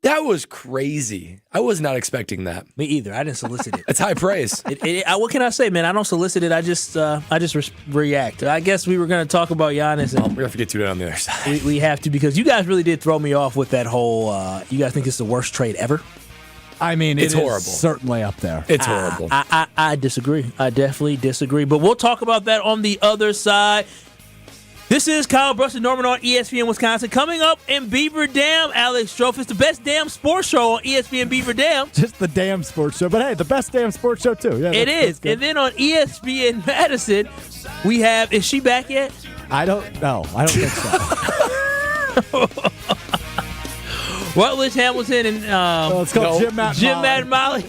That was crazy. I was not expecting that. Me either. I didn't solicit it. It's high praise. What can I say, man? I don't solicit it. I just react. I guess we were going to talk about Giannis. We're going to have to get to it on the other side. We have to, because you guys really did throw me off with that whole, you guys think it's the worst trade ever? I mean, it's horrible. Certainly up there. It's horrible. I disagree. I definitely disagree. But we'll talk about that on the other side. This is Kyle Brust and Norman on ESPN Wisconsin. Coming up in Beaver Dam, Alex Strofe. It's the best damn sports show on ESPN Beaver Dam. Just the damn sports show. But hey, the best damn sports show too. Yeah, it is. And then on ESPN Madison, we have, is she back yet? I don't know. I don't think so. Rutledge Hamilton and it's called Jim Matt Molly.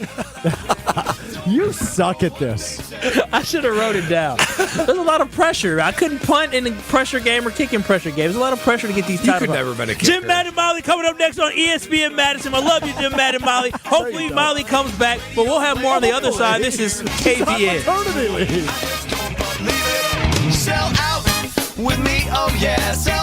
You suck at this. I should have wrote it down. There's a lot of pressure. I couldn't punt in a pressure game or kick in pressure games. There's a lot of pressure to get these titles. You could never been a kicker. Jim Madden Molly coming up next on ESPN Madison. I love you, Jim Madden Molly. Hopefully Molly comes back, but we'll have more on the other side. This is KBN. Sell out with me, oh yeah, sell out.